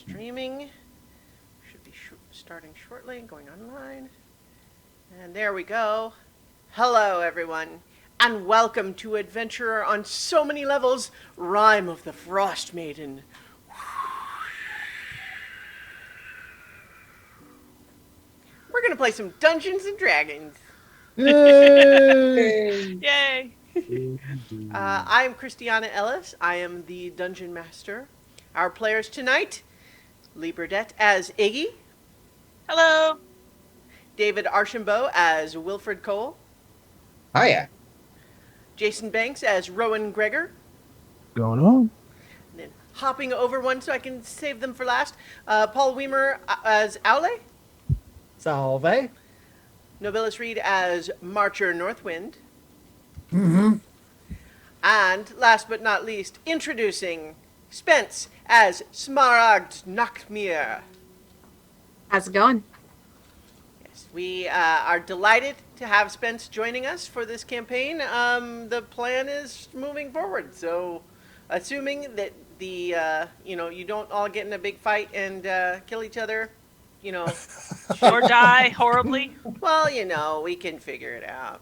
streaming. Should be starting shortly, going online. And there we go. Hello, everyone, and welcome to Adventurer on so many levels, Rime of the Frostmaiden. We're gonna play some Dungeons and Dragons. Yay! Yay! I'm Christiana Ellis. I am the Dungeon Master. Our players tonight, Lee Burdett as Iggy, Hello! David Archambault as Wilfred Cole, Hiya. Jason Banks as Rowan Gregor, Going on? and then hopping over one so I can save them for last, Paul Weimer as Aule, Salve. Nobilis Reed as Marcher Northwind, Mm-hmm. and last but not least, introducing Spence as Smaragd Nachtmere. How's it going? Yes, we are delighted to have Spence joining us for this campaign. The plan is moving forward, so assuming that you don't all get in a big fight and kill each other, Or die horribly. well, we can figure it out.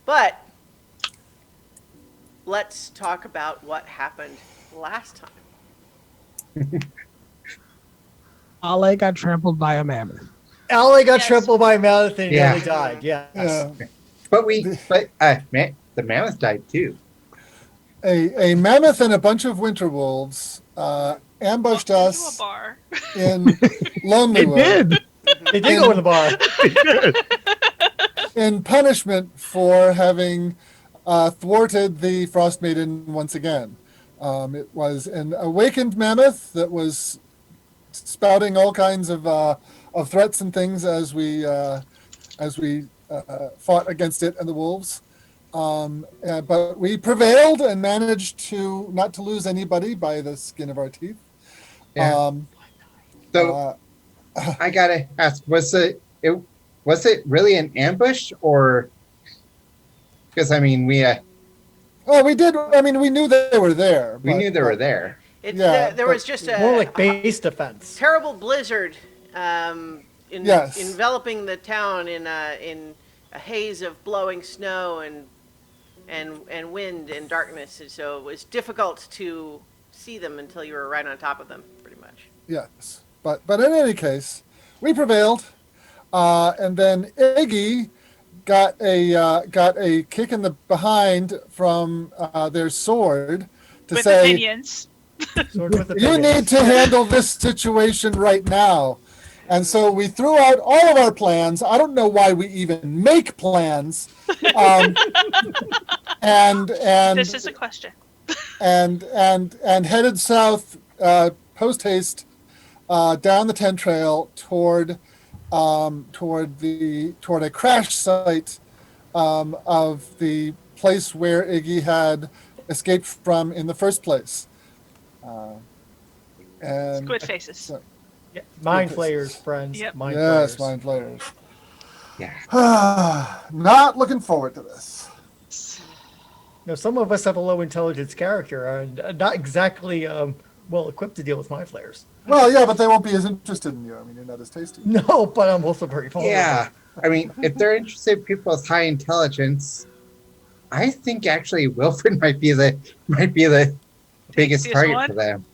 But let's talk about what happened last time. Ale got trampled by a mammoth. Allie got Yes. trampled by a mammoth and Yeah. nearly died. Yes. The mammoth died too. A mammoth and a bunch of winter wolves ambushed Walked into us a bar. in They Lonelywood did. They did go in the bar. in punishment for having thwarted the Frostmaiden once again. It was an awakened mammoth that was spouting all kinds of threats and things as we fought against it and the wolves. But we prevailed and managed to not to lose anybody by the skin of our teeth. Yeah. So I gotta ask, was it really an ambush, or because we we did. I mean, we knew they were there. we knew they were there. Yeah, There was just More a like base defense. terrible blizzard Yes. enveloping the town in a haze of blowing snow and wind and darkness, and so it was difficult to see them until you were right on top of them, pretty much. Yes, but in any case, we prevailed, and then Iggy got a kick in the behind from their sword to With say, opinions. Sword with "You opinions. need to handle this situation right now." And so we threw out all of our plans. I don't know why we even make plans. And This is a question. and headed south post haste down the 10 trail toward a crash site of the place where Iggy had escaped from in the first place. And Squid faces. so- Yeah. Mind flayers, friends. Yep. Mind yes, flayers. mind players. Yeah. Not looking forward to this. Some of us have a low intelligence character and not exactly well equipped to deal with mind flayers. Well, yeah, but they won't be as interested in you. I mean, you're not as tasty. No, but I'm also very vulnerable. Yeah. If they're interested in people with high intelligence, I think actually Wilfred might be the biggest Tastiest target one? for them.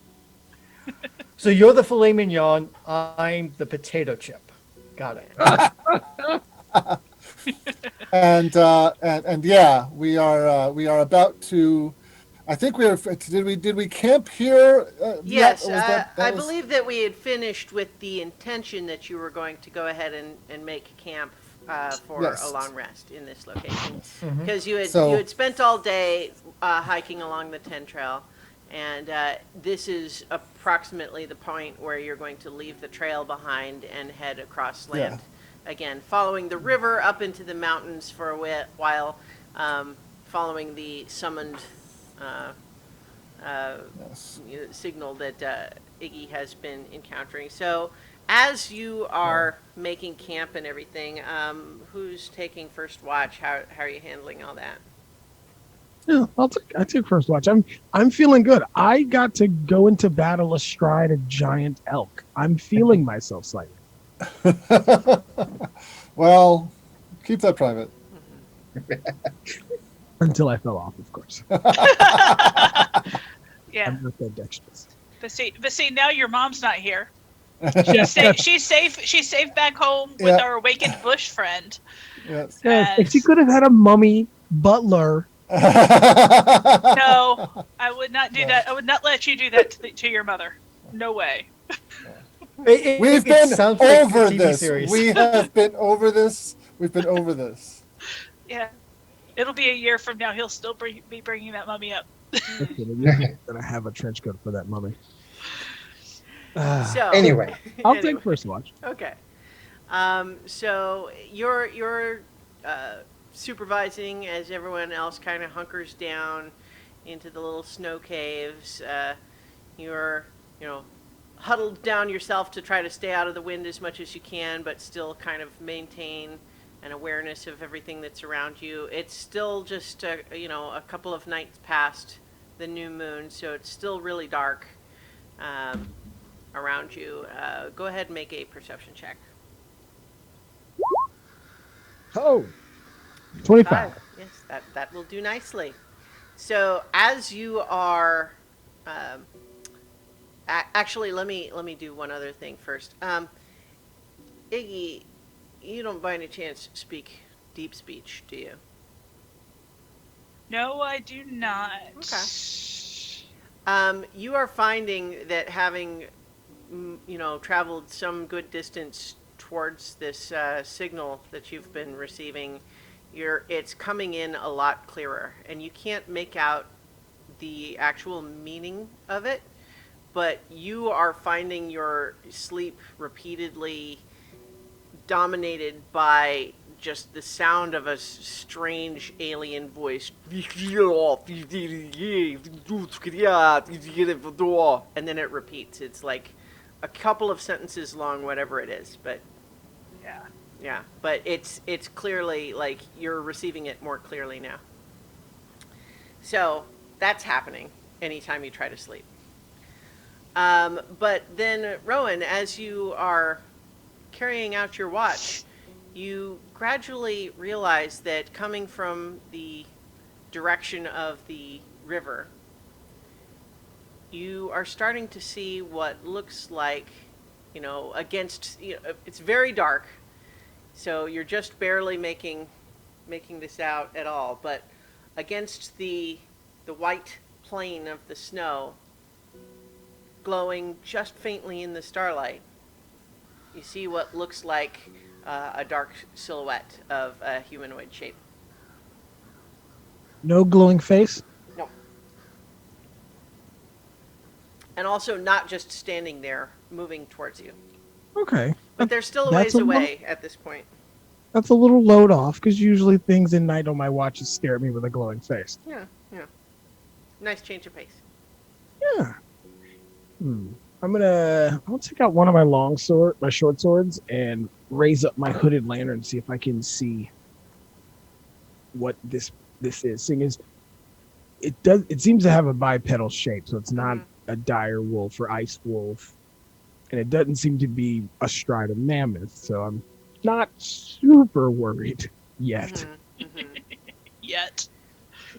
So you're the filet mignon. I'm the potato chip. Got it. And yeah, we are about to. I think we are. Did we camp here? Yes, yet? Or was that I was- believe that we had finished with the intention that you were going to go ahead and make camp for Yes. a long rest in this location, Mhm. because you had So- spent all day hiking along the 10 trail, and this is approximately the point where you're going to leave the trail behind and head across land again, following the river up into the mountains for a while, following the summoned Yes. signal that Iggy has been encountering. So, as you are making camp and everything, who's taking first watch? How are you handling all that? Yeah, I took first watch. I'm feeling good. I got to go into battle astride a giant elk. I'm feeling myself slightly. Well, keep that private. Until I fell off, of course. Yeah. I'm not that dexterous. But see, now your mom's not here. Yes, She's safe. She's safe back home with Yeah. our awakened bush friend. Yes. yes. And If she could have had a mummy butler, no, I would not do No. that. I would not let you do that to your mother. No way. We've It been sounds like a over TV this. series. We have been over this. We've been over this. Yeah. It'll be a year from now. He'll still be bringing that mummy up. I'm gonna have a trench coat for that mummy. So Anyway, I'll anyway. take first watch. Okay. So you're supervising as everyone else kind of hunkers down into the little snow caves. You're huddled down yourself to try to stay out of the wind as much as you can, but still kind of maintain an awareness of everything that's around you. It's still just a couple of nights past the new moon, so it's still really dark around you. Go ahead and make a perception check. Oh, 25. Yes, that will do nicely. So as you are, actually, let me do one other thing first. Iggy, you don't by any chance speak deep speech, do you? No, I do not. Okay. You are finding that having, traveled some good distance towards this signal that you've been receiving, it's coming in a lot clearer, and you can't make out the actual meaning of it, but you are finding your sleep repeatedly dominated by just the sound of a strange alien voice. And then it repeats. It's like a couple of sentences long, whatever it is. But Yeah. yeah, but it's clearly like you're receiving it more clearly now. So that's happening anytime you try to sleep. But then, Rowan, as you are carrying out your watch, you gradually realize that coming from the direction of the river, you are starting to see what looks like, it's very dark, so you're just barely making this out at all, but against the white plane of the snow, glowing just faintly in the starlight, you see what looks like a dark silhouette of a humanoid shape. No glowing face. No. And also not just standing there, moving towards you. Okay. But they're still a That's ways a away at this point. That's a little load off because usually things in night on my watches stare at me with a glowing face. Yeah. Nice change of pace. Yeah. I'll take out one of my short swords, and raise up my hooded lantern, see if I can see what this is. Thing is, it seems to have a bipedal shape, so it's not a dire wolf or ice wolf, and it doesn't seem to be astride a mammoth. So I'm not super worried yet. Yet.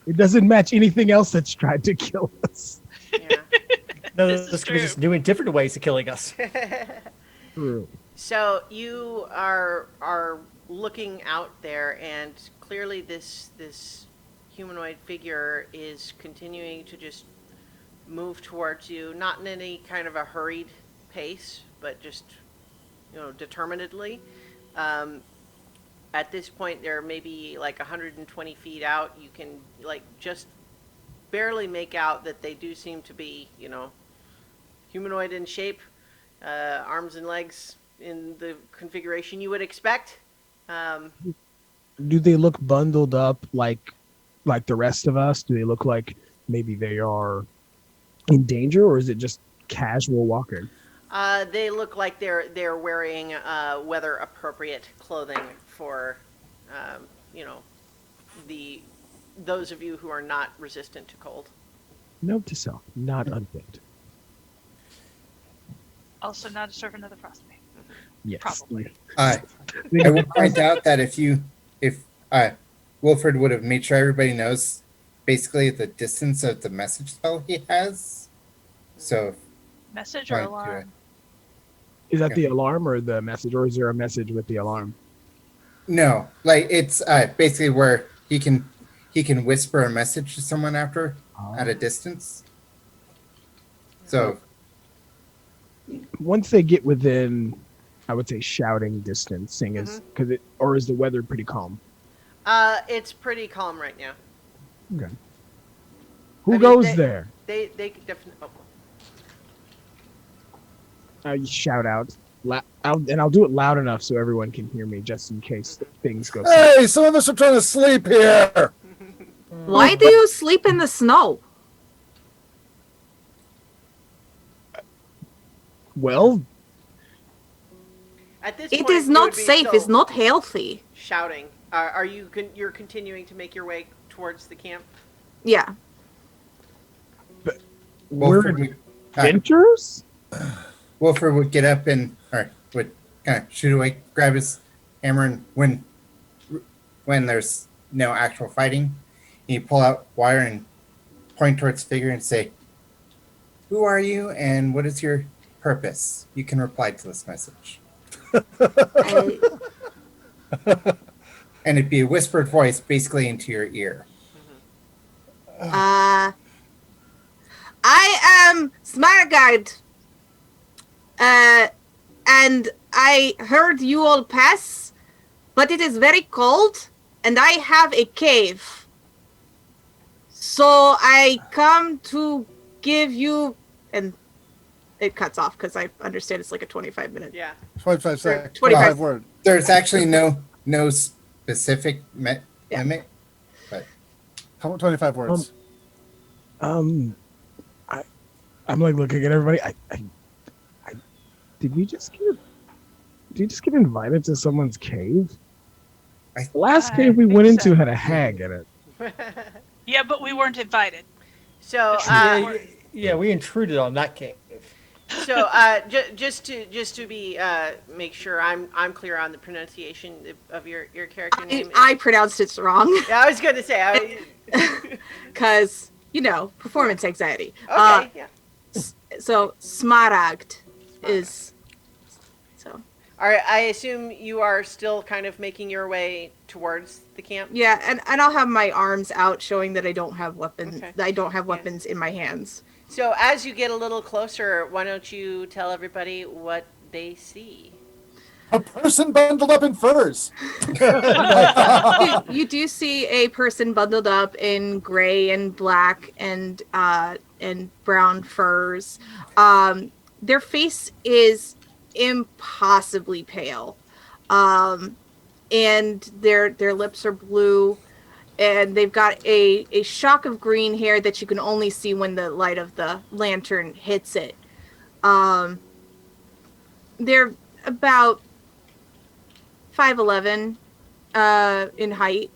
It doesn't match anything else that's tried to kill us. Yeah. No, This is this could be true. just new and different ways of killing us. True. So you are looking out there, and clearly this humanoid figure is continuing to just move towards you, not in any kind of a hurried pace, but just determinedly. At this point, they're maybe like 120 feet out. You can just barely make out that they do seem to be humanoid in shape, arms and legs in the configuration you would expect. Do they look bundled up like the rest of us? Do they look like maybe they are in danger, or is it just casual walking? They look like they're wearing weather appropriate clothing for the those of you who are not resistant to cold. Note to self: not undead. Also, not a servant of the Frostmaiden. Yes. Probably. I will point out that if Wilfred would have made sure everybody knows basically the distance of the message spell he has. So Message Right, or do alarm? Is that the alarm or the message, or is there a message with the alarm? no, like it's basically where he can whisper a message to someone after at a distance. So Once they get within, I would say, shouting distance, seeing as because or is the weather pretty calm? It's pretty calm right now. Okay. Who I mean, goes there? They definitely. Oh. You shout out, I'll do it loud enough so everyone can hear me, just in case things go. Hey, some of us are trying to sleep here. Why do you sleep in the snow? Well, At this It point, is you not would be safe. so It's not healthy. shouting. Are you? You're continuing to make your way towards the camp? Yeah. we're Wilfred adventurers. would get up and or would kind of shoot away, grab his hammer, and when there's no actual fighting, he'd pull out wire and point towards figure and say, "Who are you and what is your purpose? You can reply to this message." I, And it'd be a whispered voice basically into your ear. I am Smaragard. And I heard you all pass, but it is very cold, and I have a cave. So I come to give you, and it cuts off because I understand it's like a 25-minute. Yeah. 25 seconds. 25 word. There's actually no specific Yeah. limit, but How about 25 words? I'm like looking at everybody. Did you just get invited to someone's cave? The last I cave we think went into so. had a hag in it. Yeah, but we weren't invited. So, Yeah, we intruded on that cave. just to be make sure I'm clear on the pronunciation of your character name. I pronounced it wrong Yeah, I was going to say. because, performance anxiety. Okay. Yeah. So Smaragd is. So. All right. I assume you are still kind of making your way towards the camp. Yeah, and I'll have my arms out, showing that I don't have weapons. Okay. I don't have weapons in my hands. So as you get a little closer, why don't you tell everybody what they see? A person bundled up in furs. You do see a person bundled up in gray and black and brown furs. Their face is impossibly pale, and their lips are blue, and they've got a shock of green hair that you can only see when the light of the lantern hits it. They're about 5'11" in height,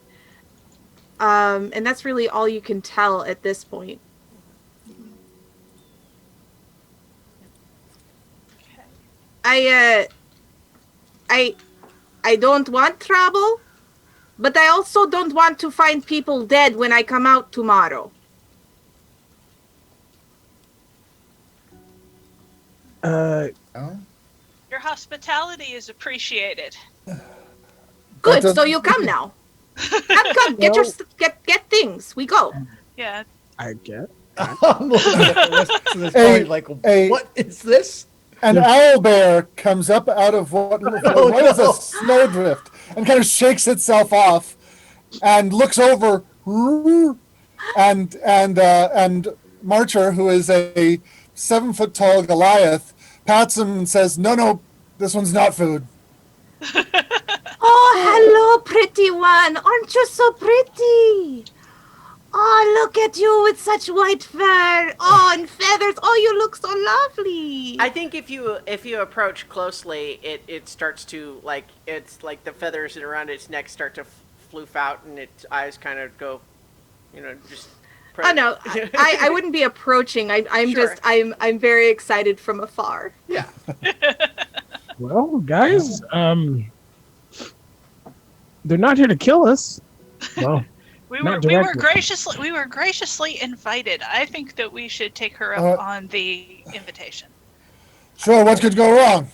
and that's really all you can tell at this point. I don't want trouble, but I also don't want to find people dead when I come out tomorrow. oh, Your hospitality is appreciated. Good, That so you come now. Come, get your get things. We go. Yeah. I get. I'm looking at the rest of this Hey, party like, hey. what is this? An owl bear comes up out of what is no. a snowdrift and kind of shakes itself off and looks over and Marcher, who is a 7-foot tall Goliath, pats him and says, No, this one's not food. Oh, hello, pretty one. Aren't you so pretty? Oh, look at you with such white fur. Oh, and feathers. Oh, you look so lovely. I think if you approach closely, it starts to it's like the feathers around its neck start to floof out, and its eyes kind of go just. Oh no, I wouldn't be approaching. I'm Sure. just I'm very excited from afar. Yeah. Well, guys, they're not here to kill us. Well, We Not were directly. we were graciously invited. I think that we should take her up Uh, on the invitation. Sure, what could go wrong?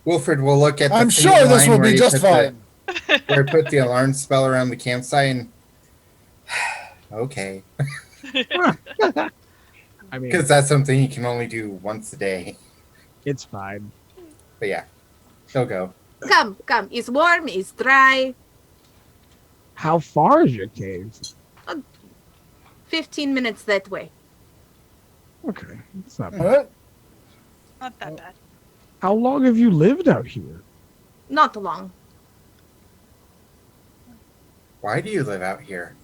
Wilfred will look at the I'm finish sure this line will where be he just put fine. where he put the alarm spell around the campsite. And, okay, I mean, because that's something he can only do once a day. it's fine. But yeah, he'll go. Come, it's warm, it's dry. How far is your cave? 15 minutes that way. Okay, it's not All bad. right. Not that bad. How long have you lived out here? Not long. Why do you live out here?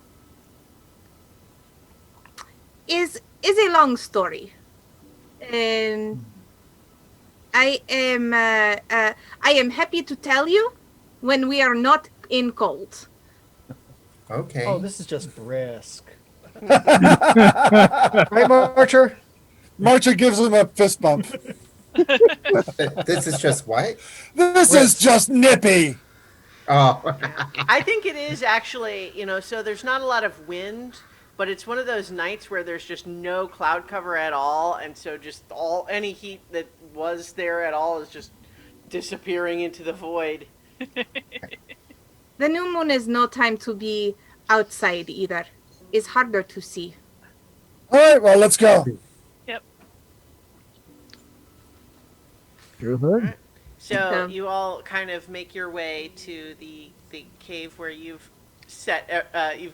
Is a long story. And I am happy to tell you when we are not in cold. Okay. Oh, this is just brisk. Right, Marcher? Marcher gives him a fist bump. This is just what? This is just nippy. Oh, I think it is actually, so there's not a lot of wind, but it's one of those nights where there's just no cloud cover at all, and so just any heat that was there at all is just disappearing into the void. The new moon is no time to be outside either. It's harder to see. All right, well, let's go. Yep. Sure thing. So Yeah. you all kind of make your way to the cave where you've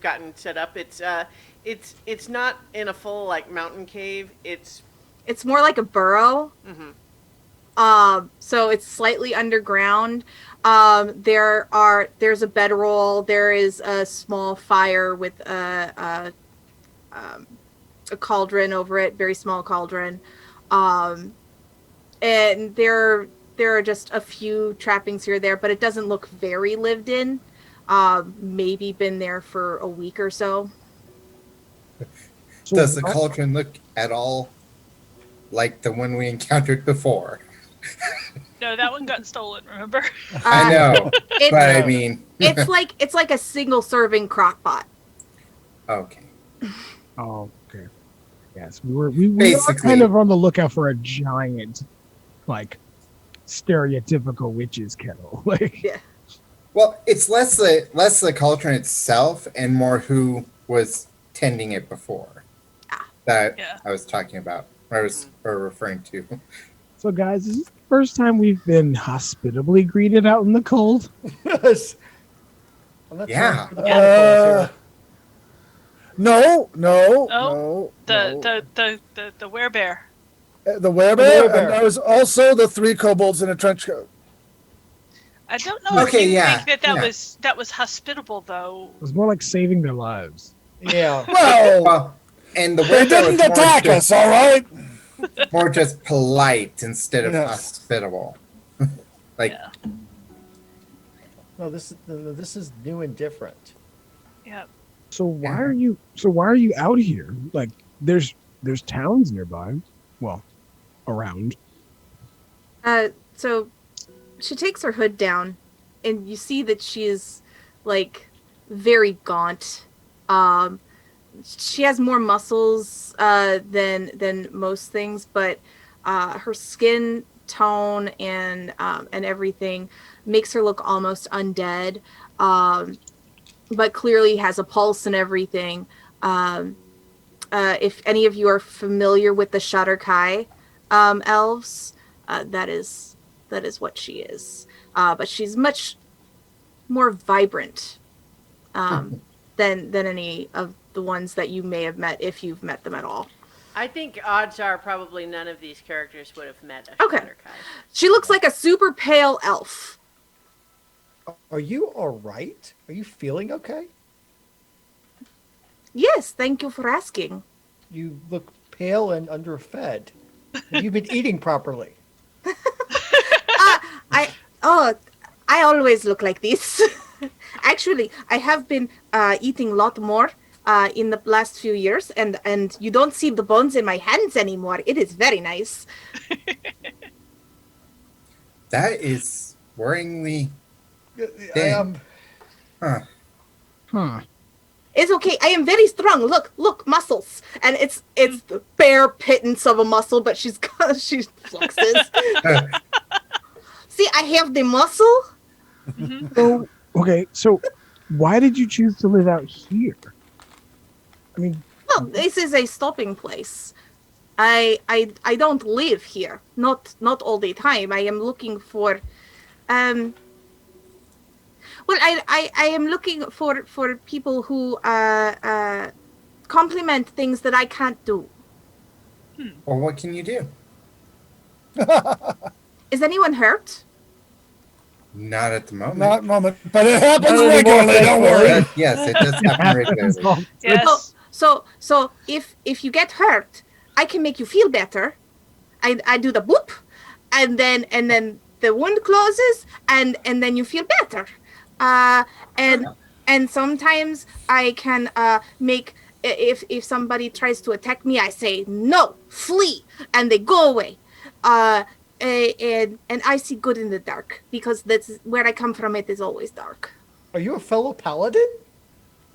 gotten set up. It's not in a full like mountain cave. It's It's more like a burrow. mhm. So it's slightly underground. There's a bedroll. There is a small fire with a cauldron over it, very small cauldron. And there are just a few trappings here or there, but it doesn't look very lived in. Maybe been there for a week or so. So does the what- cauldron look at all like the one we encountered before? No, that one got stolen. Remember? I know, It's, but I mean, it's like a single serving crock pot. okay. Oh, okay. Yes, we were Basically. kind of on the lookout for a giant, like, stereotypical witch's kettle. Like, Well, it's less the cauldron itself and more who was tending it before. That Yeah. I was talking about, or referring to. so guys, this is the first time we've been hospitably greeted out in the cold. Yes. I'm not Yeah. trying for the protocols here. No. The werebear. The werebear, Werebear. and there was also the 3 kobolds in a trench coat. I don't know Okay, if you yeah, think yeah. that was hospitable though. It was more like saving their lives. Yeah. Well, Well, and the they way that was didn't attack us, all right? more just polite instead of Yes. hospitable. Like, Yeah. No, this is new and different. Yeah. So why are you out here? Like, there's towns nearby. Well, around. So she takes her hood down, and you see that she is like very gaunt. She has more muscles than most things, but her skin tone and everything makes her look almost undead. But clearly has a pulse and everything. If any of you are familiar with the Shadar-kai elves, that is what she is. But she's much more vibrant than any of the ones that you may have met, if you've met them at all. I think odds are probably none of these characters would have met a Okay. Shadar-kai. She looks like a super pale elf. Are you all right? Are you feeling okay? Yes, thank you for asking. You look pale and underfed. Have you been eating properly? I always look like this. Actually, I have been eating a lot more in the last few years, and you don't see the bones in my hands anymore. It is very nice. That is worryingly I thin. Huh. Huh. It's okay. I am very strong. Look, muscles, and it's the bare pittance of a muscle, but she flexes. See, I have the muscle. So okay, so why did you choose to live out here? I mean, Well, this is a stopping place. I don't live here. Not all the time. I am looking for well, I am looking for people who complement things that I can't do. Well, what can you do? Is anyone hurt? Not at the moment. Not moment, but it happens Not anymore, regularly. Don't thankfully. worry. Yes, it does happen regularly. Yes. So if you get hurt, I can make you feel better. I do the boop, and then the wound closes, and then you feel better. And sometimes I can make if somebody tries to attack me, I say no, flee, and they go away. And I see good in the dark because that's where I come from. It is always dark. Are you a fellow paladin?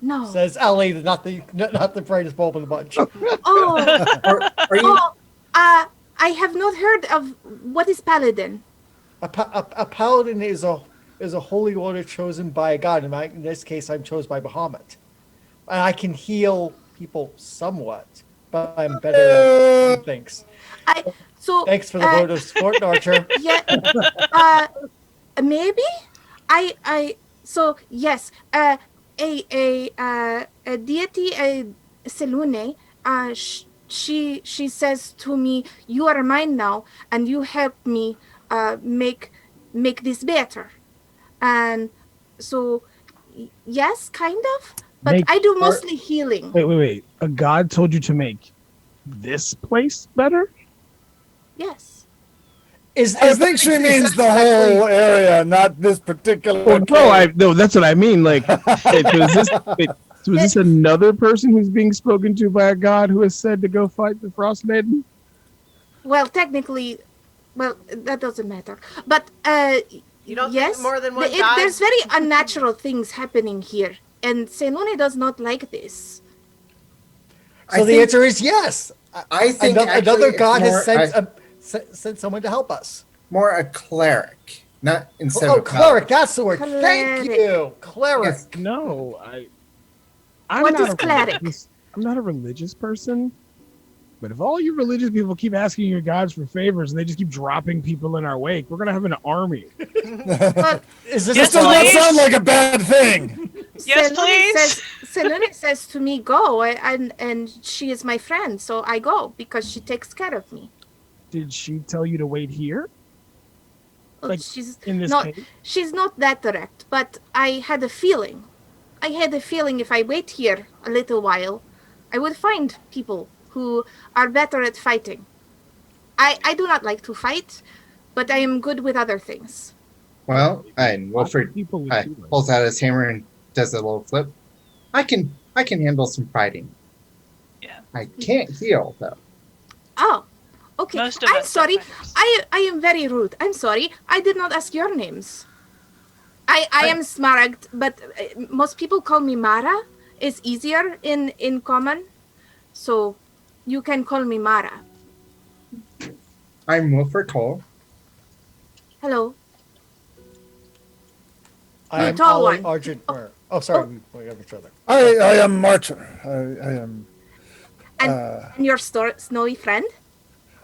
No. Says Ali, not the brightest bulb in the bunch. Oh, Are you? I have not heard of what is paladin. A paladin is a holy order chosen by a god. In this case, I'm chosen by Bahamut, and I can heal people somewhat, but I'm better at some things. Thanks for the vote of support, Archer. Yeah. Maybe. So yes. A deity, Selune. She says to me, "You are mine now, and you help me make this better." And so, yes, kind of. But I do mostly healing. Wait. A god told you to make this place better? Yes. I think she means the whole area, not this particular. Well, no, that's what I mean. Like, so is this another person who's being spoken to by a god who has said to go fight the Frostmaiden? Well, technically, that doesn't matter. But You don't yes, think more than one god? there's very unnatural things happening here, and Selune does not like this. So the answer is yes. I think another god has more, sent someone to help us. more a cleric, not instead Oh, of a cleric, that's the word. Cleric. Thank you, cleric. Yes. No, I'm What not is cleric? I'm not a religious person. But if all you religious people keep asking your gods for favors and they just keep dropping people in our wake, we're gonna have an army. But Is this Yes, Does not please. sound like a bad thing. Yes, please. Selune says to me, "Go," and she is my friend, so I go because she takes care of me. Did she tell you to wait here? Well, Like, she's in this not. case? She's not that direct, but I had a feeling. I had a feeling if I wait here a little while, I would find people who are better at fighting. I do not like to fight, but I am good with other things. Well, and Wilfred People would do it. pulls out his hammer and does a little flip. I can handle some fighting. Yeah. I can't heal though. Oh, okay. Most of I'm us don't sorry. fight. I am very rude. I'm sorry. I did not ask your names. I am Smaragd, but most people call me Mara. It's easier in common, so you can call me Mara. I'm Wilfred Cole. Hello. I am tall Ali one. Argent. Oh, sorry, we have each other. I am Marcher. I am. And your snowy friend?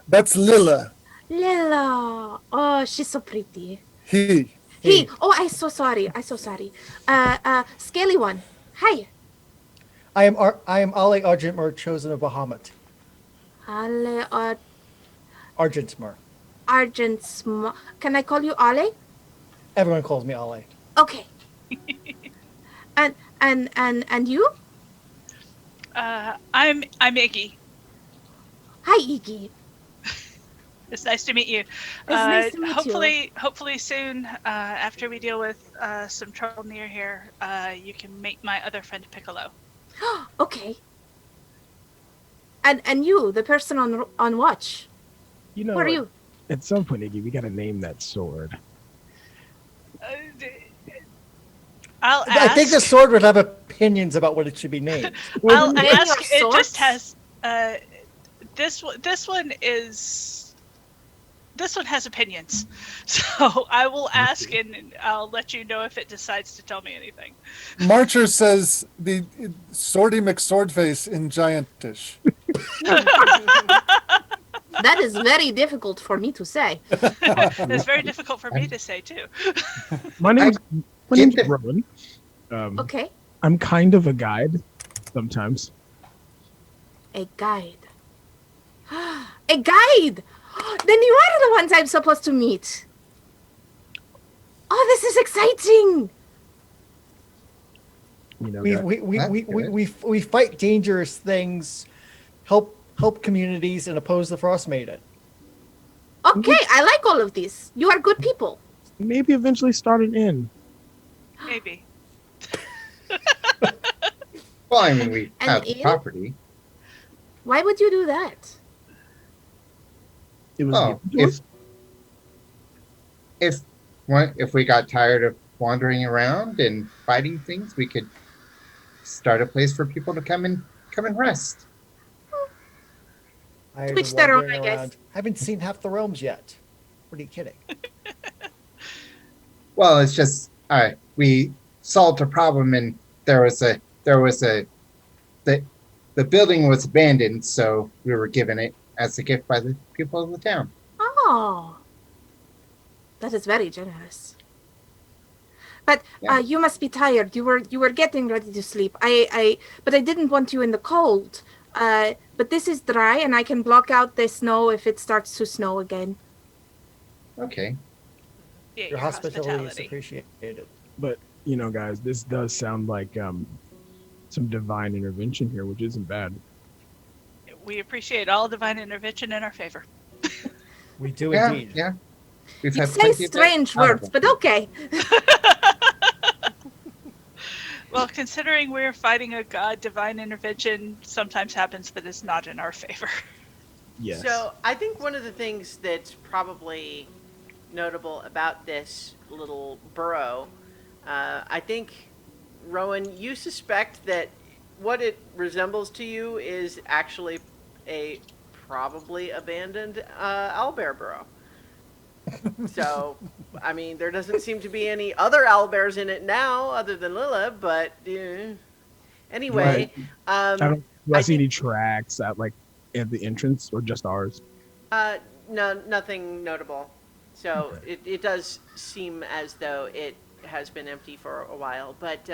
That's Lilla. Lila. Oh, she's so pretty. He. He. Oh, I'm so sorry. Scaly one. Hi. I am Ali Argentmer, chosen of Bahamut. Ale Argentmer. Argent Can I call you Ale? Everyone calls me Ali. Okay. and you? I'm Iggy. Hi, Iggy. It's nice to meet you. nice to meet you. Hopefully soon, after we deal with some trouble near here, you can meet my other friend Piccolo. Okay. And you, the person on watch. You know, Who are you? at some point, Iggy, we got to name that sword. I'll ask. I think the sword would have opinions about what it should be named. I'll Name ask. your It just swords? has. This one has opinions, so I will ask and I'll let you know if it decides to tell me anything. Marcher says the Swordy McSwordface in Giantish. That is very difficult for me to say. It's very difficult for me to say too. My name's get the- Rowan. Okay. I'm kind of a guide sometimes. A guide. A guide! Then you are the ones I'm supposed to meet. Oh, this is exciting! You know, We fight dangerous things, help communities, and oppose the Frostmaiden. Okay, I like all of these. You are good people. maybe eventually start an inn. Maybe. Well, I mean, we An have the inn? property. Why would you do that? It was Oh, given to us. if we got tired of wandering around and fighting things, we could start a place for people to come and rest. I To each their own, I guess. Haven't seen half the realms yet. What are you kidding? Well, it's just we solved a problem, and the building was abandoned, so we were given it as a gift by the people of the town. Oh. That is very generous. But Yeah. you must be tired. You were getting ready to sleep. But I didn't want you in the cold. But this is dry, and I can block out the snow if it starts to snow again. Okay. Yeah, Your hospitality is appreciated. But you know, guys, this does sound like some divine intervention here, which isn't bad. We appreciate all divine intervention in our favor. We do Yeah, indeed. yeah. We've You had say plenty of that strange out of words, them. but okay. Well, considering we're fighting a god, divine intervention sometimes happens, but it's not in our favor. Yes. So I think one of the things that's probably notable about this little burrow, I think, Rowan, you suspect that what it resembles to you is actually a probably abandoned owlbear burrow. So, I mean, there doesn't seem to be any other owlbears in it now other than Lila, but anyway. Do I I see think- any tracks at the entrance, or just ours? No, nothing notable. So it does seem as though it has been empty for a while. But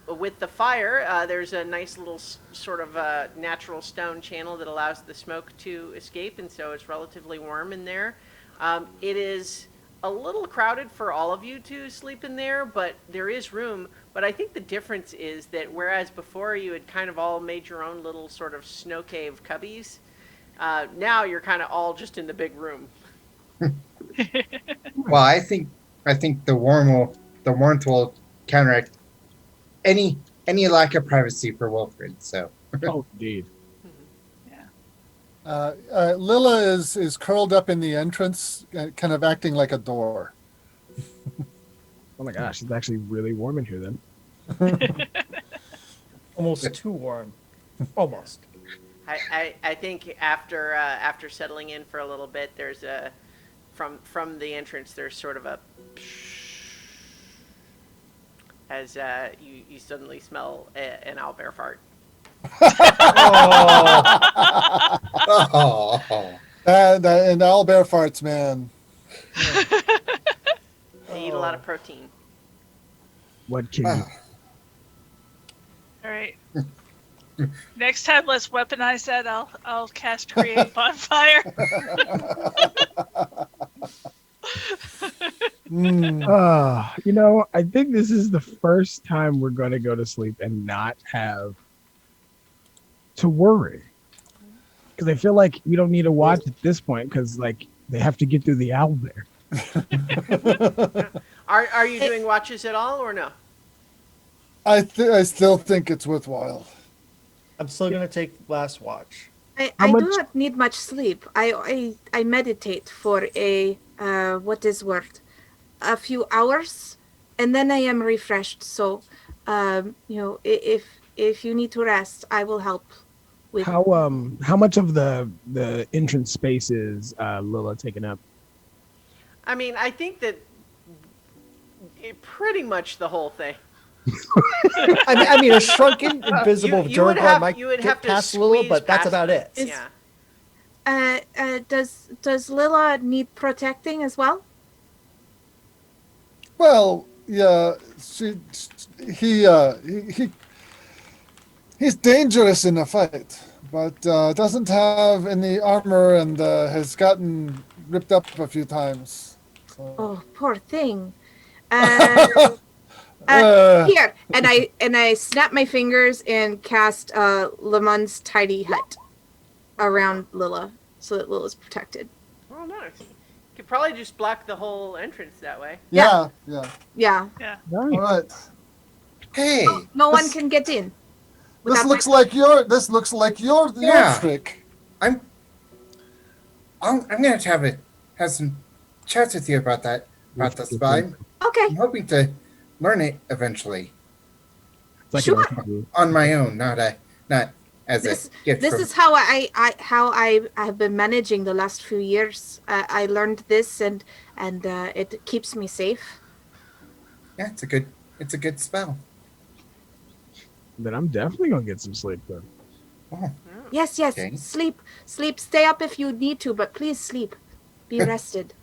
with the fire, there's a nice little sort of natural stone channel that allows the smoke to escape, and so it's relatively warm in there. It is a little crowded for all of you to sleep in there, but there is room. But I think the difference is that whereas before you had kind of all made your own little sort of snow cave cubbies, now you're kind of all just in the big room. Well, I think the warmth will counteract any lack of privacy for Wilfred. So Oh, indeed. Lila is curled up in the entrance, kind of acting like a door. Oh my gosh, it's actually really warm in here then. Almost too warm. Almost. I think after settling in for a little bit, there's a from the entrance there's sort of a as you suddenly smell an owlbear fart. oh, And owlbear farts, man. They eat a lot of protein. What can you? All right. Next time, let's weaponize that. I'll cast create bonfire. You know, I think this is the first time we're going to go to sleep and not have to worry. Because I feel like we don't need a watch at this point because like they have to get through the owl bear. Are you doing watches at all or no? I still think it's worthwhile. I'm still gonna take last watch. I How do much- not need much sleep. I meditate for a what is word, a few hours, and then I am refreshed. So, if you need to rest, I will help. With How much of the entrance space is Lila taking up? I mean, I think that pretty much the whole thing. I mean, a shrunken, invisible you would Durgar have- might you would get have to past Lila, squeeze but that's past about them. it. Yeah. does Lila need protecting as well? Well, yeah, he's dangerous in a fight, but doesn't have any armor and has gotten ripped up a few times. So. Oh, poor thing. Here, and I snap my fingers and cast Lamon's tidy hut around Lila so that Lila's protected. Oh, nice. You could probably just block the whole entrance that way. Yeah. Yeah, All Nice. right. Hey, no one This- can get in. This without looks my- like your Yeah. trick. I'm gonna have some chats with you about the spy. Okay, I'm hoping to learn it eventually It's like Sure. on my own, not as This- a gift. this from, is how I have been managing the last few years. I learned this, and it keeps me safe. yeah, it's a good spell. Then I'm definitely gonna get some sleep then. Oh, Yes, Okay. sleep. Stay up if you need to, but please sleep. Be rested.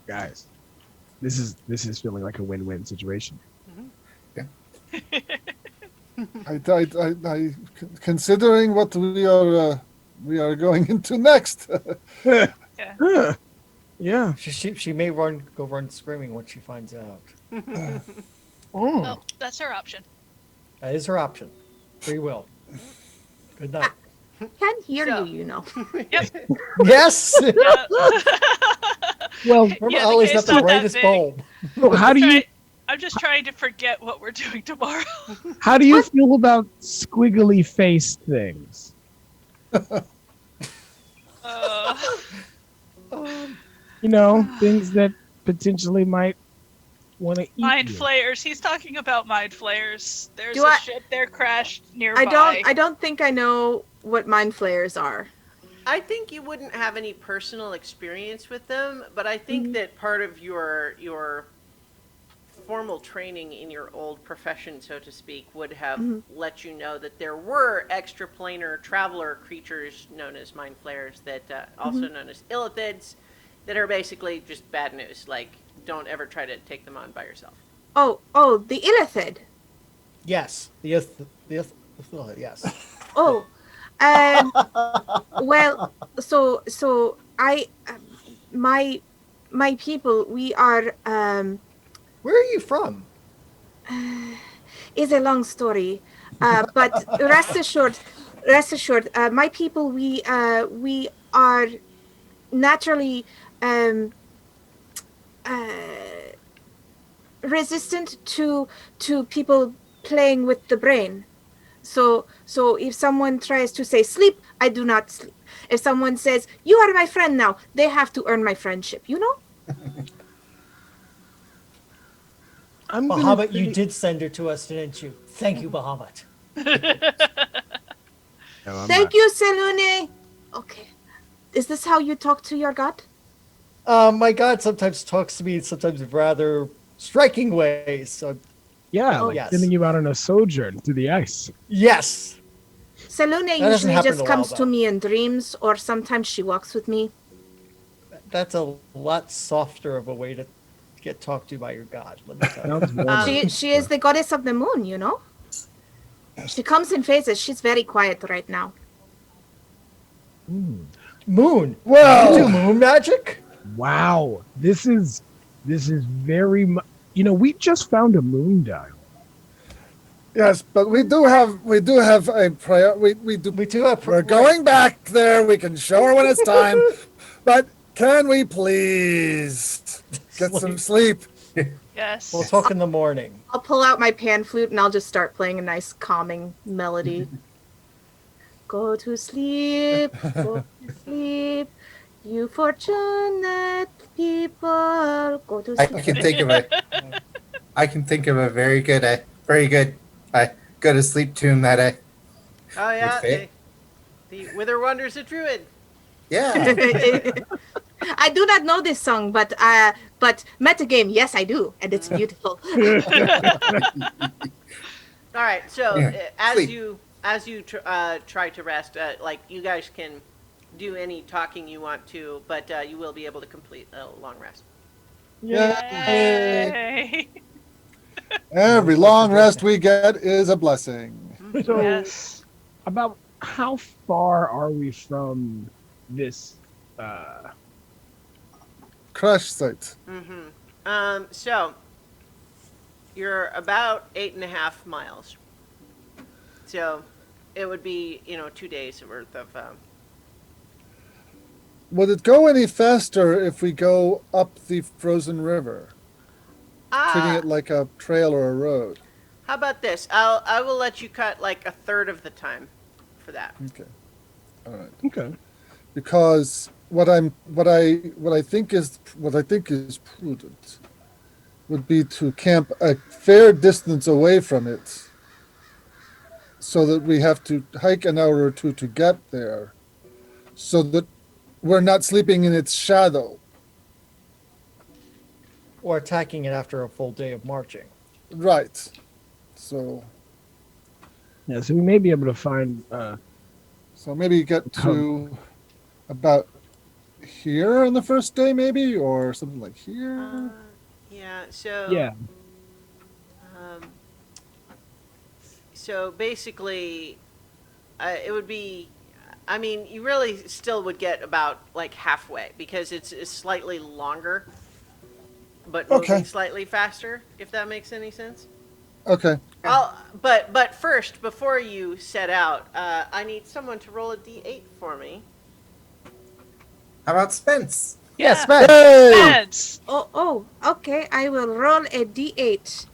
Guys, this is feeling like a win-win situation. I considering what we are going into next. Huh. Yeah. She may go run screaming when she finds out. Oh. Well, that's her option. That is her option. Free will. Good night. Can't hear So- you, you know. Yes. Yeah. Well, Remember, Yeah, the Ollie's cave's not the not that brightest big. bulb. so how do you I'm just trying to forget what we're doing tomorrow. feel about squiggly face things? You know, things that potentially might want to eat Mind you. flayers. He's talking about mind flayers. There's Do a I- ship there crashed nearby. I don't think I know what mind flayers are. I think you wouldn't have any personal experience with them, but I think that part of your formal training in your old profession, so to speak, would have let you know that there were extraplanar traveler creatures known as mind flayers that also known as illithids that are basically just bad news. Like, don't ever try to take them on by yourself. Oh, the illithid. Yes. Yes. Oh, well, so I, my people, we are. Where are you from? Is a long story, but rest assured, my people, we are naturally resistant to people playing with the brain. So if someone tries to say sleep, I do not sleep. If someone says you are my friend now, they have to earn my friendship. You know. I'm gonna Bahamut, say- you did send her to us, didn't you? Thank you, Bahamut. No, I'm Thank not. you, Selune. Okay, is this how you talk to your god? My god sometimes talks to me in sometimes rather striking ways. So Yeah, Oh, like yes. sending you out on a sojourn through the ice. yes, Selune doesn't usually happen just in a while, comes to though. me in dreams, or sometimes she walks with me. that's a lot softer of a way to get talked to by your god. Let me tell you. Sounds warmer. She is the goddess of the moon, you know. She comes in phases. She's very quiet right now. Mm. Moon. Well- You do moon magic? Wow, this is very much. You know, we just found a moon dial. Yes, but we do have a prayer. We do. We do have. We're going back there. We can show her when it's time. But can we please get some sleep? Yes. We'll talk in the morning. I'll pull out my pan flute and I'll just start playing a nice calming melody. Go to sleep, go to sleep, you fortunate people. Go to I sleep. can think of a very good, go to sleep tune that Oh yeah, would fit. the Wither Wonders a Druid. Yeah. I do not know this song, but metagame, yes, I do, and it's beautiful. All right, so Yeah, sleep. as you try to rest, like you guys can do any talking you want to, but you will be able to complete a long rest. Yay. Every long rest we get is a blessing. So, Yes. about how far are we from this? Crush site. So you're about 8.5 miles. So it would be 2 days worth of. Would it go any faster if we go up the frozen river, treating it like a trail or a road? How about this? I will let you cut like a third of the time for that. Okay. All right. Okay. Because what I think is prudent would be to camp a fair distance away from it, so that we have to hike an hour or two to get there, so that we're not sleeping in its shadow. Or attacking it after a full day of marching. Right. So Yeah. So we may be able to find. so maybe get to about here on the first day, maybe, or something like here. Yeah. So. Yeah. So basically, it would be. I mean, you really still would get about like halfway because it's slightly longer, but moving Okay. slightly faster. If that makes any sense. Okay. But first, before you set out, I need someone to roll a d8 for me. How about Spence? Yes, Yeah. man. Hey! Yes. Oh, okay. I will roll a d8.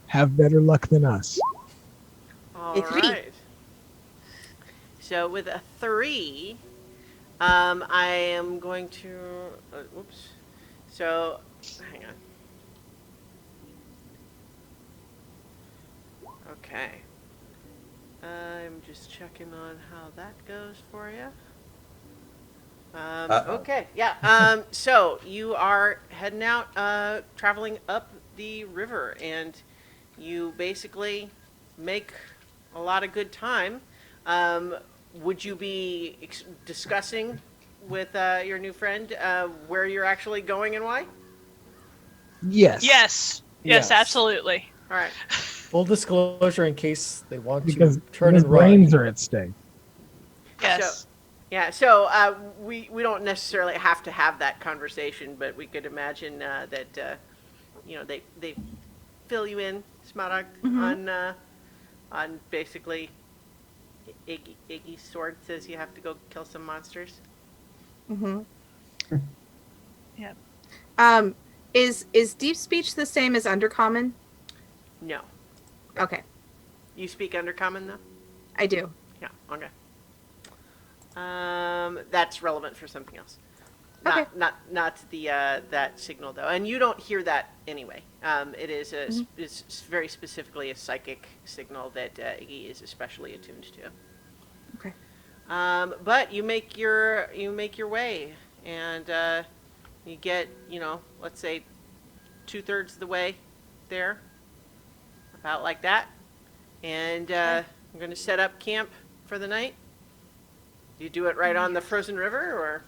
Have better luck than us. All A 3. right. So with a 3, I am going to. Whoops. So, hang on. Okay. I'm just checking on how that goes for you. Okay, yeah. So you are heading out, traveling up the river, and you basically make a lot of good time. Would you be discussing with your new friend where you're actually going and why? Yes. Yes. Yes. Yes, absolutely. All right. Full disclosure in case they want Because to turn his and run. brains are at stake. Yes. Yeah, so we don't necessarily have to have that conversation, but we could imagine that they fill you in, Smaragd, on basically Iggy's sword says you have to go kill some monsters. Yeah. Is deep speech the same as undercommon? No, Okay, you speak Undercommon though. I do. Yeah. Okay. That's relevant for something else. Okay. Not the that signal though, and you don't hear that anyway. It is it's very specifically a psychic signal that Iggy is especially attuned to. Okay. But you make your way, and you get let's say 2/3 of the way there, about like that, and I'm going to set up camp for the night. Do you do it right on the frozen river, or,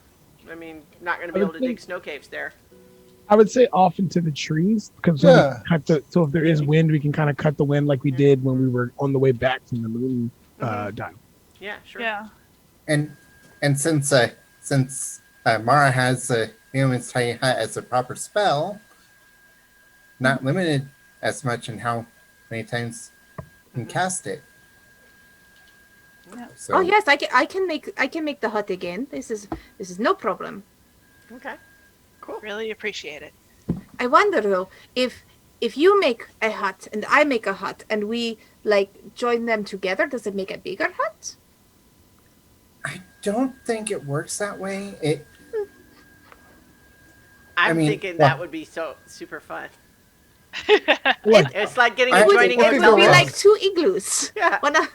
I mean, not going to be able to dig snow caves there? I would say off into the trees because Yeah. so if there is wind, we can kind of cut the wind like we did when we were on the way back from the moon dive. Yeah, sure. Yeah. And since Mara has the human's tiny hut as a proper spell, not limited as much in how many times you can cast it. Yeah. So Oh yes, I can make the hut again. This is no problem. Okay. Cool. Really appreciate it. I wonder though if you make a hut and I make a hut and we like join them together, does it make a bigger hut? I don't think it works that way. I'm mean, thinking well- that would be so super fun. Like, It's like getting It a would, joining it of would be cells. like 2 igloos. Yeah. One, I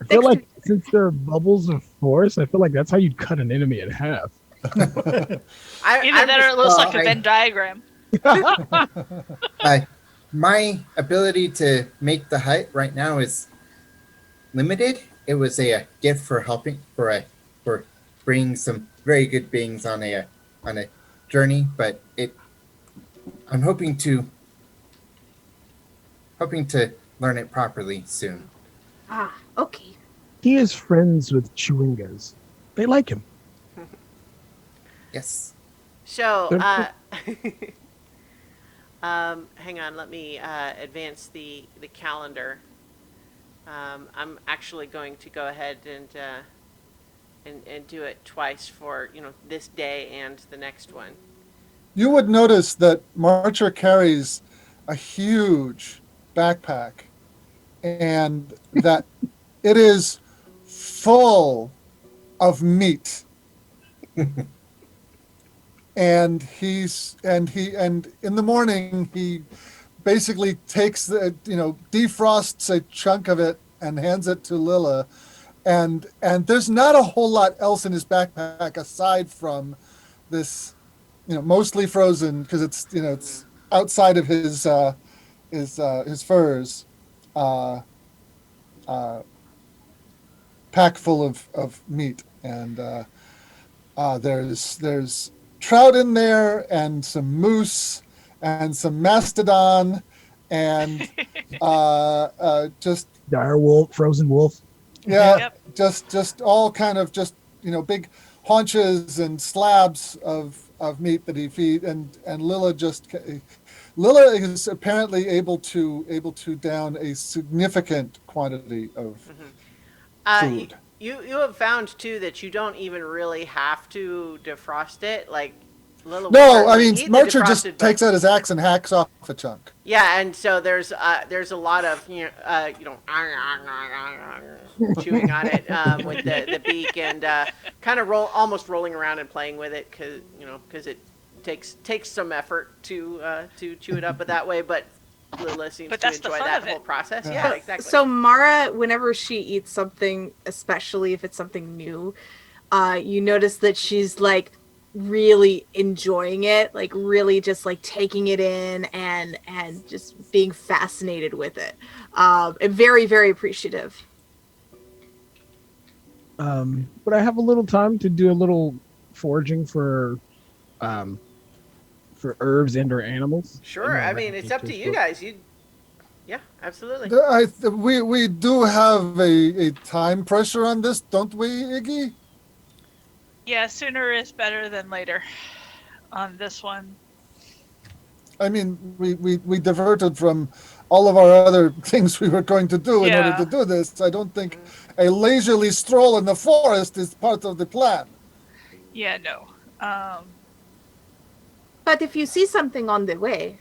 feel next like since they're bubbles of force, I feel like that's how you'd cut an enemy in half. Either I'm that or it just- looks well, like a I- Venn diagram. My ability to make the hut right now is limited. It was a gift for helping for bringing some very good beings on a journey, but I'm hoping to learn it properly soon. okay. He is friends with Chewingas. They like him. Yes. So, They're- hang on, let me advance the calendar. I'm actually going to go ahead and do it twice for this day and the next one. You would notice that Marcher carries a huge backpack and that it is full of meat. And and in the morning he basically takes defrosts a chunk of it and hands it to Lilla, and there's not a whole lot else in his backpack aside from this, mostly frozen because it's outside of his furs, pack full of meat, and there's trout in there and some moose and some mastodon and just Dire wolf, frozen wolf. Yep. just all kind of big haunches and slabs of meat that he feed, and Lilla is apparently able to down a significant quantity of food. You have found too that you don't even really have to defrost it. Like Lila will No, I certainly mean eat the Marcher just defrosted, takes out his axe and hacks off a chunk. Yeah, and so there's a lot of chewing on it with the beak and kind of almost rolling around and playing with it because it takes some effort to chew it up that way, but Lila seems But to that's the enjoy fun that of it. whole process. Yeah, exactly. So Mara, whenever she eats something, especially if it's something new, you notice that she's like really enjoying it, like really just like taking it in and just being fascinated with it, and very, very appreciative. Would I have a little time to do a little foraging for herbs and or animals? Sure, I mean it's up to you guys. Yeah, absolutely. We do have a time pressure on this, don't we, Iggy? Yeah, sooner is better than later on this one. I mean, we diverted from all of our other things we were going to do in order Yeah. to do this. I don't think a leisurely stroll in the forest is part of the plan. Yeah, no. But if you see something on the way,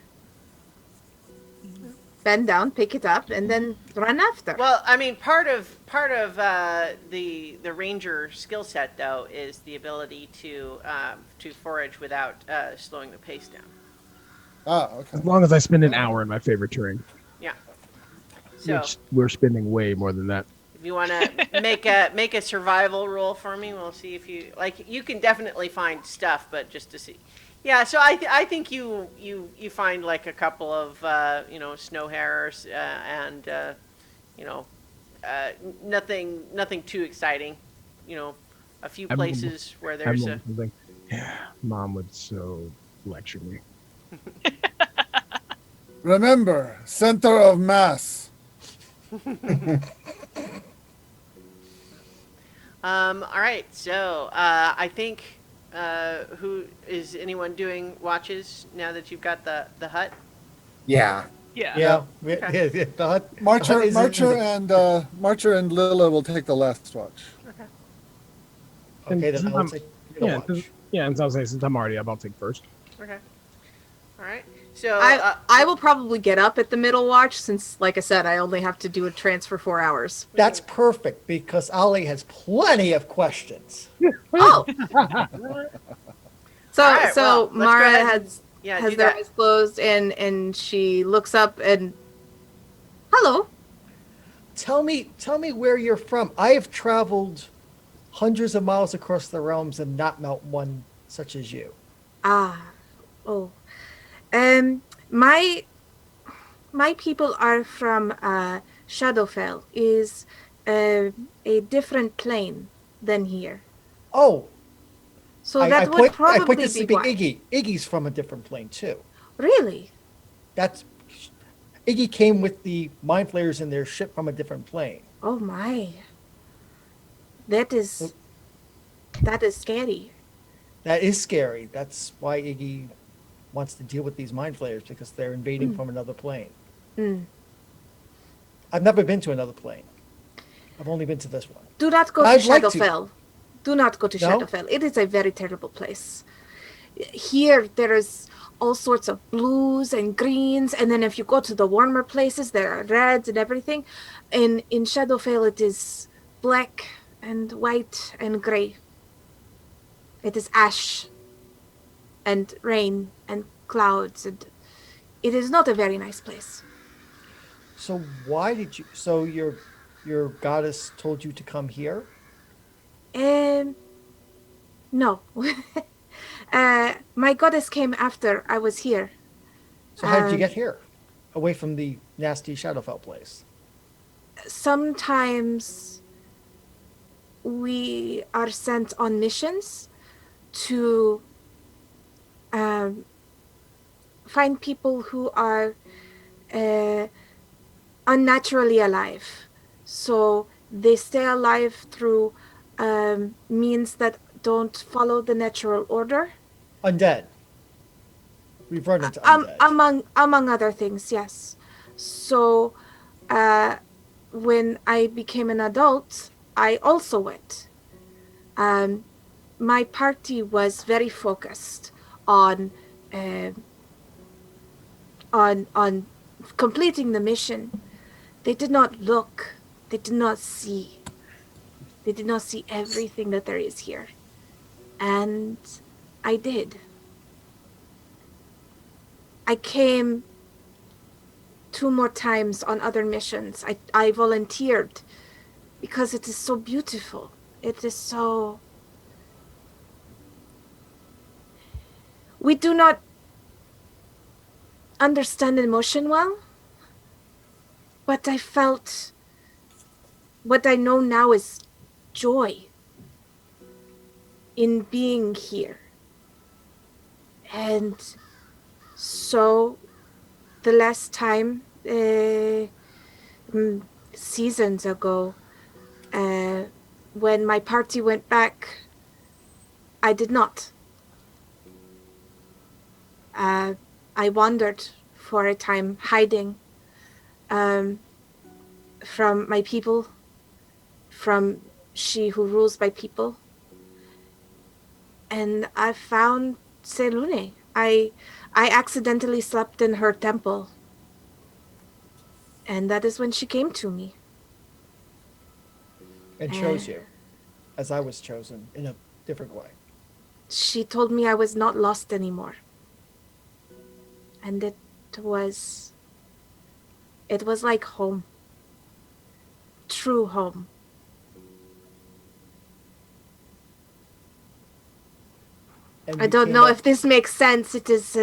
bend down, pick it up, and then run after. Well, I mean, part of the ranger skill set though is the ability to forage without slowing the pace down. Ah, okay. As long as I spend an hour in my favorite terrain. Yeah. So Which we're spending way more than that. if you want to make a survival roll for me, we'll see if you like. You can definitely find stuff, but just to see. Yeah, so I think you find like a couple of snow hares and nothing too exciting. A few I'm- places where there's a Like, yeah, Mom would so lecture me. Remember, center of mass. All right, so I think who is anyone doing watches now that you've got the hut? Yeah. Yeah. Okay. Marcher, Is it- Marcher and Lila will take the last watch. Okay. Okay, then since I'll I'm- take middle yeah, watch. and I'll say since I'm already up, I'll take first. Okay. All right. So I will probably get up at the middle watch since, like I said, I only have to do a trance for 4 hours. That's perfect because Ali has plenty of questions. Oh, so All right, so well, let's go Mara ahead and- has yeah, has do their that. eyes closed and she looks up and hello. Tell me where you're from. I have traveled hundreds of miles across the realms and not met one such as you. Ah, oh, um, my people are from Shadowfell. Is a different plane than here. Oh, So that would I probably put to be sleeping why. Iggy. Iggy's from a different plane too. Really? That's Iggy came with the mind flayers in their ship from a different plane. Oh my. That is scary. That is scary. That's why Iggy wants to deal with these mind flayers because they're invading from another plane. Mm. I've never been to another plane. I've only been to this one. Do not go to I'd like to. Shadowfell. Do not go to No? Shadowfell. It is a very terrible place. Here, there is all sorts of blues and greens, and then if you go to the warmer places, there are reds and everything. In Shadowfell, it is black and white and gray. It is ash and rain and clouds, and it is not a very nice place. So why did you? So your goddess told you to come here? No. My goddess came after I was here. So how did you Um, get here, away from the nasty Shadowfell place? Sometimes we are sent on missions to find people who are uh, unnaturally alive. So they stay alive through means that don't follow the natural order. Undead. We've run into undead. Among other things, yes. So when I became an adult, I also went. My party was very focused on on completing the mission. They did not look. They did not see. They did not see everything that there is here, and I did. I came 2 more times on other missions. I volunteered because it is so beautiful. It is so... We do not understand emotion well, but I felt what I know now is joy in being here. And so the last time, seasons ago, when my party went back, I did not. I wandered for a time, hiding from my people, from she who rules by people. And I found Selune. I accidentally slept in her temple. And that is when she came to me. And chose you, as I was chosen in a different way. She told me I was not lost anymore. And it was like home. True home. And I we don't came know up- if this makes sense. It is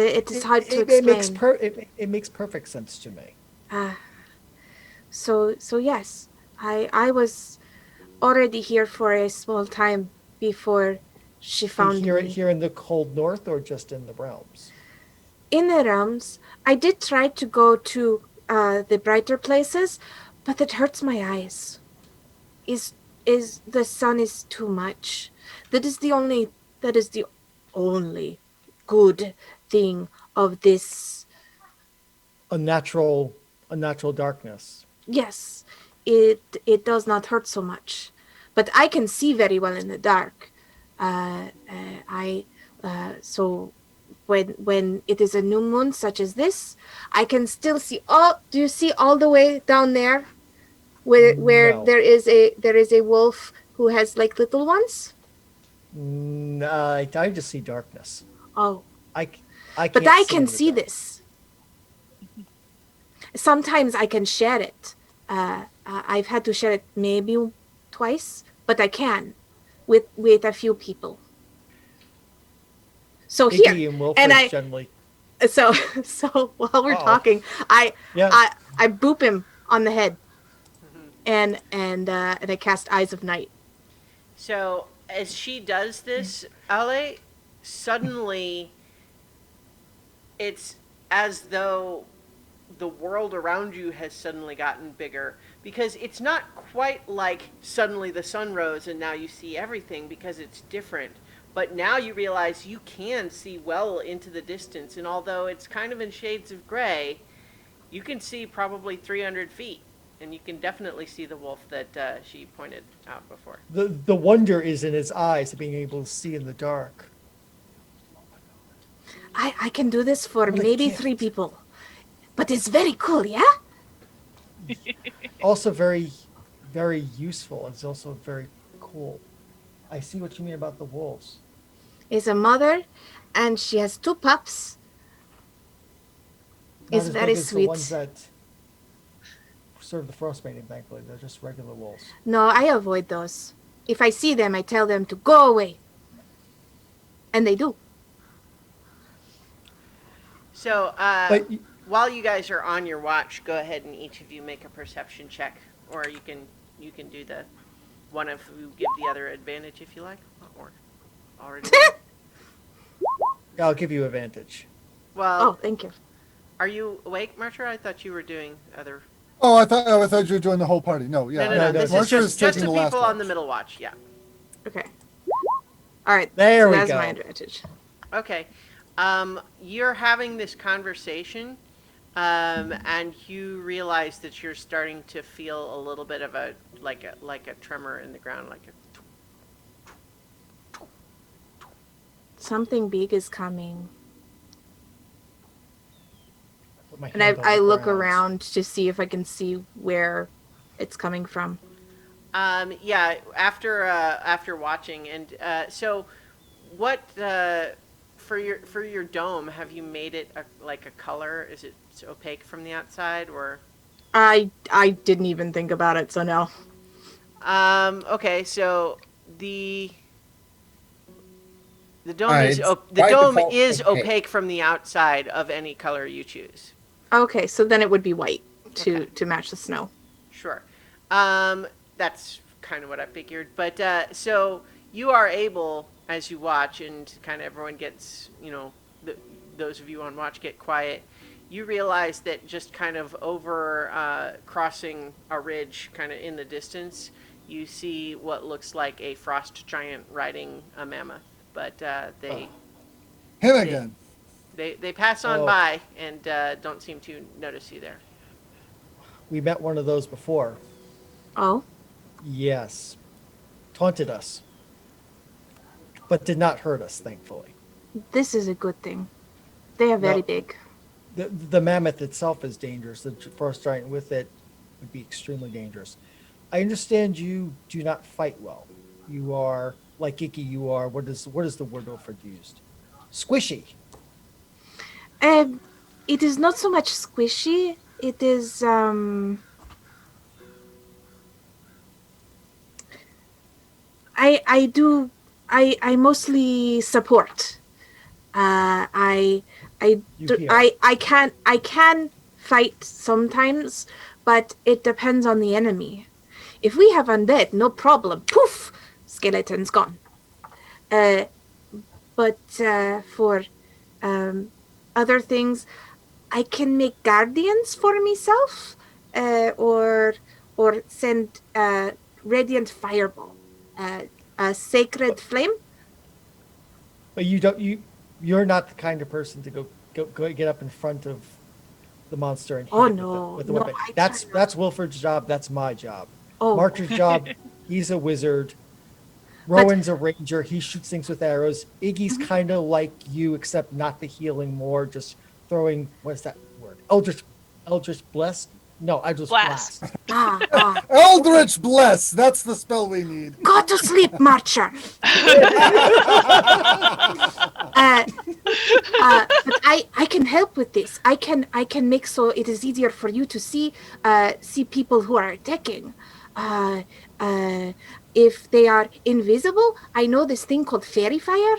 hard to explain. It makes perfect sense to me. So yes, I was already here for a small time before she found here me. here in the cold north or just in the realms? In the realms, I did try to go to the brighter places, but it hurts my eyes. Is the sun is too much. That is the only good thing of a natural darkness. Yes, it does not hurt so much, but I can see very well in the dark. I so when it is a new moon such as this, I can still see all. Do you see all the way down there, where No. there is a wolf who has like little ones? I just see darkness. Oh, I, c- I but can't I see can in the see dark. this. Sometimes I can share it. I've had to share it maybe twice, but I can with a few people. So here, Iggy and and Wilfred's generally. so so while we're Uh-oh. talking, Yeah. I boop him on the head, Mhm. and I cast Eyes of Night. So as she does this, Ale, suddenly it's as though the world around you has suddenly gotten bigger, because it's not quite like suddenly the sun rose and now you see everything, because it's different. But now you realize you can see well into the distance, and although it's kind of in shades of gray, you can see probably 300 feet, and you can definitely see the wolf that she pointed out before. The wonder is in his eyes of being able to see in the dark. I can do this for What a maybe gift. 3 people, but it's very cool, yeah. Also very, very useful. It's also very cool. I see what you mean about the wolves. Is a mother, and she has 2 pups. Not It's as very big as the sweet. ones that serve the Frostmaiden, thankfully. They're just regular wolves. No, I avoid those. If I see them, I tell them to go away, and they do. So But while you guys are on your watch, go ahead and each of you make a perception check, or you can do the one of you give the other advantage if you like, or already. I'll give you advantage. Well, Oh, thank you. are you awake, Marcher? I thought you were doing other. Oh, I thought you were doing the whole party. No, yeah. No. no, This is Marcia just the taking the last people on watch. the middle watch. Yeah. Okay. All right. There so we that's go. my advantage. Okay. You're having this conversation, and you realize that you're starting to feel a little bit of a tremor in the ground, like a. Something big is coming, Put my and hand on I the look ground. around to see if I can see where it's coming from. Yeah. After watching, and so, what for your dome? Have you made it like a color? Is it opaque from the outside, or? I didn't even think about it, so no. Okay, so the dome It's the by dome default is opaque. opaque from the outside of any color you choose. Okay, so then it would be white to Okay. to match the snow. Sure. That's kind of what I figured. But so you are able, as you watch, and kind of everyone gets, those of you on watch get quiet. You realize that just kind of over crossing a ridge, kind of in the distance, you see what looks like a frost giant riding a mammoth. But they Him They- again. they pass on Oh. by and don't seem to notice you there. We met one of those before. Oh, Yes. Taunted us. But did not hurt us, thankfully. this is a good thing. They are very No. big. The mammoth itself is dangerous. The frost giant with it would be extremely dangerous. I understand you do not fight well. You are, like Iki, you are, what is the word Wilfred used? Squishy. It is not so much squishy. It is I do I mostly support. You Do- hear. I can fight sometimes, but it depends on the enemy. If we have undead, no problem. Poof, skeleton's gone. Uh, but for other things, I can make guardians for myself, or send radiant fireball, a sacred flame. But you're not the kind of person to go get up in front of the monster and hit Oh, it no, with the no, weapon. I That's try not- that's Wilford's job. That's my job. Oh. Marcher's job. He's a wizard. Rowan's a ranger. He shoots things with arrows. Iggy's Mm-hmm. kind of like you, except not the healing, more just throwing. What's that word? Eldritch bless? No, Eldritch Blast. blast. Ah. Eldritch bless. That's the spell we need. Go to sleep, Marcher. But I can help with this. I can make so it is easier for you to see people who are attacking. If they are invisible, I know this thing called fairy fire.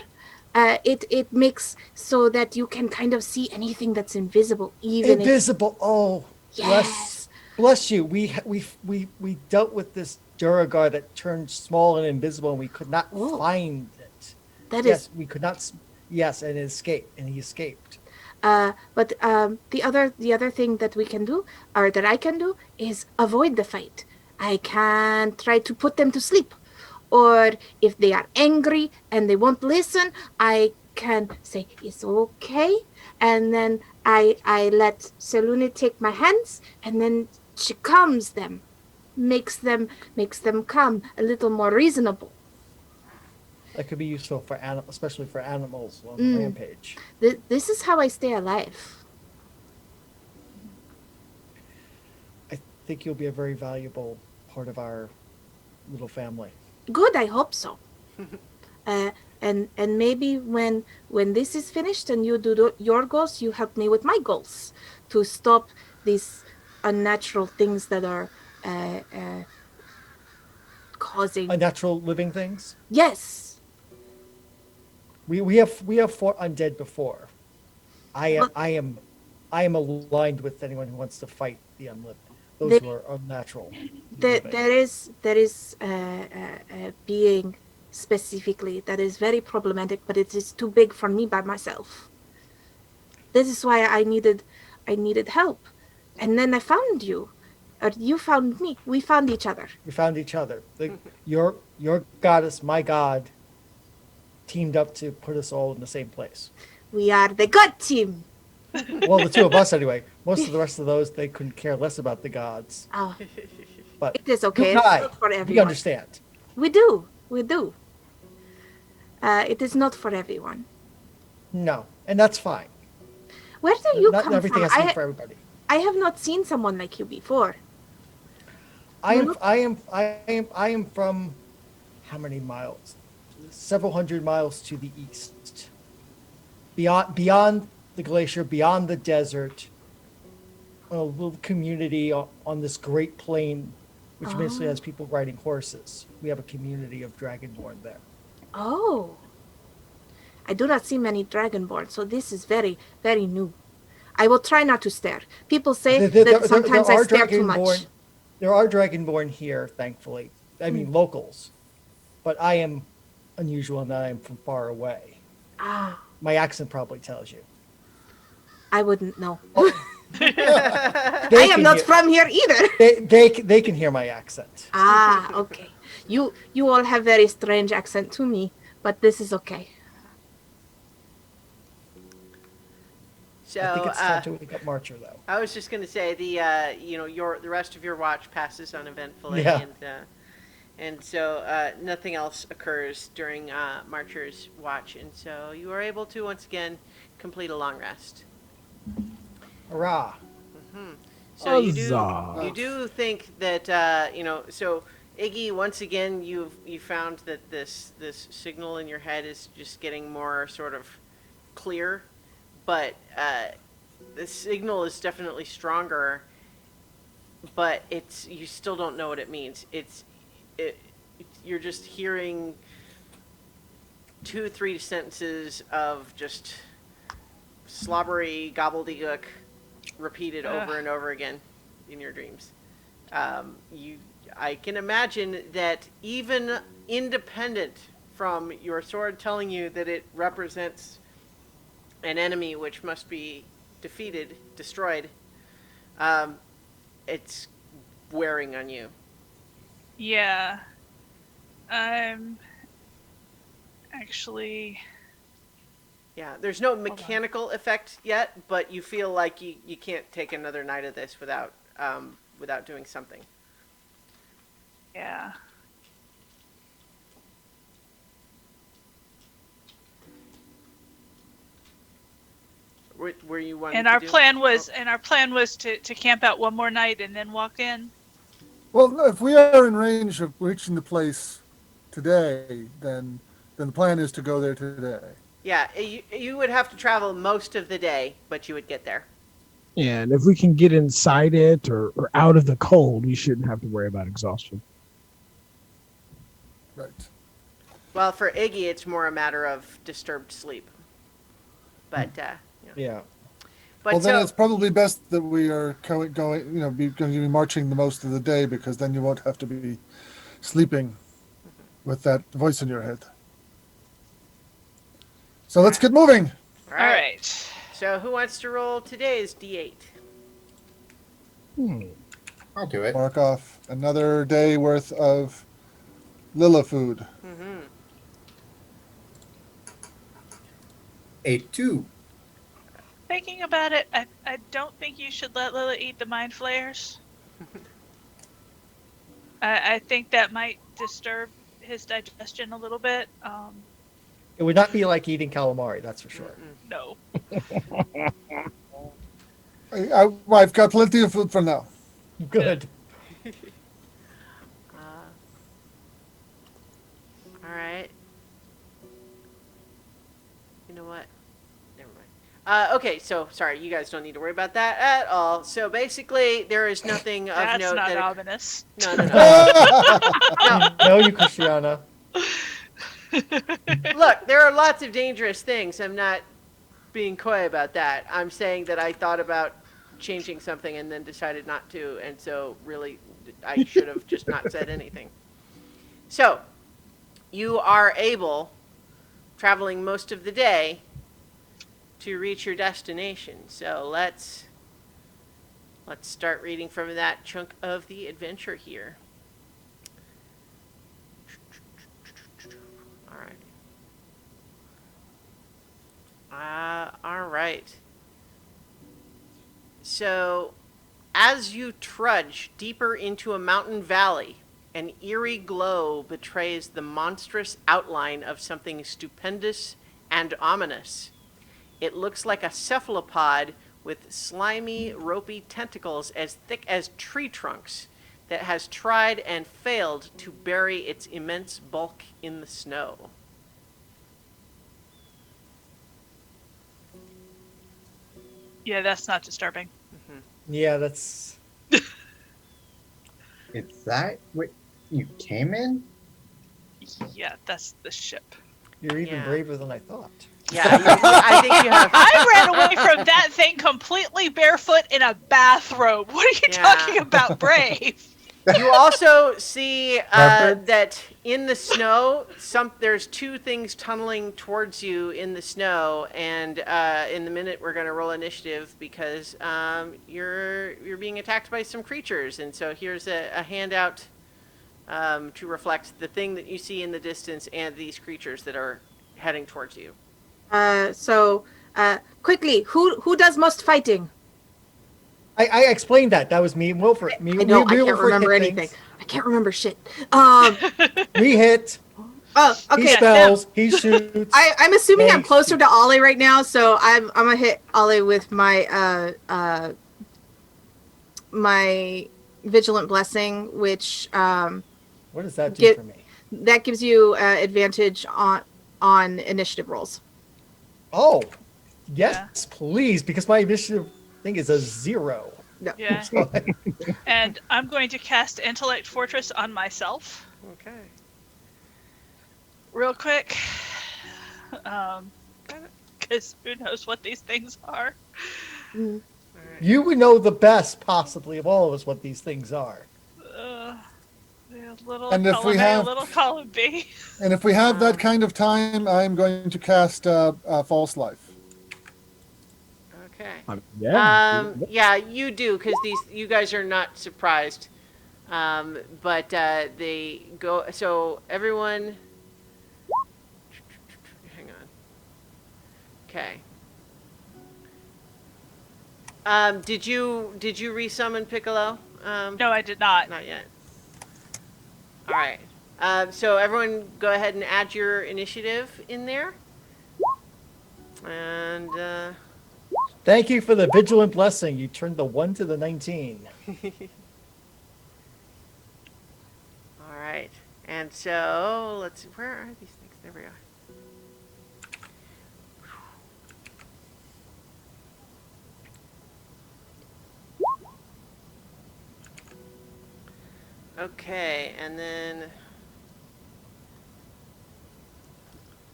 It makes so that you can kind of see anything that's invisible, even Invisible. Oh, Yes. bless you. We dealt with this Duragar that turned small and invisible, and we could not Oh. find it. That Yes, is. we could not. Yes, and it escaped, and he escaped. But the other thing that we can do, or that I can do, is avoid the fight. I can try to put them to sleep, or if they are angry and they won't listen, I can say it's okay, and then I let Selune take my hands, and then she calms them, makes them come a little more reasonable. That could be useful for especially for animals on Mm. the rampage. This is how I stay alive. I think you'll be a very valuable part of our little family. Good, I hope so. And maybe when this is finished and you do your goals, you help me with my goals to stop these unnatural things that are causing. Unnatural living things. Yes. We have fought undead before. I am aligned with anyone who wants to fight the unliving. Those They- who are unnatural. There living. there is a being specifically that is very problematic, but it is too big for me by myself. This is why I needed help, and then I found you, or you found me. We found each other. We found each other. Your goddess, my god, teamed up to put us all in the same place. We are the good team. Well, the two of us anyway. Most of the rest of those, they couldn't care less about the gods. Oh, But it is you okay. and It's I, not for we everyone. understand. We do. It is not for everyone. No, and that's fine. Where do you Not come everything from? has to be for everybody. I have not seen someone like you before. I am from how many miles? Several hundred miles to the east. Beyond the glacier, beyond the desert, a little community on this great plain, which basically has people riding horses. We have a community of Dragonborn there. Oh. I do not see many Dragonborn, so this is very, very new. I will try not to stare. People say that sometimes I stare too much. There are Dragonborn here, thankfully. I mean, locals. But I am unusual in that I am from far away. Ah, My accent probably tells you. I wouldn't know. They I am can not hear- from here either. They can hear my accent. Ah, okay. You all have very strange accent to me, but this is okay. So I think it's time to wake up Marcher, though. I was just going to say the the rest of your watch passes uneventfully, Yeah. and so nothing else occurs during Marcher's watch, and so you are able to once again complete a long rest. Hurrah! So Huzzah. you do think that so Iggy, once again you found that this signal in your head is just getting more sort of clear, but the signal is definitely stronger, but you still don't know what it means. You're just hearing 2-3 sentences of just slobbery gobbledygook repeated over and over again in your dreams. I can imagine that even independent from your sword telling you that it represents an enemy which must be defeated, destroyed, it's wearing on you. Yeah. I'm actually Yeah, there's no mechanical effect yet, but you feel like you can't take another night of this without doing something. Yeah. Were you wanting And to our do? plan was to camp out one more night and then walk in. Well, no, if we are in range of reaching the place today, then the plan is to go there today. Yeah, you would have to travel most of the day, but you would get there. And if we can get inside it or out of the cold, we shouldn't have to worry about exhaustion. Right. Well, for Iggy, it's more a matter of disturbed sleep. But yeah. Yeah. But Well, then so it's probably best that we are going, going to be marching the most of the day, because then you won't have to be sleeping with that voice in your head. So let's get moving. all All right. right. So who wants to roll today's D8? I'll do it. Mark off another day worth of Lilla food. Mm-hmm. A 2. Thinking about it, I don't think you should let Lila eat the mind flayers. I think that might disturb his digestion a little bit. It would not be like eating calamari, that's for sure. No. I've got plenty of food for now. Good. All right. You know what? Never mind. Okay, so sorry, you guys don't need to worry about that at all. So basically, there is nothing of That's note not that. ominous. No, no, no. No, you, Christiana. Look, there are lots of dangerous things. I'm not being coy about that. I'm saying that I thought about changing something and then decided not to, and so really, I should have just not said anything. So, you are able, traveling most of the day, to reach your destination. So let's start reading from that chunk of the adventure here. All right. All right. So, as you trudge deeper into a mountain valley, an eerie glow betrays the monstrous outline of something stupendous and ominous. It looks like a cephalopod with slimy, ropey tentacles as thick as tree trunks that has tried and failed to bury its immense bulk in the snow. Yeah, that's not disturbing. Yeah, that's. Is that what you came in? Yeah, that's the ship. You're even Yeah. braver than I thought. Yeah, I think you have. I ran away from that thing completely barefoot in a bathrobe. What are you Yeah. talking about, brave? You also see Leopard? that in the snow, there's two things tunneling towards you in the snow, and in the minute we're going to roll initiative because you're being attacked by some creatures, and so here's a handout to reflect the thing that you see in the distance and these creatures that are heading towards you. Quickly, who does most fighting? I explained that. That was me and Wilford. I know, I can't Wilford remember hit anything. things. I can't remember shit. We hit. Oh, He okay. spells. He shoots. I'm assuming I'm Thanks. closer to Ollie right now, so I'm gonna hit Ollie with my my vigilant blessing, which What does that do Get- for me? that gives you advantage on initiative rolls. Oh, yes, please, because my initiative thing is a 0. Yeah. So And I'm going to cast Intellect Fortress on myself Okay. real quick. Because who knows what these things are. you would know the best, possibly, of all of us what these things are. A little And if we column A, have- a little column B. And if we have that kind of time, I'm going to cast False Life. Okay. Yeah. Yeah, you do because you guys are not surprised, but they go. So everyone, hang on. Okay. Did you resummon Piccolo? No, I did not. Not yet. All right. So everyone, go ahead and add your initiative in there. And Thank you for the vigilant blessing. You turned the 1 to the 19. all right. And so let's see. Where are these things? There we are. Okay, and then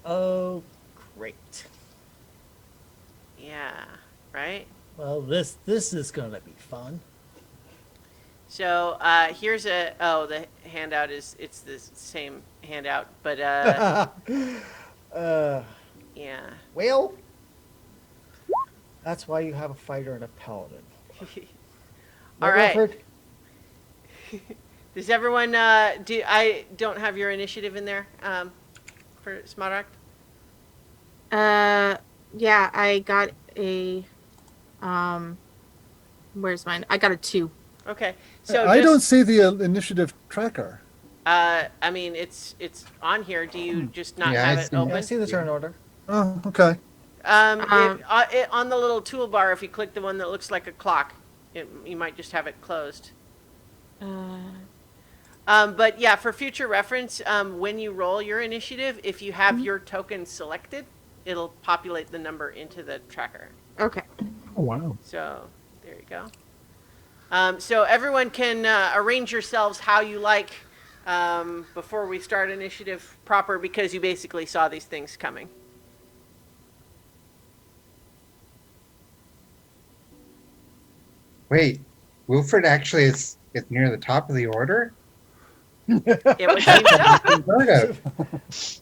Oh, great. yeah, right. Well, this is gonna be fun. So here's the handout it's the same handout, but uh, yeah. well, that's why you have a fighter and a paladin. All right. Wilfred? Does everyone I don't have your initiative in there for Smaragd? Yeah, I got a where's mine? I got a 2. Okay. So I don't just, see the initiative tracker. I mean it's on here. Do you just not Yeah, have I it see. open? Yeah, I see the turn order. Oh, okay. On the little toolbar, if you click the one that looks like a clock, you might just have it closed. But yeah, for future reference, when you roll your initiative, if you have your token selected, it'll populate the number into the tracker. Okay. Oh, wow. So there you go. So everyone can arrange yourselves how you like before we start initiative proper, because you basically saw these things coming. Wait, Wilfred actually is near the top of the order? It would seem so. Unheard of.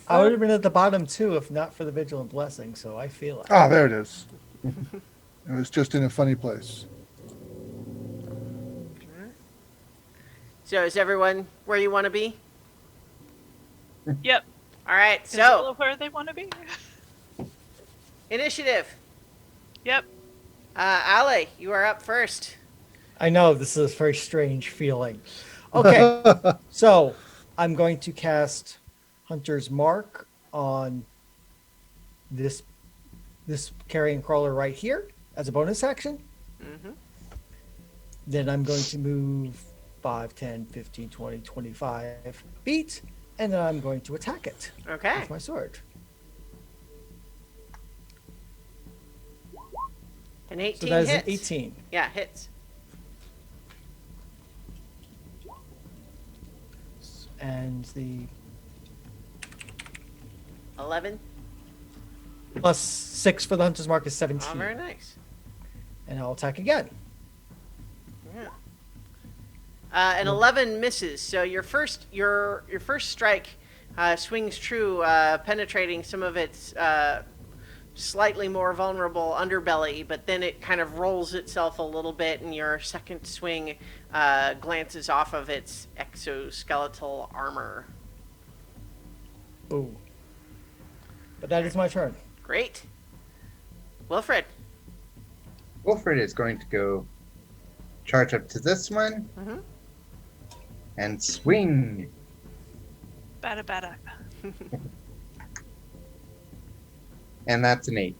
I would have been at the bottom too if not for the vigilant blessing. So I feel it. Ah, there it is. It was just in a funny place. So is everyone where you want to be? Yep. All right. Is So it where they want to be? initiative. Yep. Ale, you are up first. I know this is a very strange feeling. Okay, so I'm going to cast Hunter's Mark on this carrion crawler right here as a bonus action. Mm-hmm. Then I'm going to move 5, 10, 15, 20, 25 feet, and then I'm going to attack it Okay. with my sword. An 18 So that is an hits. 18. Yeah, hits. And the 11. plus 6 for the Hunter's Mark is 17. Oh, very nice. And I'll attack again. Yeah. An 11 misses. So your first strike swings true, penetrating some of its slightly more vulnerable underbelly, but then it kind of rolls itself a little bit, and your second swing glances off of its exoskeletal armor. Ooh. But that is my turn. Great. Wilfred. Wilfred is going to go charge up to this one Mm-hmm. and swing. Bada. And that's an 8.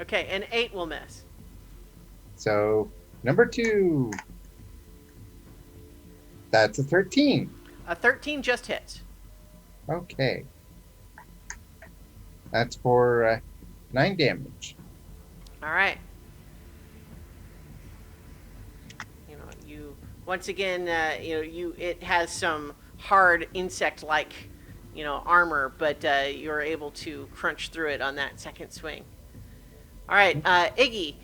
Okay, an 8 will miss. So, number 2. That's a 13. A 13 just hits. Okay. That's for 9 damage. All right. You once again, it has some hard insect-like, armor, but you're able to crunch through it on that second swing. All right, Iggy,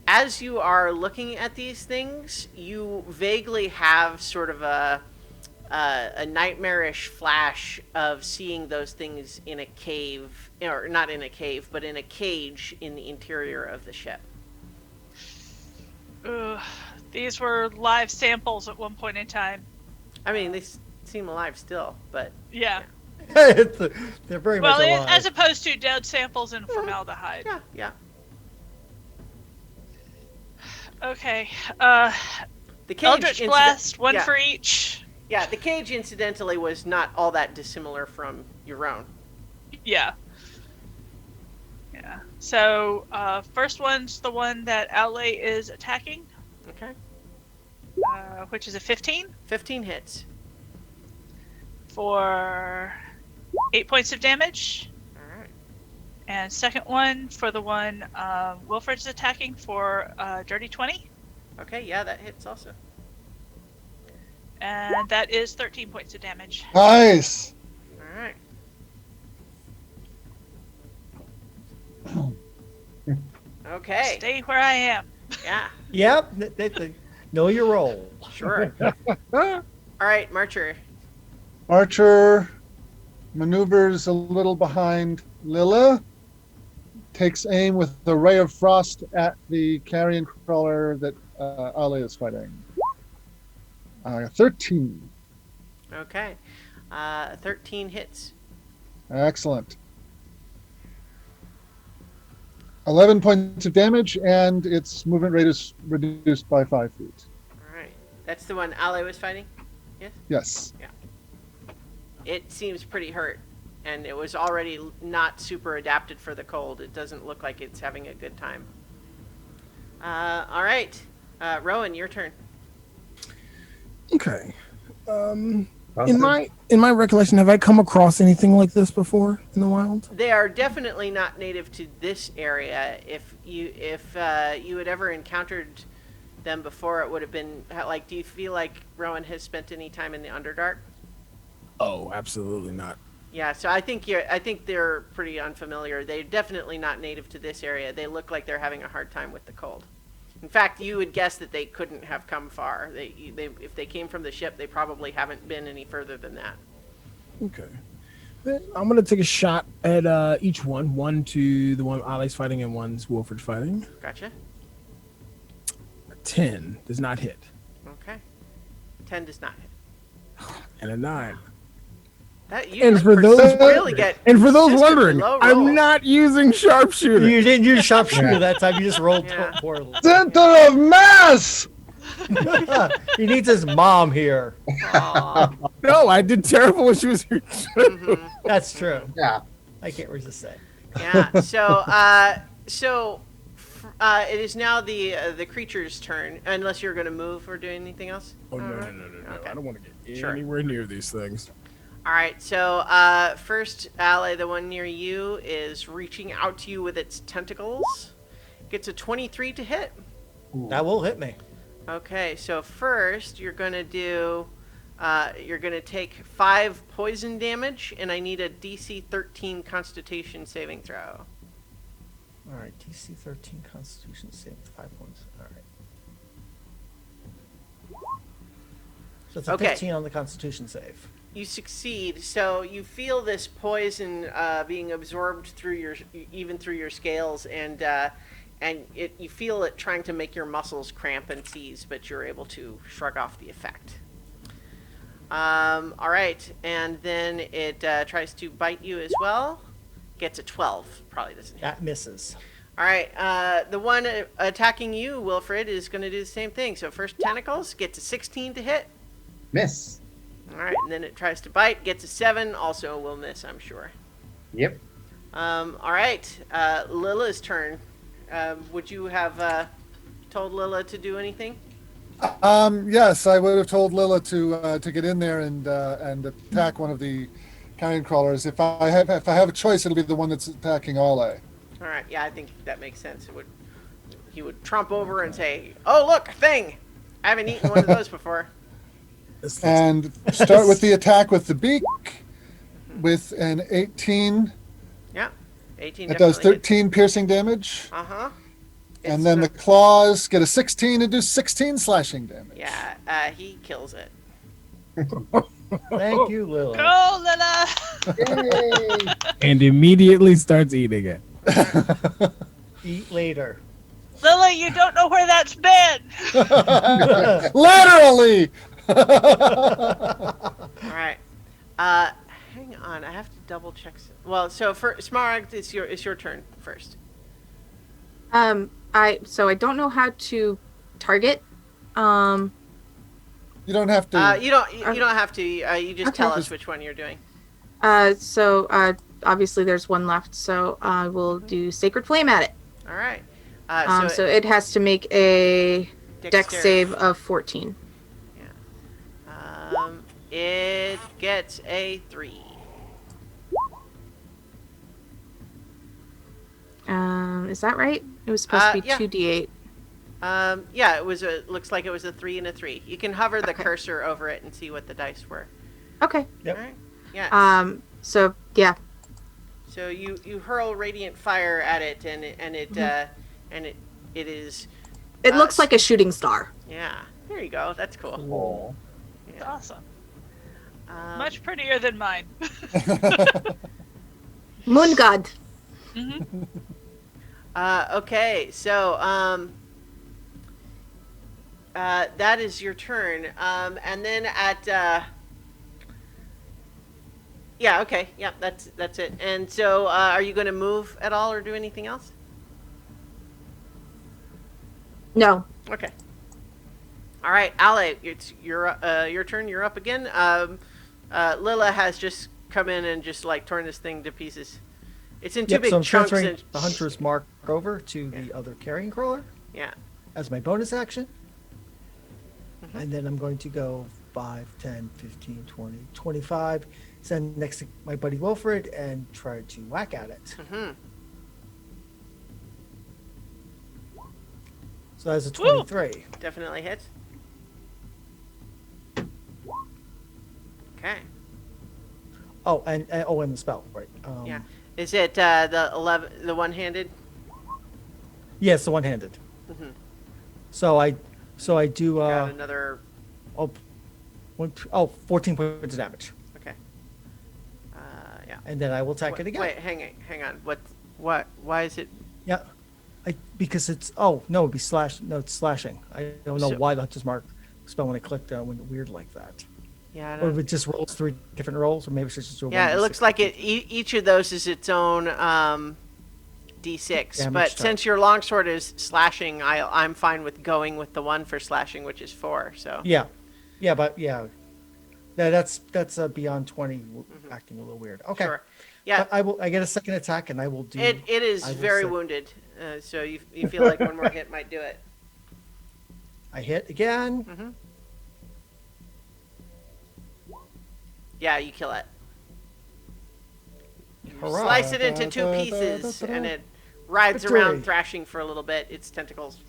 as you are looking at these things, you vaguely have sort of a nightmarish flash of seeing those things in a cave, or not in a cave, but in a cage in the interior of the ship. Ugh. These were live samples at one point in time. I mean, they seem alive still, but Yeah. They're very Well, much alive. as opposed to dead samples and formaldehyde. Yeah, yeah. Okay. The cage Eldritch Blast, one yeah. for each. Yeah, the cage incidentally was not all that dissimilar from your own. Yeah. Yeah. So, first one's the one that Outlay is attacking, Okay. which is a 15 15 hits. for 8 points of damage. All right. And second one for the one Wilfred's attacking for Dirty 20. Okay, yeah, that hits also. And that is 13 points of damage. Nice. All right. Okay. Stay where I am. Yeah, Yep. They know your role. sure. All right, Marcher. Archer maneuvers a little behind Lilla, takes aim with the ray of frost at the carrion crawler that Ale is fighting. 13. Okay. 13 hits. Excellent. 11 points of damage, and its movement rate is reduced by 5 feet. All right. That's the one Ale was fighting? Yes. It seems pretty hurt, and it was already not super adapted for the cold. It doesn't look like it's having a good time. All right. Rowan, your turn. Okay. In my recollection, have I come across anything like this before in the wild? They are definitely not native to this area. If you had ever encountered them before, it would have been like. Do you feel like Rowan has spent any time in the Underdark? Oh, absolutely not. Yeah, so I think they're pretty unfamiliar. They're definitely not native to this area. They look like they're having a hard time with the cold. In fact, you would guess that they couldn't have come far. They if they came from the ship, they probably haven't been any further than that. Okay. Then I'm gonna take a shot at each one. One to the one Ali's fighting, and one's Wilfred fighting. Gotcha. 10 does not hit, Okay. 10 does not hit. and a 9. That you And just for those really get and for those consistently wondering, low roll. I'm not using sharpshooter. You didn't use sharpshooter that time. You just rolled Yeah. poorly. Center of mass! He needs his mom here. Aw. No, I did terrible when she was here. Mhm. That's true. Yeah. I can't resist that. Yeah. So it is now the creature's turn. Unless you're going to move or do anything else. Oh no! Okay. I don't want to get Sure. anywhere near these things. All right. So first, Ale, the one near you, is reaching out to you with its tentacles. Gets a 23 to hit. That will hit me. Okay. So first, you're going to do. You're going to take 5 poison damage, and I need a DC 13 Constitution saving throw. All right, DC 13 Constitution save 5 points. All right. So it's a Okay. 15 on the Constitution save. You succeed, so you feel this poison being absorbed through your scales, and you feel it trying to make your muscles cramp and seize, but you're able to shrug off the effect. All right, and then it tries to bite you as well. Gets a 12. Probably doesn't hit. That misses. All right, the one attacking you, Wilfred, is going to do the same thing. So first tentacles gets a 16 to hit. Miss. All right, and then it tries to bite, gets a 7. Also will miss, I'm sure. Yep. All right, Lilla's turn. Would you have told Lilla to do anything? Yes, I would have told Lilla to get in there and attack one of the carrion crawlers. If I have a choice, it'll be the one that's attacking Ale. All right, yeah, I think that makes sense. He would trump over and say, "Oh, look, a thing! I haven't eaten one of those before." And start with the attack with the beak with an 18. Yeah, 18. It does 13 piercing damage. Uh huh. And then the claws get a 16 and do 16 slashing damage. Yeah, he kills it. Thank you, Lila. Go, Lila! Yay! And immediately starts eating it. Eat later. Lila, you don't know where that's been! Literally! All right. hang on. I have to double check. Well, so for Smaragd, it's your turn first. I don't know how to target. You don't have to. You don't have to. You just Okay. tell us which one you're doing. Obviously there's one left, so I will do Sacred Flame at it. All right. So it has to make a Dex save of 14. It gets a 3. Is that right? It was supposed to be yeah. 2d8. Yeah, looks like it was a 3 and a 3. You can hover the Okay. cursor over it and see what the dice were. Okay. Yep. All right. Yeah. So yeah. So you hurl radiant fire at it, and it is. It looks like a shooting star. Yeah. There you go. That's cool. Oh. It's awesome. Much. Much prettier than mine. Moon God. Hmm. Okay. So that is your turn. And then at. Yeah. Okay. Yeah. That's it. And so, are you going to move at all or do anything else? No. Okay. All right, Ale, it's your turn. You're up again. Lila has just come in and just like torn this thing to pieces. It's in two Yep, big so I'm chunks. transferring And, the hunter's mark over to the other carrying crawler yeah. as my bonus action. And then I'm going to go 5, 10, 15, 20, 25. Stand next to my buddy Wilfred and try to whack at it. Hmm. So that's a 23. Definitely hits. Okay. Oh, and the spell, right? Yeah. Is it the 11, the one-handed? Yes, the one-handed. Mhm. So I do Got another. 14 points of damage, Okay. Yeah. and then I will attack it again. Wait, hang on. What? Why is it? Yeah, because it's it'd be slash. No, it's slashing. I don't know So- why the hunter's mark spell when I clicked went weird like that. Yeah. I Or don't- if it just rolls 3 different rolls, or maybe it's just a Yeah, it 1d6. looks like each of those is its own D6. Damage But type. since your longsword is slashing, I'm fine with going with the one for slashing, which is 4. So That's beyond 20 acting a little weird. Okay. sure. Yeah, But I get a second attack and I will do. it is I will very say- wounded. So you feel like one more hit might do it. I hit again. Hmm. Yeah, you kill it. You Hurrah. slice it into 2 pieces, and it rides Victory. around thrashing for a little bit. Its tentacles.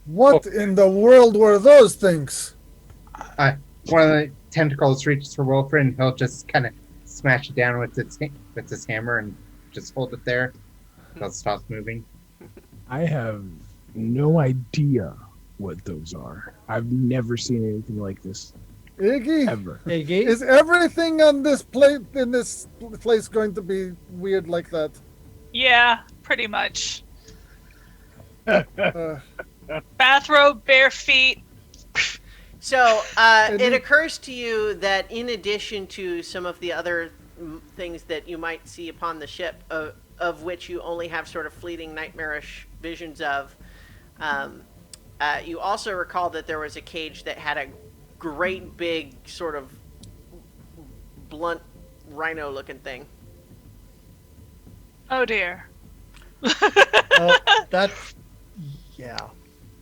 What in the world were those things? One of the tentacles reaches for Wilfred, and he'll just kind of smash it down with his hammer and just hold it there until it stops moving. I have no idea what those are. I've never seen anything like this Iggy, ever. Hey, Gage. is everything on this plate in this place going to be weird like that? Yeah, pretty much. Uh, Bathrobe, bare feet. So And it then- occurs to you that in addition to some of the other things that you might see upon the ship, of which you only have sort of fleeting nightmarish visions of, you also recall that there was a cage that had a great big sort of blunt rhino-looking thing. Oh dear. That. Yeah.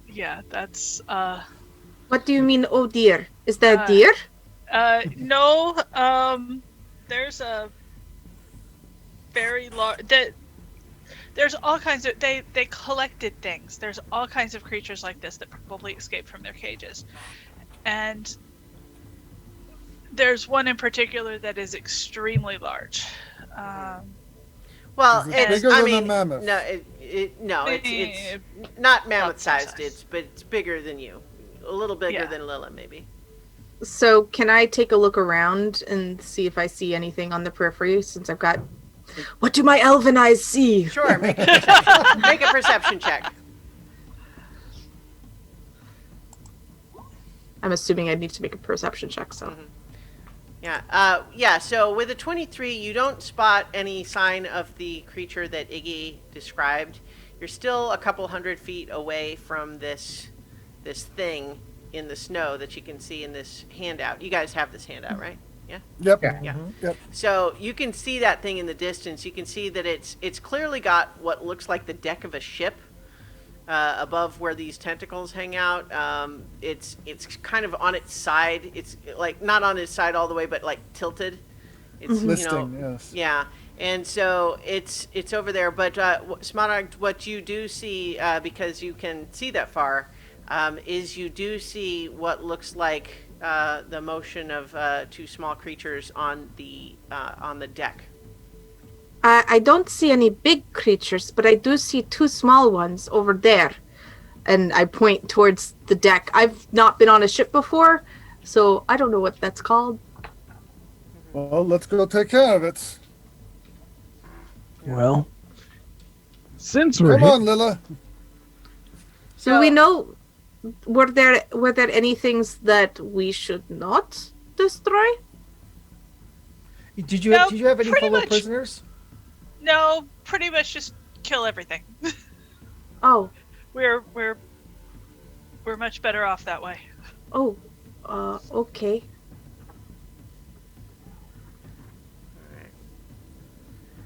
Yeah, that's What do you mean, oh dear? Is that Uh, a deer? no, there's a very large there's all kinds of they collected things. There's all kinds of creatures like this that probably escaped from their cages. And there's one in particular that is extremely large. Well, Is it it's, bigger I than a mean, mammoth? no, it's not mammoth-sized. But it's bigger than you, a little bigger Yeah. than Lila, maybe. So can I take a look around and see if I see anything on the periphery since I've got... What do my elven eyes see? Sure, make a perception check. I'm assuming I need to make a perception check. So Yeah. So with a 23, you don't spot any sign of the creature that Iggy described. You're still a couple 100 feet away from this thing in the snow that you can see in this handout. You guys have this handout, right? Yeah. Yep. Yeah. Yeah. Yep. So you can see that thing in the distance. You can see that it's clearly got what looks like the deck of a ship above where these tentacles hang out. It's kind of on its side. It's like not on its side all the way, but like tilted. It's Listing, yes. Yeah. And so it's over there. But Smaragd, what you do see, because you can see that far, is you do see what looks like the motion of two small creatures on the deck. I don't see any big creatures, but I do see two small ones over there. And I point towards the deck. I've not been on a ship before, so I don't know what that's called. Well, let's go take care of it. Well, since we're Come here, on, Lila. Do we know, were there any things that we should not destroy? Did you No, have any pretty fellow much. prisoners? No, pretty much just kill everything. Oh, We're much better off that way. Okay.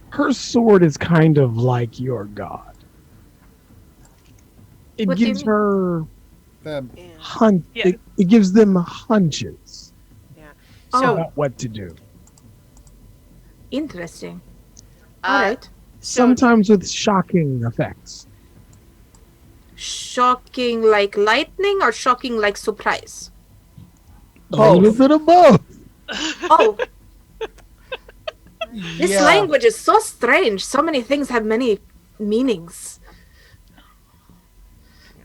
her sword is kind of like your god. It What do you gives mean? her Them. Yeah. Yeah. it gives them hunches Oh. So about what to do. Interesting. uh, All right. so Sometimes with shocking effects. Shocking like lightning or shocking like surprise? A little bit of both. Oh, this Yeah. language is so strange. So many things have many meanings.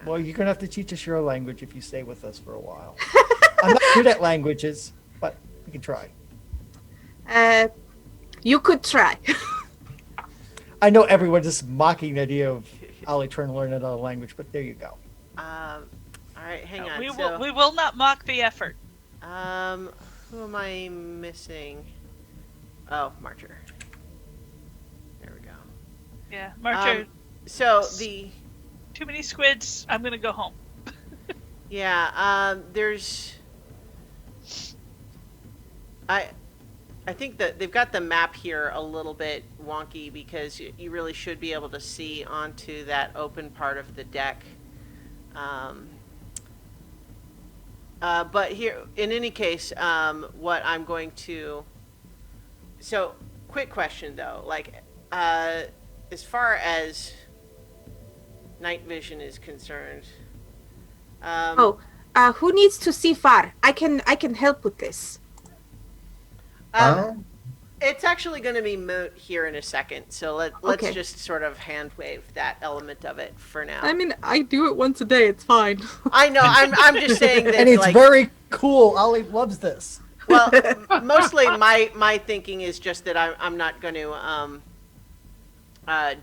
Well, you're gonna have to teach us your language if you stay with us for a while. I'm not good at languages, but we can try. You could try. I know everyone is mocking the idea of Ollie trying to learn another language, but there you go. all right, hang on. We will not mock the effort. Who am I missing? Oh, Marcher. There we go. Yeah, Marcher. So the Too many squids. I'm gonna go home. there's I think that they've got the map here a little bit wonky because you really should be able to see onto that open part of the deck. But here, in any case, what I'm going to... So, quick question though, like, as far as night vision is concerned, Who needs to see far? I can help with this. it's actually going to be moot here in a second, so let's Okay. just sort of hand wave that element of it for now. I mean, I do it once a day. It's fine. I know, I'm just saying that, And it's like, very cool. Ollie loves this. well, mostly my thinking is just that I'm not going to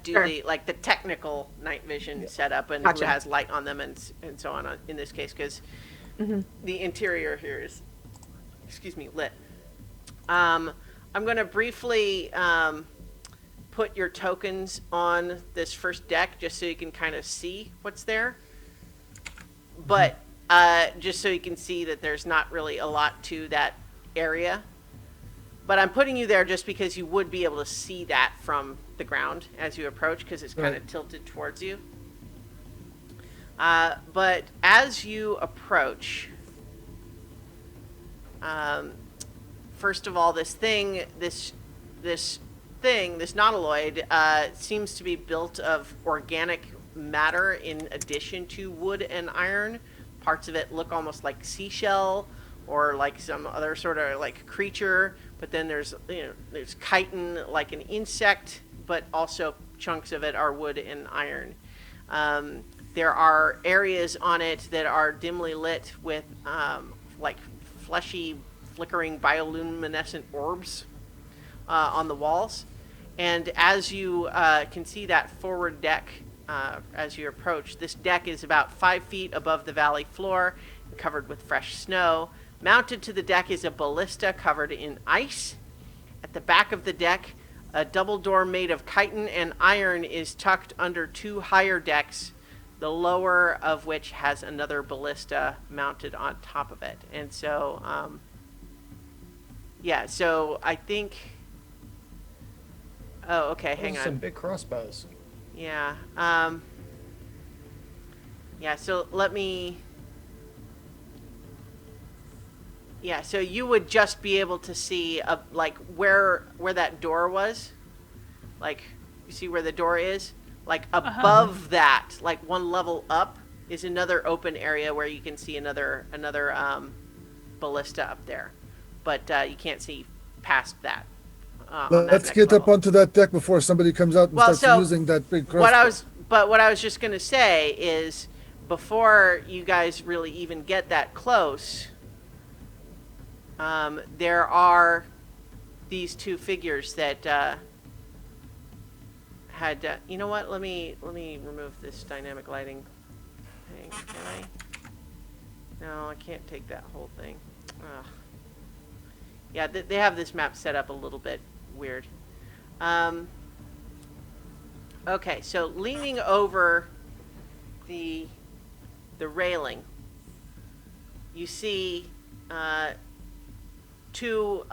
do Sure. the technical night vision setup and Gotcha. who has light on them and so on in this case, because the interior here is, lit. I'm going to briefly put your tokens on this first deck just so you can kind of see what's there. But just so you can see that there's not really a lot to that area. But I'm putting you there just because you would be able to see that from the ground as you approach, because it's kind of tilted towards you. But as you approach, first of all, this nautiloid seems to be built of organic matter in addition to wood and iron. Parts of it look almost like seashell or like some other sort of like creature, but then there's chitin like an insect, but also chunks of it are wood and iron. There are areas on it that are dimly lit with like fleshy, flickering bioluminescent orbs on the walls. And as you can see that forward deck as you approach, this deck is about 5 feet above the valley floor, covered with fresh snow. Mounted to the deck is a ballista covered in ice. At the back of the deck, a double door made of chitin and iron is tucked under 2 higher decks, the lower of which has another ballista mounted on top of it. And so, yeah, so I think... Oh, okay, hang Those are on. some big crossbows. Yeah. Yeah, so let me... Yeah, so you would just be able to see, like, where that door was. Like, you see where the door is? Like, above that, like, one level up, is another open area where you can see another ballista up there. But you can't see past that. On that Let's next get up level. onto that deck before somebody comes out and Well, starts so using that big crossbow. what I was just gonna say is, before you guys really even get that close, there are these 2 figures that had. You know what? Let me remove this dynamic lighting thing. Can I? No, I can't take that whole thing. Ugh. Yeah, they have this map set up a little bit weird. Okay, so leaning over the railing, you see two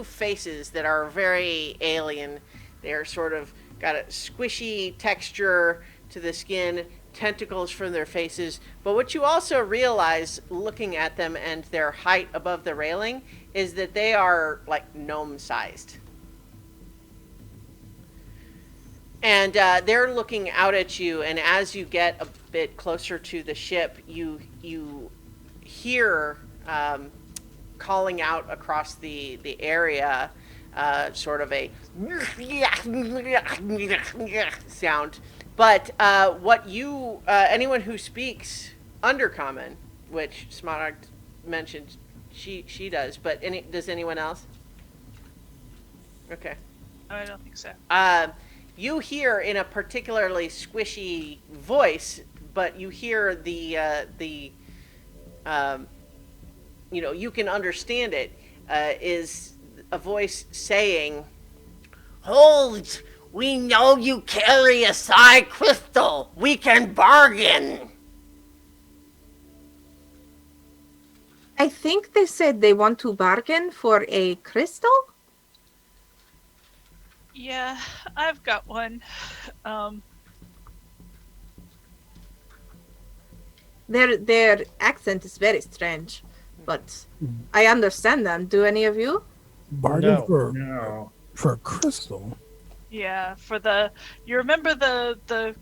faces that are very alien. They're sort of got a squishy texture to the skin, tentacles from their faces. But what you also realize looking at them and their height above the railing is that they are like gnome-sized. And they're looking out at you, and as you get a bit closer to the ship, you hear calling out across the area, sort of a sound. But what you anyone who speaks Undercommon, which Smaragd mentioned, she does. But does anyone else? Okay. I don't think so. You hear in a particularly squishy voice, but you hear the you can understand it, is a voice saying, "Hold! We know you carry a psi crystal. We can bargain." I think they said they want to bargain for a crystal. Yeah, I've got one. Their accent is very strange, but I understand them. Do any of you? Bargain No. No. for a crystal. Yeah, you remember the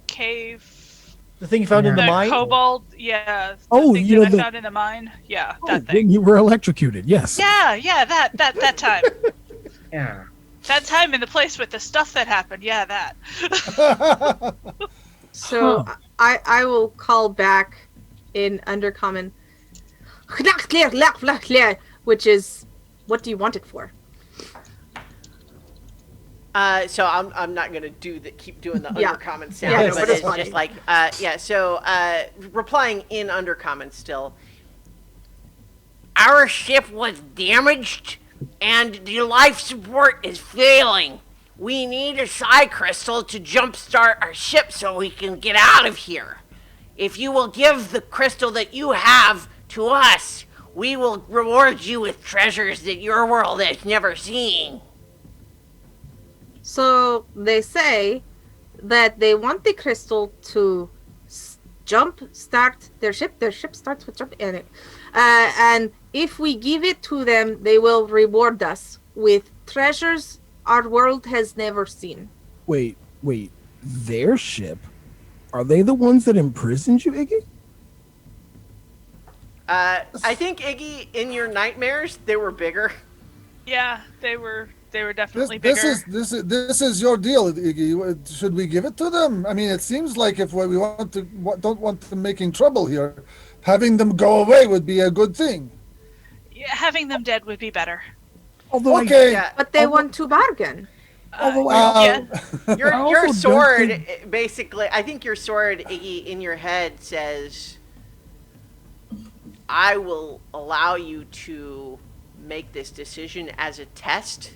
cave, The thing you found in the the mine? kobold? Yeah. The Oh, thing you that know I the- found in the mine? Yeah, Oh, that when thing. you were electrocuted, yes. Yeah, that time. Yeah. That time in the place with the stuff that happened. Yeah, that. So I will call back in Undercommon, which is, what do you want it for? So I'm not gonna keep doing the Yeah. Undercommon sound, Yeah, but but it's it's funny. just like yeah. So replying in Undercommon still. Our ship was damaged, and the life support is failing. We need a psi crystal to jumpstart our ship so we can get out of here. If you will give the crystal that you have to us, we will reward you with treasures that your world has never seen. So they say that they want the crystal to jump start their ship. Their ship starts with jump in it. And if we give it to them, they will reward us with treasures our world has never seen. Wait. Their ship? Are they the ones that imprisoned you, Iggy? I think, Iggy, in your nightmares, they were bigger. Yeah, they were definitely bigger. This is your deal, Iggy. Should we give it to them? I mean, it seems like if we don't want them making trouble here, having them go away would be a good thing. Yeah, having them dead would be better. Although Okay. Yeah. But they want to bargain. Although Yeah. Your I your also don't sword, think- basically, I think your sword, Iggy, in your head says, I will allow you to make this decision as a test,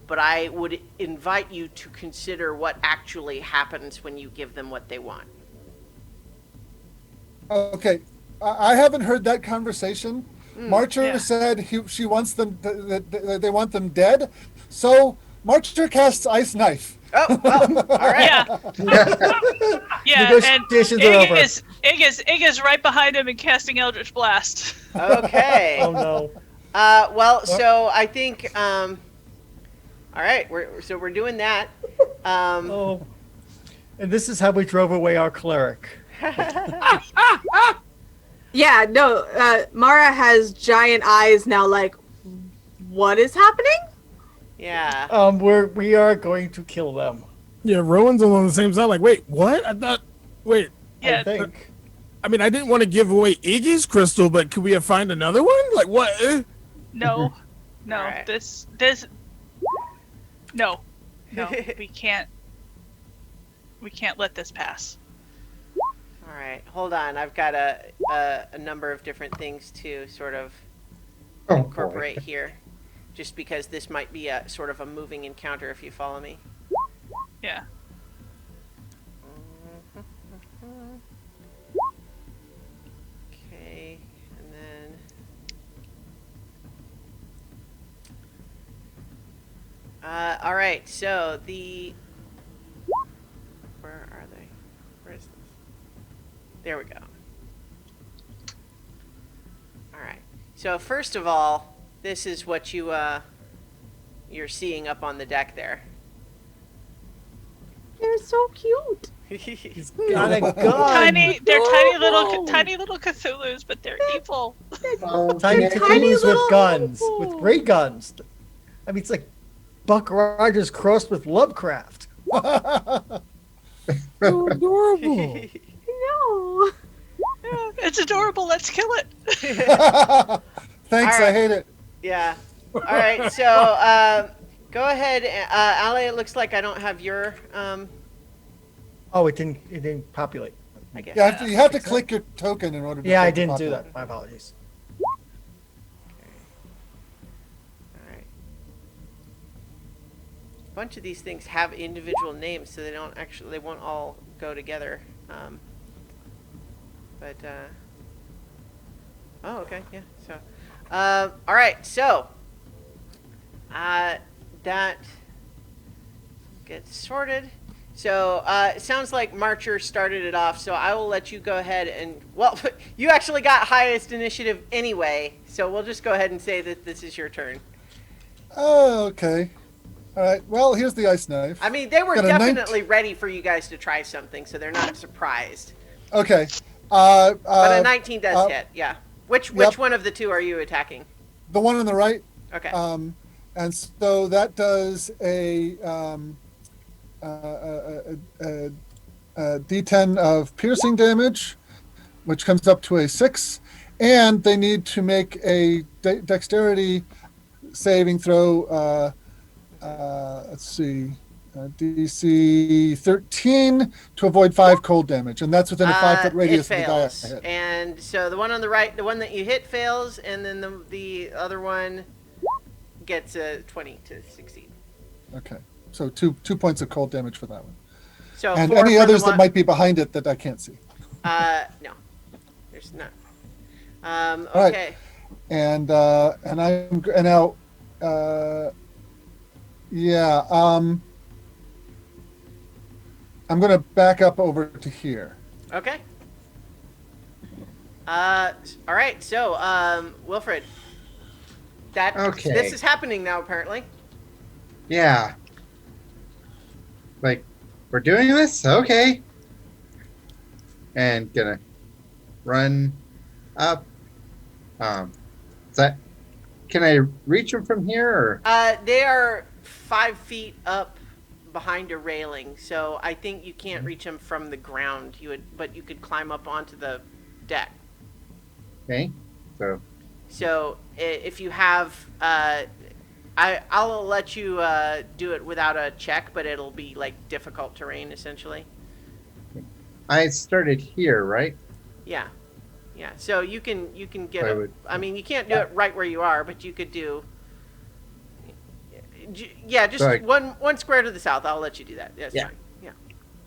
but I would invite you to consider what actually happens when you give them what they want. Okay, I haven't heard that conversation. Marcher yeah. said she wants them. They want them dead. So Marcher casts ice knife. Oh, well, all right. Yeah, and Negotiations are over. Ig is right behind him and casting Eldritch Blast. Okay. Oh no. Well, so I think, all right, we're doing that. Oh. And this is how we drove away our cleric. Yeah, no, Mara has giant eyes now, like, what is happening? Yeah. We are going to kill them. Yeah, Rowan's on the same side. Like, wait, what? Wait. Yeah, I think. I mean, I didn't want to give away Iggy's crystal, but could we have find another one? Like, what? no, Alright. this, no, we can't let this pass. All right, hold on. I've got a number of different things to sort of Oh, incorporate here, just because this might be a sort of a moving encounter, if you follow me. Yeah. Okay, and then all right. So where are they? Where is this? There we go. All right. So first of all, this is what you're seeing up on the deck there. They're so cute. He's got a gun. They're tiny little Cthulhu's, but they're evil. Tiny They're Cthulhu's little- with guns, with ray guns. I mean, it's like Buck Rogers crossed with Lovecraft. So adorable. No. Yeah, it's adorable. Let's kill it. Thanks, All right. I hate it. Yeah. All right. So go ahead, Ali. It looks like I don't have your. Oh, it didn't populate. I guess. Yeah, you have to click your token in order to. Yeah, I take the didn't do populate. that. My apologies. All right. A bunch of these things have individual names, so they won't all go together. Oh, okay, yeah. So, all right. So, that gets sorted. So it sounds like Marcher started it off. So I will let you go ahead and you actually got highest initiative anyway. So we'll just go ahead and say that this is your turn. Oh, okay. All right. Well, here's the ice knife. I mean, they were Got a definitely ready for you guys to try something, so they're not surprised. Okay. But a 19 does hit, yeah. Which yep. one of the two are you attacking? The one on the right. Okay. And so that does a D10 of piercing damage, which comes up to a 6, and they need to make a dexterity saving throw. Let's see, DC 13 to avoid 5 cold damage, and that's within a 5-foot radius it of the guy I fails. hit. And so the one on the right, the one that you hit fails, and then the other one gets a 20 to succeed. Okay, so two points of cold damage for that one, So and 4 any for the others that one- might be behind it that I can't see. No, there's not. All right. Okay. And now, yeah. I'm gonna back up over to here. Okay. All right. So, Wilfred, Okay. this is happening now, apparently. Yeah. Like, we're doing this? Okay. And gonna run up. Can I reach them from here? Or? They are 5 feet up behind a railing, so I think you can't reach them from the ground. But you could climb up onto the deck. Okay. So if you have, I'll let you do it without a check, but it'll be like difficult terrain essentially. I started here, right? Yeah. Yeah, so you can get. I would- I mean, you can't do it right where you are, but you could do. Yeah, just So one square to the south. I'll let you do that. That's Yeah. fine. Yeah.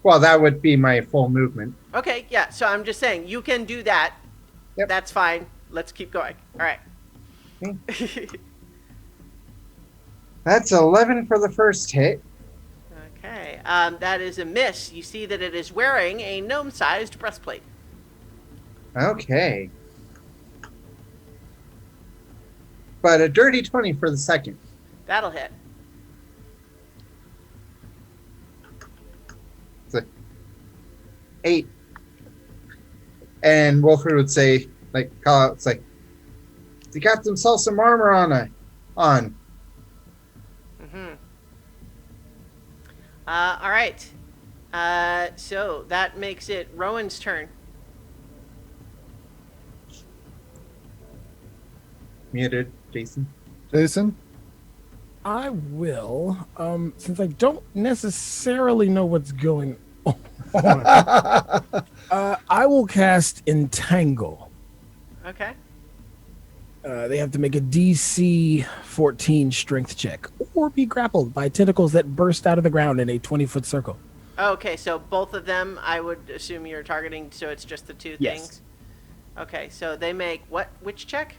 Well, that would be my full movement. Okay. Yeah. So I'm just saying you can do that. Yep. That's fine. Let's keep going. All right. That's 11 for the first hit. Okay. That is a miss. You see that it is wearing a gnome-sized breastplate. Okay. But a dirty 20 for the second. That'll hit. It's a 8. And Wolford would say, like, call out, it's like, they got themselves some armor on. Mm-hmm. All right. So that makes it Rowan's turn. Muted, Jason. Jason? I will, since I don't necessarily know what's going on, I will cast Entangle. Okay. They have to make a DC 14 strength check or be grappled by tentacles that burst out of the ground in a 20-foot circle. Okay, so both of them, I would assume you're targeting, so it's just the two Yes. things? Okay, so they make what? Which check?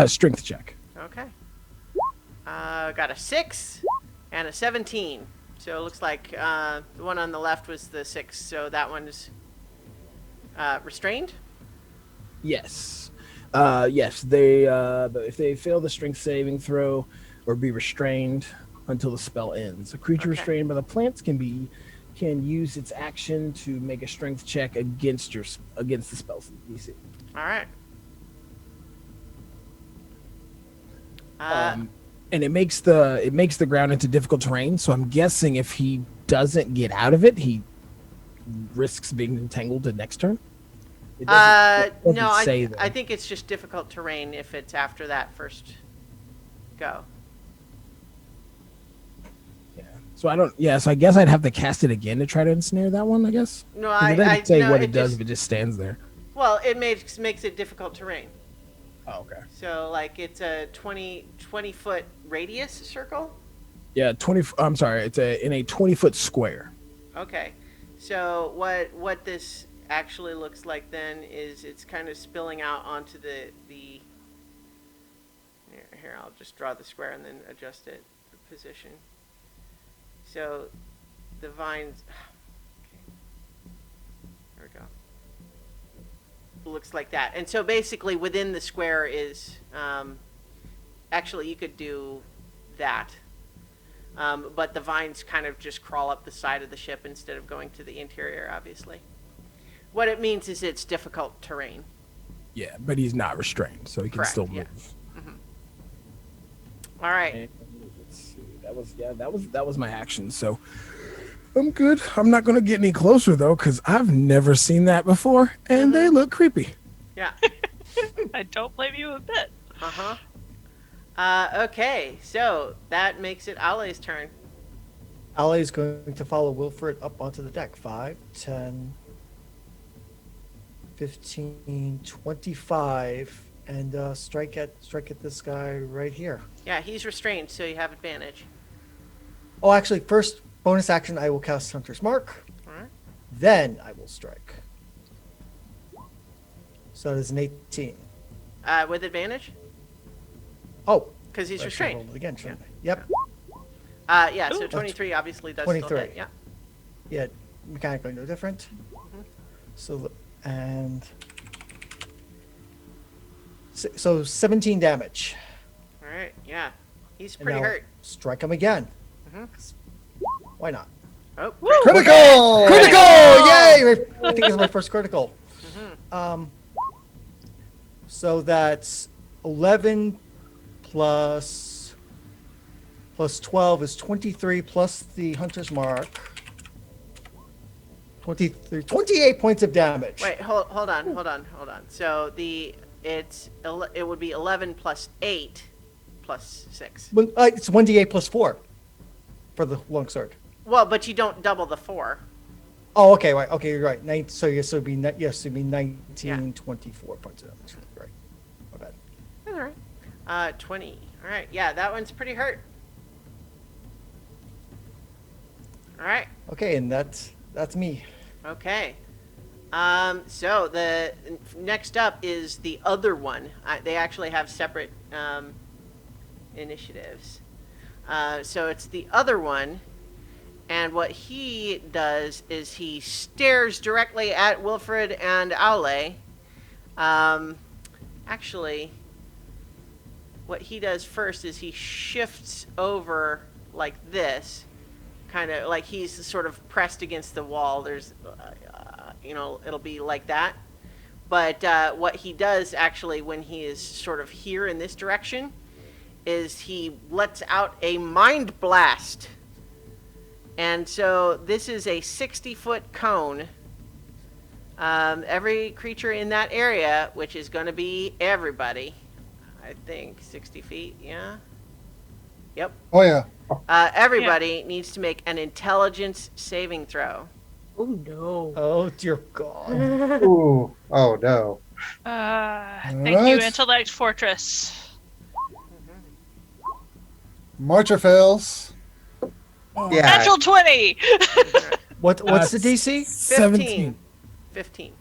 Strength check. Okay. Got a 6 and a 17. So it looks like the one on the left was the 6, so that one's restrained? Yes. Yes. They if they fail the strength saving throw or be restrained until the spell ends. A creature Okay. restrained by the plants can use its action to make a strength check against the spell's DC. All right. And it makes the ground into difficult terrain. So I'm guessing if he doesn't get out of it, he risks being entangled the next turn. It doesn't no, say that. I think it's just difficult terrain if it's after that first go. Yeah. So I don't. Yeah. So I guess I'd have to cast it again to try to ensnare that one. I guess. No, 'Cause it doesn't say no, what it does if it just stands there. Well, it makes it difficult terrain. Oh, okay. So like it's a 20 foot radius circle. Yeah. 20. I'm sorry. It's in a 20-foot square. Okay. So what this actually looks like then is it's kind of spilling out onto the here I'll just draw the square and then adjust it the position. So the vines okay. There we go. Looks like that. And so basically within the square is actually you could do that. But the vines kind of just crawl up the side of the ship instead of going to the interior, obviously. What it means is it's difficult terrain. Yeah, but he's not restrained, so he can Correct, still yeah. move. All right. And let's see. That was my action. So I'm good. I'm not gonna get any closer though, because I've never seen that before, and they look creepy. Yeah. I don't blame you a bit. Okay, so that makes it Ale's turn. Ali is going to follow Wilfred up onto the deck. 5, 10, 15, 25, and strike at this guy right here. Yeah, he's restrained, so you have advantage. Oh, actually, first bonus action, I will cast Hunter's Mark. All right. Then I will strike. So that is an 18. With advantage? Oh, Because he's I should restrained. roll it again, shouldn't I? Yep. Yeah, so Ooh. 23 obviously does still 23. hit. Yeah. Yeah, mechanically no different. So, and so 17 damage. All right, yeah. He's And pretty now hurt. Strike him again. Mhm. Why not? Oh, Critical! Critical! Yay! I think it's my first critical. So that's 11 plus 12 is 23 plus the Hunter's Mark. 28 points of damage. Wait, hold on. So it would be 11 plus 8 plus 6. It's 1d8 plus 4 for the longsword. Well, but you don't double the 4. Oh, okay, right. Okay, you're right. So yes, it'd be 19, 24 points of damage. Right. My bad. All right. 20. All right. Yeah, that one's pretty hurt. All right. Okay, and that's me. Okay. So the next up is the other one. They actually have separate initiatives. So it's the other one, and what he does is he stares directly at Wilfred and Aule. Actually, what he does first is he shifts over like this, kind of like he's sort of pressed against the wall. There's, it'll be like that. But what he does actually when he is sort of here in this direction is he lets out a mind blast. And so this is a 60-foot cone. Every creature in that area, which is going to be everybody, I think 60 feet, yeah? Yep. Oh yeah. Everybody needs to make an intelligence saving throw. Oh no. Oh dear God. Ooh. Oh no. Thank you, Alright. Intellect Fortress. Marcher fails. Yeah. Natural 20! What's the DC? 17. 15.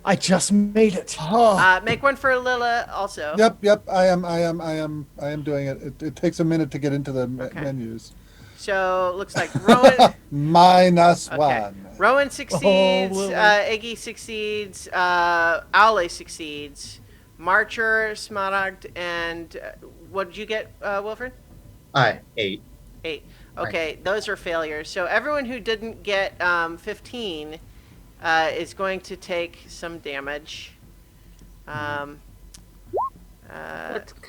I just made it. Oh. Make one for Lila also. Yep. I am doing it. It takes a minute to get into the Okay. menus. So looks like Rowan. -1. Okay. Rowan succeeds. Lily. Iggy succeeds. Aule succeeds. Marcher, Smaragd, and what did you get, Wilfred? 8. 8. Okay, those are failures. So everyone who didn't get 15 is going to take some damage. What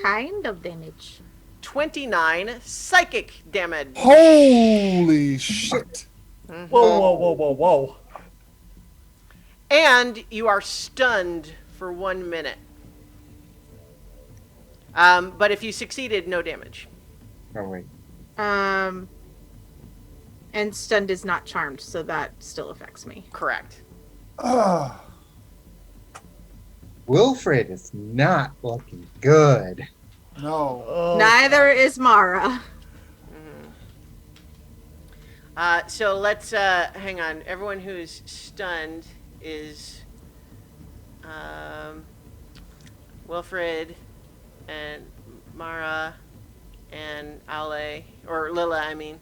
kind of damage? 29 psychic damage. Holy shit! Whoa. And you are stunned for 1 minute. But if you succeeded, no damage. Oh wait. And stunned is not charmed, so that still affects me. Correct. Ah. Wilfred is not looking good. No. Oh, Neither is Mara. So let's hang on. Everyone who's stunned is Wilfred and Mara and Ale, or Lila, I mean.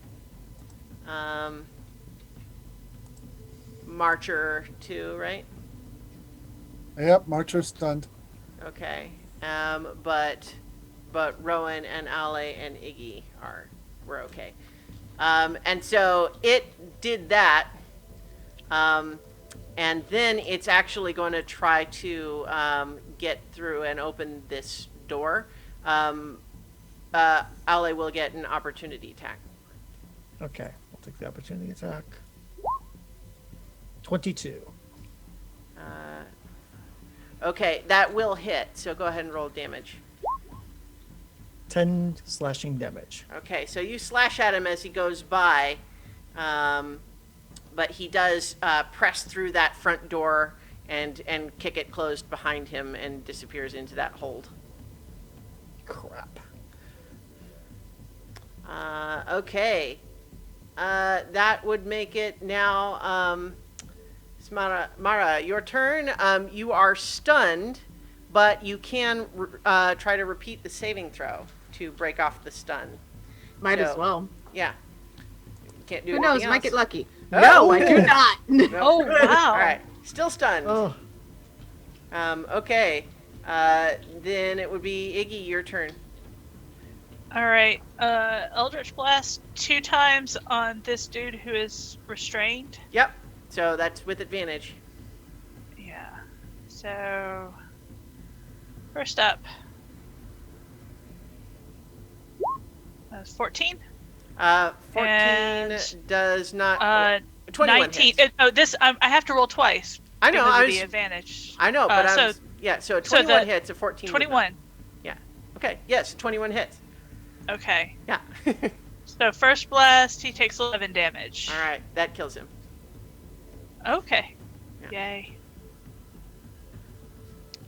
Marcher too, right? Yep, Marcher stunned. Okay. But Rowan and Ale and Iggy were okay. And so it did that. And then it's actually going to try to get through and open this door. Ale will get an opportunity attack. okay. I'll take the opportunity attack. 22. Okay, that will hit. So go ahead and roll damage. 10 slashing damage. Okay, so you slash at him as he goes by, but he does press through that front door and kick it closed behind him and disappears into that hold. Crap. Okay, that would make it now. Mara, your turn. You are stunned, but you can try to repeat the saving throw to break off the stun. Might as So, well. Yeah. You can't do Who anything knows? else. Might get lucky. Oh. No, I do not. No. Oh, wow. All right. Still stunned. Oh, Okay. Then it would be Iggy, your turn. Alright, Eldritch Blast 2 times on this dude who is restrained. Yep. So that's with advantage. Yeah. So, first up. That's 14. 14 And, does not. 21 19. hits. I have to roll twice. I know. because I of was. the advantage. I know, but so yeah. So a so 21 the hits. A 14. would not. 21. Yeah. Okay. Yes. 21 hits. Okay. Yeah. So first blast, he takes 11 damage. All right. That kills him. Okay. Yeah. Yay.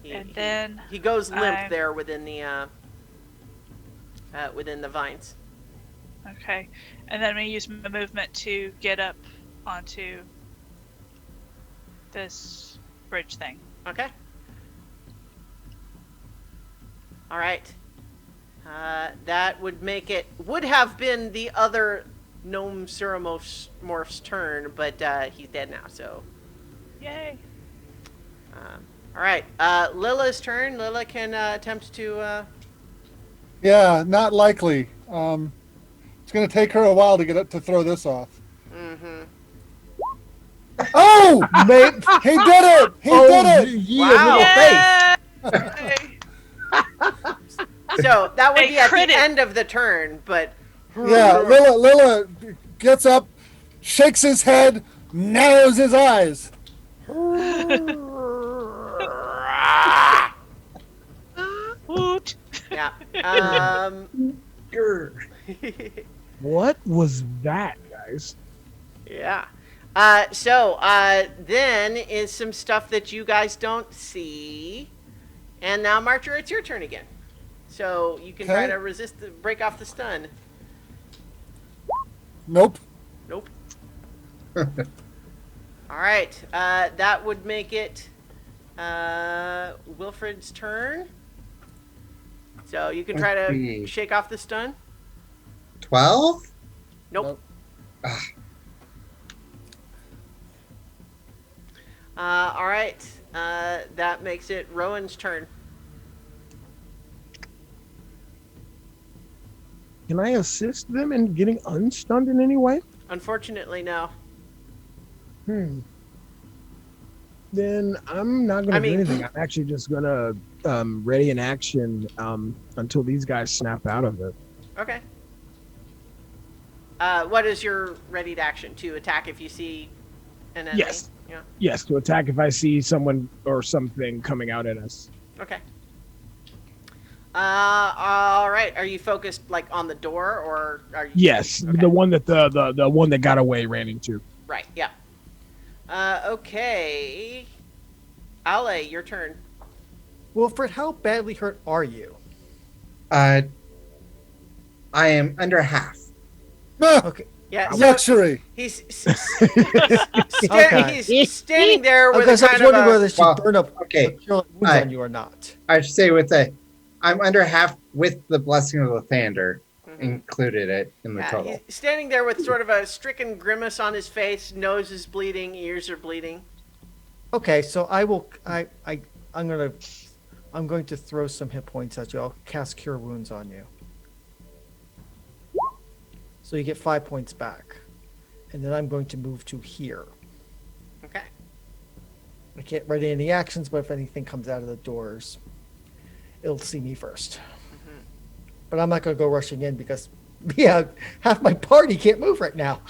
He, And he- then he goes limp I'm- there within the vines. Okay. And then I'm gonna use my movement to get up onto this bridge thing. Okay. All right. That would have been the other gnome Ceremorph's turn, but he's dead now, so. Yay. All right. Lilla's turn. Lilla can attempt to. Yeah, not likely. It's going to take her a while to get it to throw this off. Mm-hmm. Oh! Mate, He did it! He did it! ye Wow. little face. Yay! So that would A be at crit. the end of the turn, but. Yeah, Lilla gets up, shakes his head, narrows his eyes. Woot. Yeah. What was that, guys? Yeah. So then is some stuff that you guys don't see. And now, Marcher, it's your turn again. So you can try Okay. to break off the stun. Nope. Nope. All right. That would make it Wilfred's turn. So you can try Let's to see. shake off the stun. 12? Nope. Nope. All right. That makes it Rowan's turn. Can I assist them in getting unstunned in any way? Unfortunately, no. Then I'm not going I to mean- do anything. I'm actually just going to ready an action until these guys snap out of it. Okay. What is your ready to action? To attack if you see an enemy? Yes. Yeah. Yes, to attack if I see someone or something coming out at us. Okay. All right. Are you focused like on the door, or are you? Yes, Okay. the one that the one that got away ran into. Right. Yeah. Okay. Ale, your turn. Wilfred, how badly hurt are you? I am under half. Ah, Okay. Yeah. So luxury. he's Okay. he's standing there with Okay, a so I was kind of wondering whether she Well, burned up okay, wounds I- on you or not. I should say I'm under half with the blessing of Lathander included it in the Yeah, total. he's standing there with sort of a stricken grimace on his face. Nose is bleeding. Ears are bleeding. Okay, so I'm going to throw some hit points at you. I'll cast Cure Wounds on you. So you get 5 points back. And then I'm going to move to here. Okay. I can't ready any actions, but if anything comes out of the doors, it'll see me first. But I'm not going to go rushing in because, yeah, half my party can't move right now.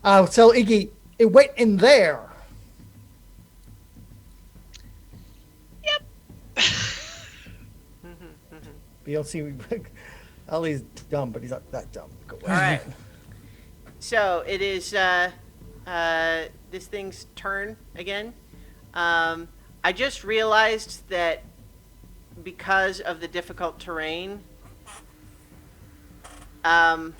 I'll tell Iggy, it went in there. But you don't see me. Ellie's dumb, but he's not that dumb. Go away. All right. So it is this thing's turn again. I just realized that because of the difficult terrain, gosh,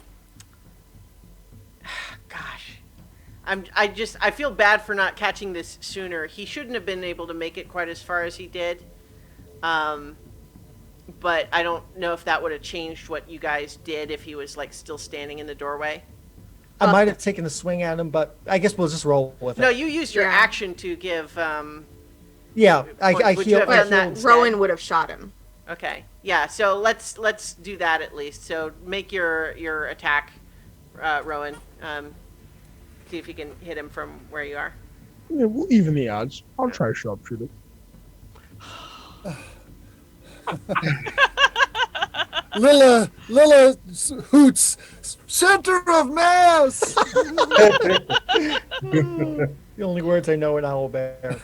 I feel bad for not catching this sooner. He shouldn't have been able to make it quite as far as he did. But I don't know if that would have changed what you guys did if he was like still standing in the doorway. I might have taken a swing at him, but I guess we'll just roll with it. No, you used your Yeah. action to give. Yeah, I Would you heal. have I done that healed. instead? Rowan would have shot him. Okay, yeah. So let's do that at least. So make your attack, Rowan. See if you can hit him from where you are. Yeah, we'll even the odds. I'll try sharpshooter. Lilla hoots. Center of mass. The only words I know are owl bear.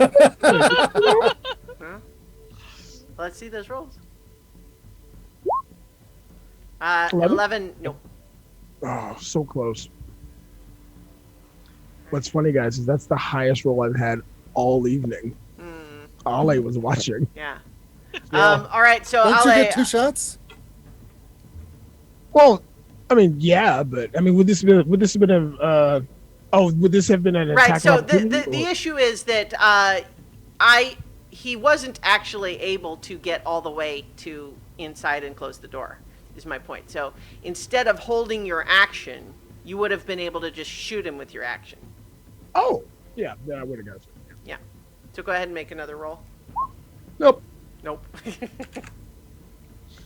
Let's see those rolls. 11? 11. Nope. Oh, so close. What's funny, guys, is that's the highest roll I've had all evening. Ale was watching. Yeah. Yeah. All right, so Don't you Ale, get 2 shots? Well, I mean, yeah, but I mean, would this have been would this have been an attack? right. So of opportunity, the or- issue is that he wasn't actually able to get all the way to inside and close the door. Is my point. So instead of holding your action, you would have been able to just shoot him with your action. Oh, yeah, then I would have got it. Yeah. So go ahead and make another roll. Nope. Nope.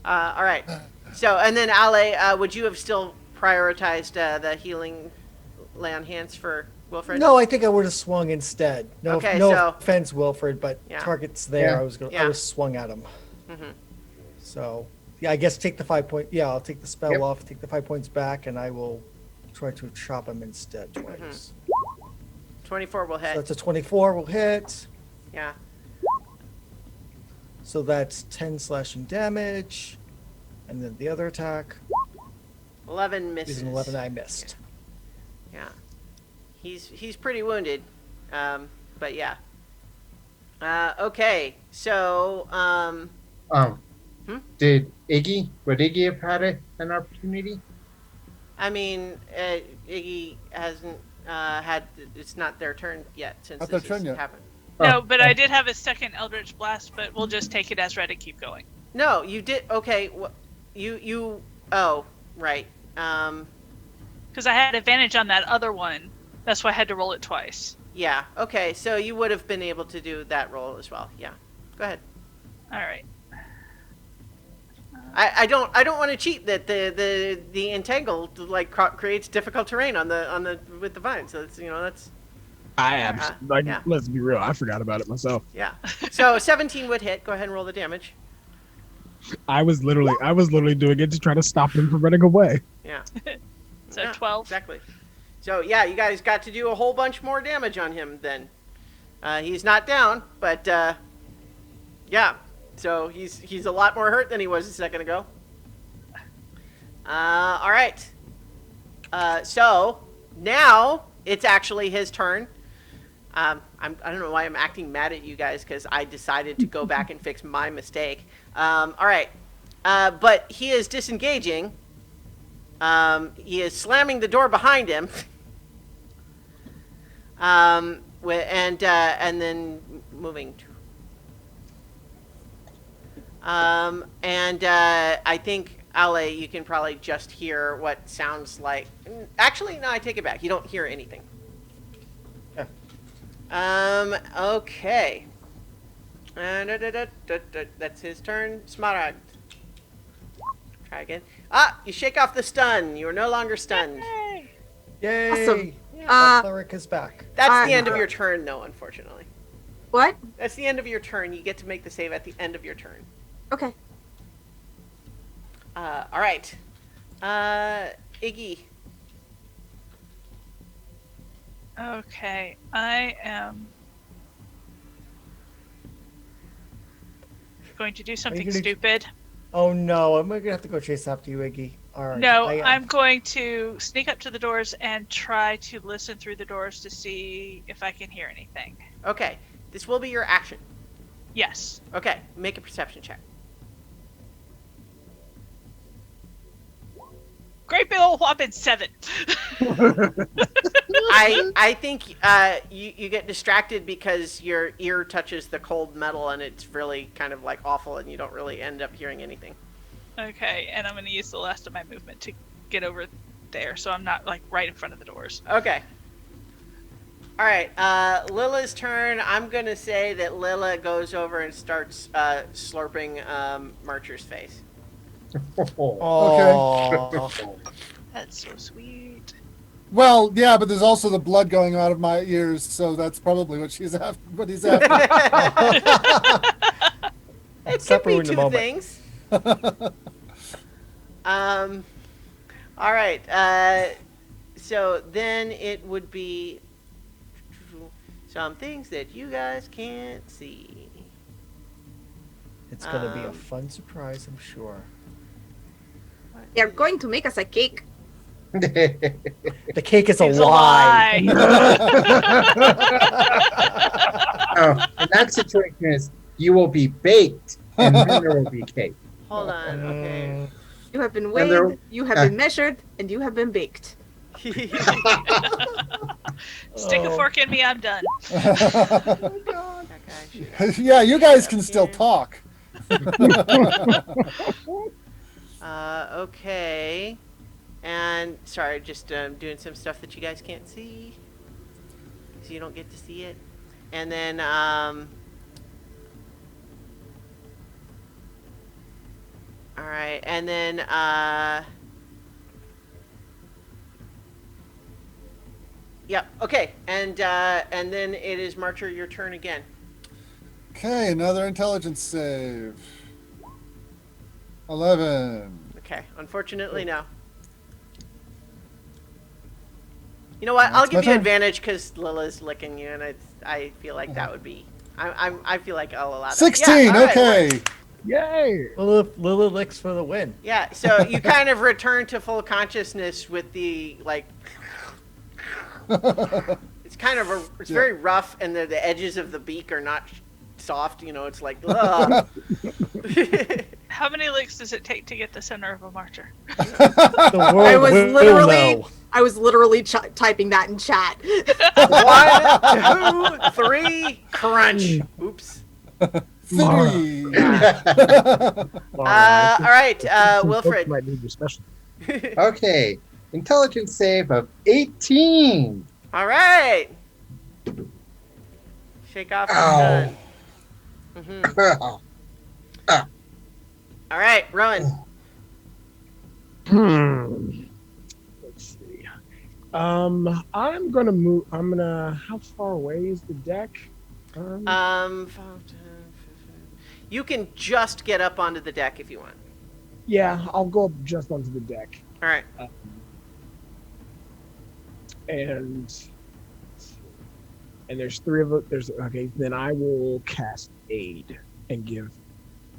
All right. So, and then Ale, would you have still prioritized the healing lay on hands for Wilfred? No, I think I would have swung instead. No, Okay, no so- offense, Wilfred, but Yeah. target's there. Yeah. I was Yeah. swung at him. Mhm. So, yeah, I guess take the 5 point. Yeah, I'll take the spell Yep. off, take the 5 points back, and I will try to chop him instead twice. 24 will So hit. that's a 24 will hit. Yeah. So that's 10 slashing damage. And then the other attack 11 is misses. an 11 I missed. Yeah. He's pretty wounded. But yeah. Okay. So, Would Iggy have had an opportunity? I mean, Iggy hasn't had. It's not their turn yet since Not this their turn has yet. happened. No, Oh, but I did have a second Eldritch Blast, but we'll just take it as read and keep going. No, you did. Okay. You. Oh, right. Because I had advantage on that other one. That's why I had to roll it twice. Yeah. Okay. So you would have been able to do that roll as well. Yeah. Go ahead. All right. I don't want to cheat that the entangle like creates difficult terrain on the with the vine. So it's that's yeah. Let's be real. I forgot about it myself. yeah. So 17 would hit. Go ahead and roll the damage. I was literally doing it to try to stop him from running away. Yeah. So Yeah, 12. Exactly. So yeah, you guys got to do a whole bunch more damage on him then. He's not down, but yeah. So he's a lot more hurt than he was a second ago. All right. So now it's actually his turn. I don't know why I'm acting mad at you guys because I decided to go back and fix my mistake. All right. But he is disengaging. He is slamming the door behind him. And then moving. I think, Ale, you can probably just hear what sounds like. Actually, no, I take it back. You don't hear anything. Yeah. Okay. That's his turn. Smaragd. Try again. Ah, you shake off the stun. You are no longer stunned. Yay! Yay! Awesome. Our cleric is back. That's the end of your turn, though, unfortunately. What? That's the end of your turn. You get to make the save at the end of your turn. Okay. All right. Iggy. Okay, I am going to do something gonna- stupid. Oh no, I'm gonna have to go chase after you, Iggy. All right. No, I'm going to sneak up to the doors and try to listen through the doors to see if I can hear anything. Okay. This will be your action. Yes. Okay. Make a perception check. Great big old whopping 7. I think you get distracted because your ear touches the cold metal and it's really kind of like awful and you don't really end up hearing anything. Okay, and I'm going to use the last of my movement to get over there so I'm not like right in front of the doors. Okay. All right. Lila's turn. I'm going to say that Lila goes over and starts slurping Marcher's face. Oh. That's so sweet. Well, yeah, but there's also the blood going out of my ears, so that's probably what she's after. What he's after. It could Separate be in the two moment. things. All right. So then it would be some things that you guys can't see. It's gonna be a Um, fun surprise, I'm sure. They're going to make us a cake. The cake is a He's lie. Oh, in that situation is you will be baked and then there will be cake. Hold on. Okay. You have been And weighed, there- you have been measured, and you have been baked. Stick a Oh. fork in me, I'm done. That guy should- Yeah, you guys can still talk. Okay. And sorry, just doing some stuff that you guys can't see, so you don't get to see it. And then all right, and then yep. Okay, and then it is Marcher, your turn again. Okay, another intelligence save. 11. Okay, unfortunately, no. You know what? I'll That's give my you turn. advantage because Lila's licking you, and I feel like that would be. I feel like I'll allow that. 16, Yeah, all right, okay. works. Yay! Lily licks for the win. Yeah, so you kind of return to full consciousness with the like. It's kind of it's very rough, and the edges of the beak are not soft. You know, it's like. Ugh. How many licks does it take to get the center of a marcher? The world I was will literally, know. I was literally typing that in chat. 1, 2, 3, crunch. Oops. 3. All right, Wilfred. Might need your special. Okay, intelligence save of 18. All right. Shake off the Ow. sun. All right, Rowan. Let's see. I'm gonna move. How far away is the deck? You can just get up onto the deck if you want. Yeah, I'll go up just onto the deck. All right. And there's 3 of it. Okay. Then I will cast Aid and give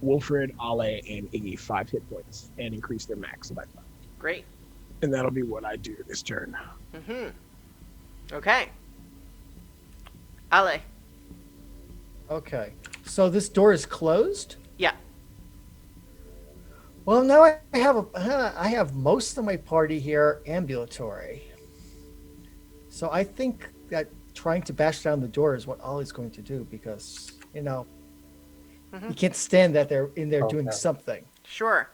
Wilfred, Ale, and Iggy 5 hit points and increase their max by 5. Great. And that'll be what I do this turn. Okay. Ale. Okay. So this door is closed? Yeah. Well, now I have most of my party here ambulatory. So I think that trying to bash down the door is what Ollie's going to do because, you know, you can't stand that they're in there doing something. Sure.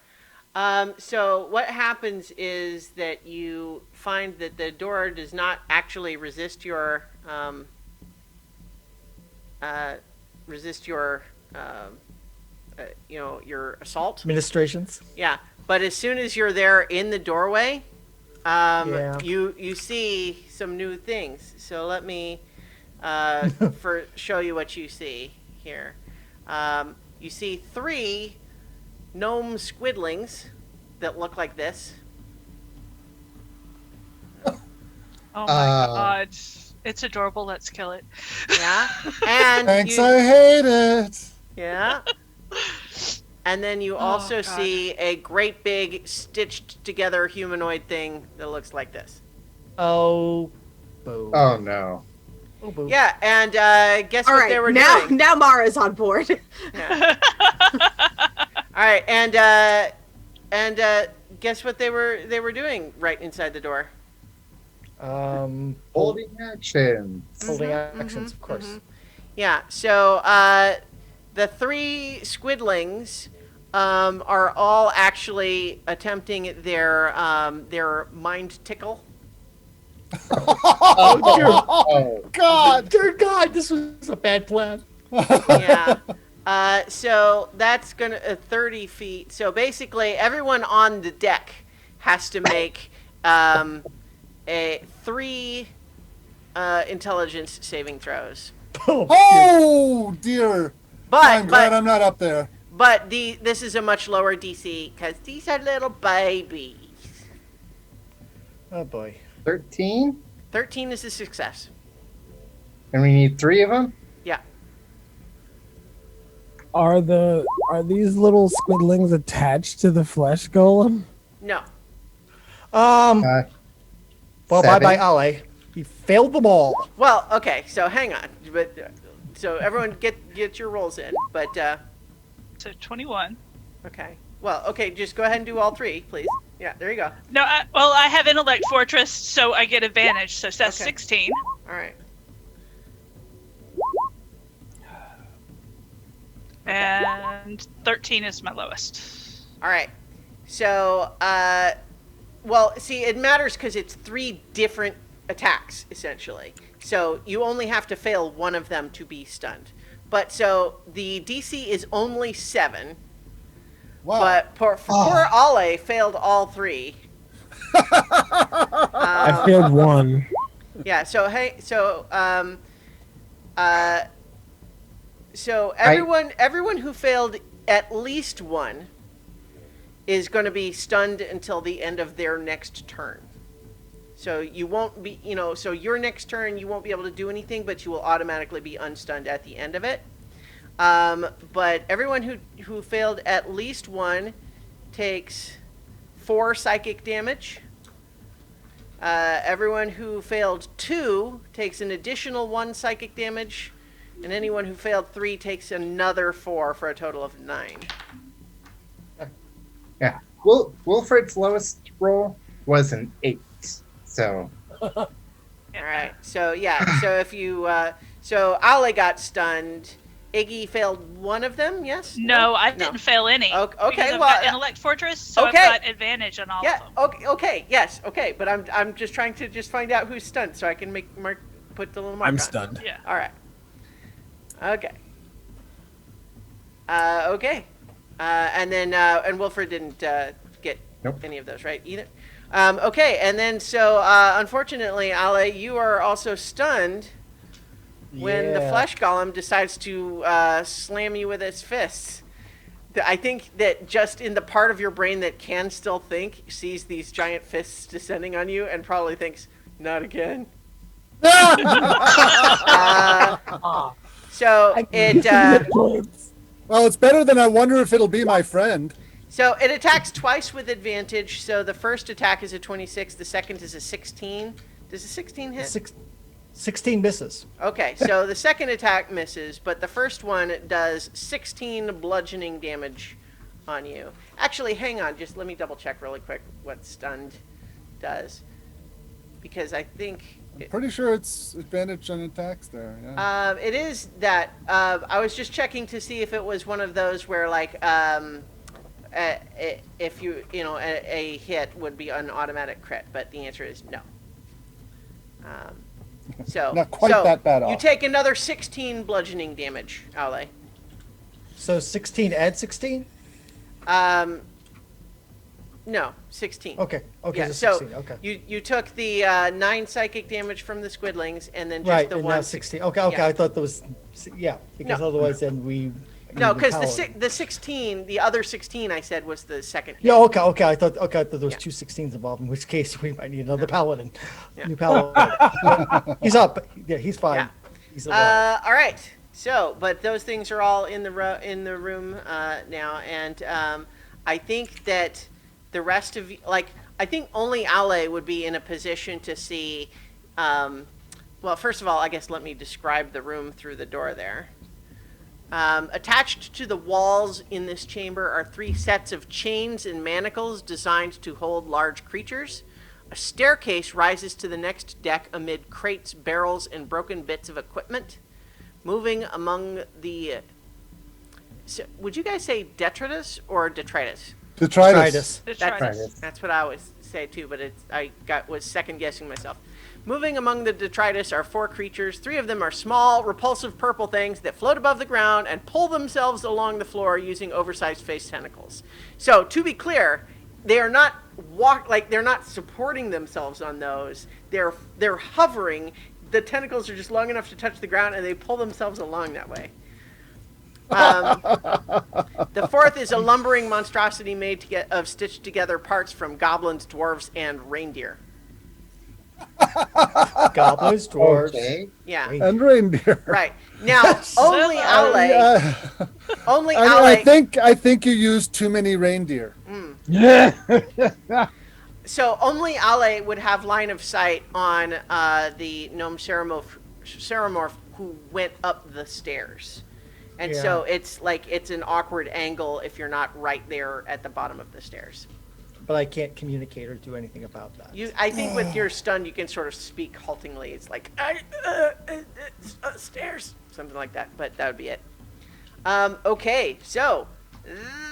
So what happens is that you find that the door does not actually resist your your assault. Administrations? Yeah, but as soon as you're there in the doorway, Yeah. you see some new things. So let me show you what you see here. You see 3 gnome squidlings that look like this. Oh my god. It's adorable, let's kill it. Yeah, and Thanks, I hate it. yeah. And then you also God. see a great big stitched together humanoid thing that looks like this. Oh, boo. Oh no. Oh, boo. Yeah, and guess All what right, they were now doing? now Mara's on board. Yeah. All right, and guess what they were doing right inside the door? Holding action. Holding actions, of course. Yeah. So the 3 squidlings are all actually attempting their mind tickle. Oh, God, dear God, this was a bad plan. Yeah. So that's gonna 30 feet. So basically, everyone on the deck has to make a 3 intelligence saving throws. Oh dear. I'm glad But I'm not up there. this is a much lower DC because these are little babies. Oh boy. 13? 13 is a success. And we need 3 of them? Yeah. Are these little squidlings attached to the flesh golem? No. Uh, Well, 7. bye-bye, Ale. He failed them all. Well, okay, so hang on. But so everyone get your rolls in. But So 21. okay. Well, okay, just go ahead and do all 3, please. Yeah, there you go. No, I have Intellect Fortress, so I get advantage. So that's Okay. 16. All right. And 13 is my lowest. All right. So, well, see, it matters because it's 3 different attacks, essentially. So you only have to fail one of them to be stunned. But so the DC is only 7. Wow. But poor Ale failed all 3. I failed one. Yeah. So so everyone who failed at least 1 is going to be stunned until the end of their next turn. So you won't be, so your next turn you won't be able to do anything, but you will automatically be unstunned at the end of it. But everyone who failed at least 1 takes 4 psychic damage. Everyone who failed 2 takes an additional 1 psychic damage. And anyone who failed 3 takes another 4 for a total of 9. Yeah. Wilfred's lowest roll was an 8. So All right. So yeah. So if you so Ale got stunned. Iggy failed one of them. Yes. No, I didn't fail any. Okay. Because I've Well. got Intellect Fortress, so okay. I've got advantage on all Yeah. of them. Okay. Okay. Yes. Okay. But I'm just trying to just find out who's stunned so I can put the little mark I'm on. stunned. Yeah. All right. Okay. Okay. And then and Wilfred didn't get Nope. any of those, right? Either. Okay. And then so unfortunately, Ale, you are also stunned when the Yeah. flesh golem decides to slam you with its fists. I think that just in the part of your brain that can still think sees these giant fists descending on you and probably thinks, "Not again." So it Well, it's better than I wonder if it'll be my friend. so it attacks twice with advantage. So the first attack is a 26, the second is a 16. Does a 16 hit? 16 misses. Okay, so the second attack misses, but the first one does 16 bludgeoning damage on you. Actually, hang on, just let me double check really quick what stunned does, because I think I'm pretty sure it's advantage on attacks there. Yeah. it is that. I was just checking to see if it was one of those where, like, if a hit would be an automatic crit, but the answer is no. So Not quite that bad You off. take another 16 bludgeoning damage, Ale. So 16 add 16? No, 16. Okay. Okay. Yeah, So so 16. Okay. you took the 9 psychic damage from the squidlings, and then just Right. the And one. now 16. Okay. Okay. yeah. I thought there was. Yeah. Because No. otherwise, then we. No, need because paladin. the 16, the other 16 I said was the second. Yeah. Okay. Okay. I thought. Okay. I thought there was Yeah. 2 16s involved. In which case, we might need another paladin. Yeah. New paladin. He's up. Yeah. He's fine. Yeah. He's alive. All right. So, but those things are all in the room now, and I think that the rest of I think only Ale would be in a position to see. Well, first of all, I guess let me describe the room through the door there. Attached to the walls in this chamber are 3 sets of chains and manacles designed to hold large creatures. A staircase rises to the next deck amid crates, barrels, and broken bits of equipment. Moving among the... So, would you guys say detritus or detritus? Detritus. Detritus. That's what I always say too, but was second guessing myself. Moving among the detritus are 4 creatures. 3 of them are small, repulsive purple things that float above the ground and pull themselves along the floor using oversized face tentacles. So, to be clear, they are not they're not supporting themselves on those. They're hovering. The tentacles are just long enough to touch the ground, and they pull themselves along that way. The 4th is a lumbering monstrosity made of stitched together parts from goblins, dwarves, and reindeer. Goblins, dwarves. okay. Yeah. And reindeer. Right. Now, only Ale. Only Ale. I think you used too many reindeer. So only Ale would have line of sight on the gnome Ceramorph who went up the stairs. And so it's an awkward angle if you're not right there at the bottom of the stairs. But I can't communicate or do anything about that. I think with your stun, you can sort of speak haltingly. It's like, stairs, something like that. But that would be it. Okay, so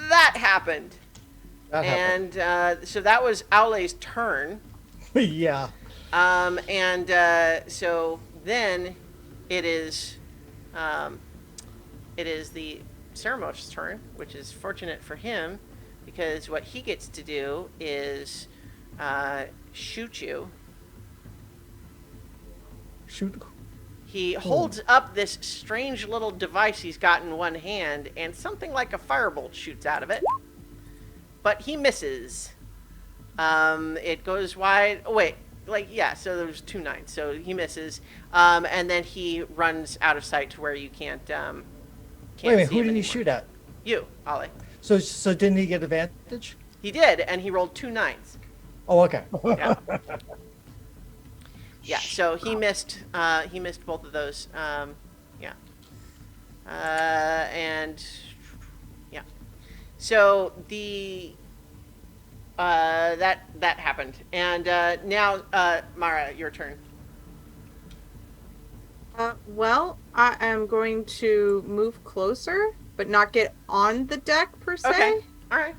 that happened. And so that was Aule's turn. Yeah. So then it is the Ceramorph's turn, which is fortunate for him because what he gets to do is shoot you. Shoot. He holds up this strange little device he's got in one hand, and something like a firebolt shoots out of it. But he misses. It goes wide. Oh, wait. So there's 2 9s. So he misses. And then he runs out of sight to where you can't Wait a see minute, him who did he anymore. shoot at? You, Ale. So didn't he get advantage? He did, and he rolled 2 9s. Oh, okay. Yeah. Yeah, so he missed both of those. Yeah. And yeah. So the that happened. And now Mara, your turn. Well, I am going to move closer, but not get on the deck per se. Okay. All right.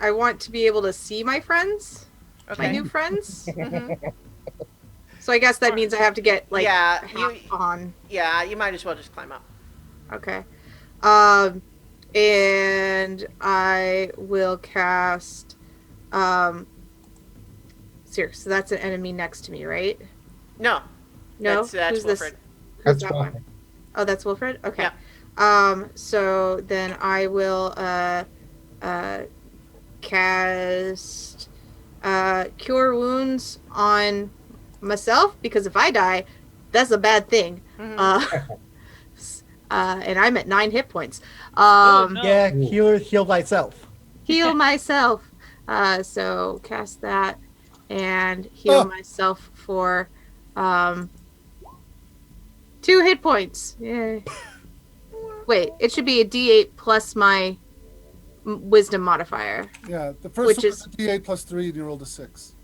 I want to be able to see my friends, my Okay. new friends. Mhm. So I guess that means I have to get like Yeah, half on. Yeah, you might as well just climb up. Okay. And I will cast. So that's an enemy next to me, right? No. No. That's Who's this? Wilfred. Who's That's that fine. one? Oh, that's Wilfred. Okay. Yeah. So then I will cast Cure Wounds on myself because if I die, that's a bad thing. Mhm. And I'm at 9 hit points. Oh, no. Yeah, heal thyself. Heal myself. So cast that and heal myself for 2 hit points. Yay. Wait, it should be a D8 plus my wisdom modifier. Yeah, the first Which one is- is a D8 plus 3, and you rolled a 6.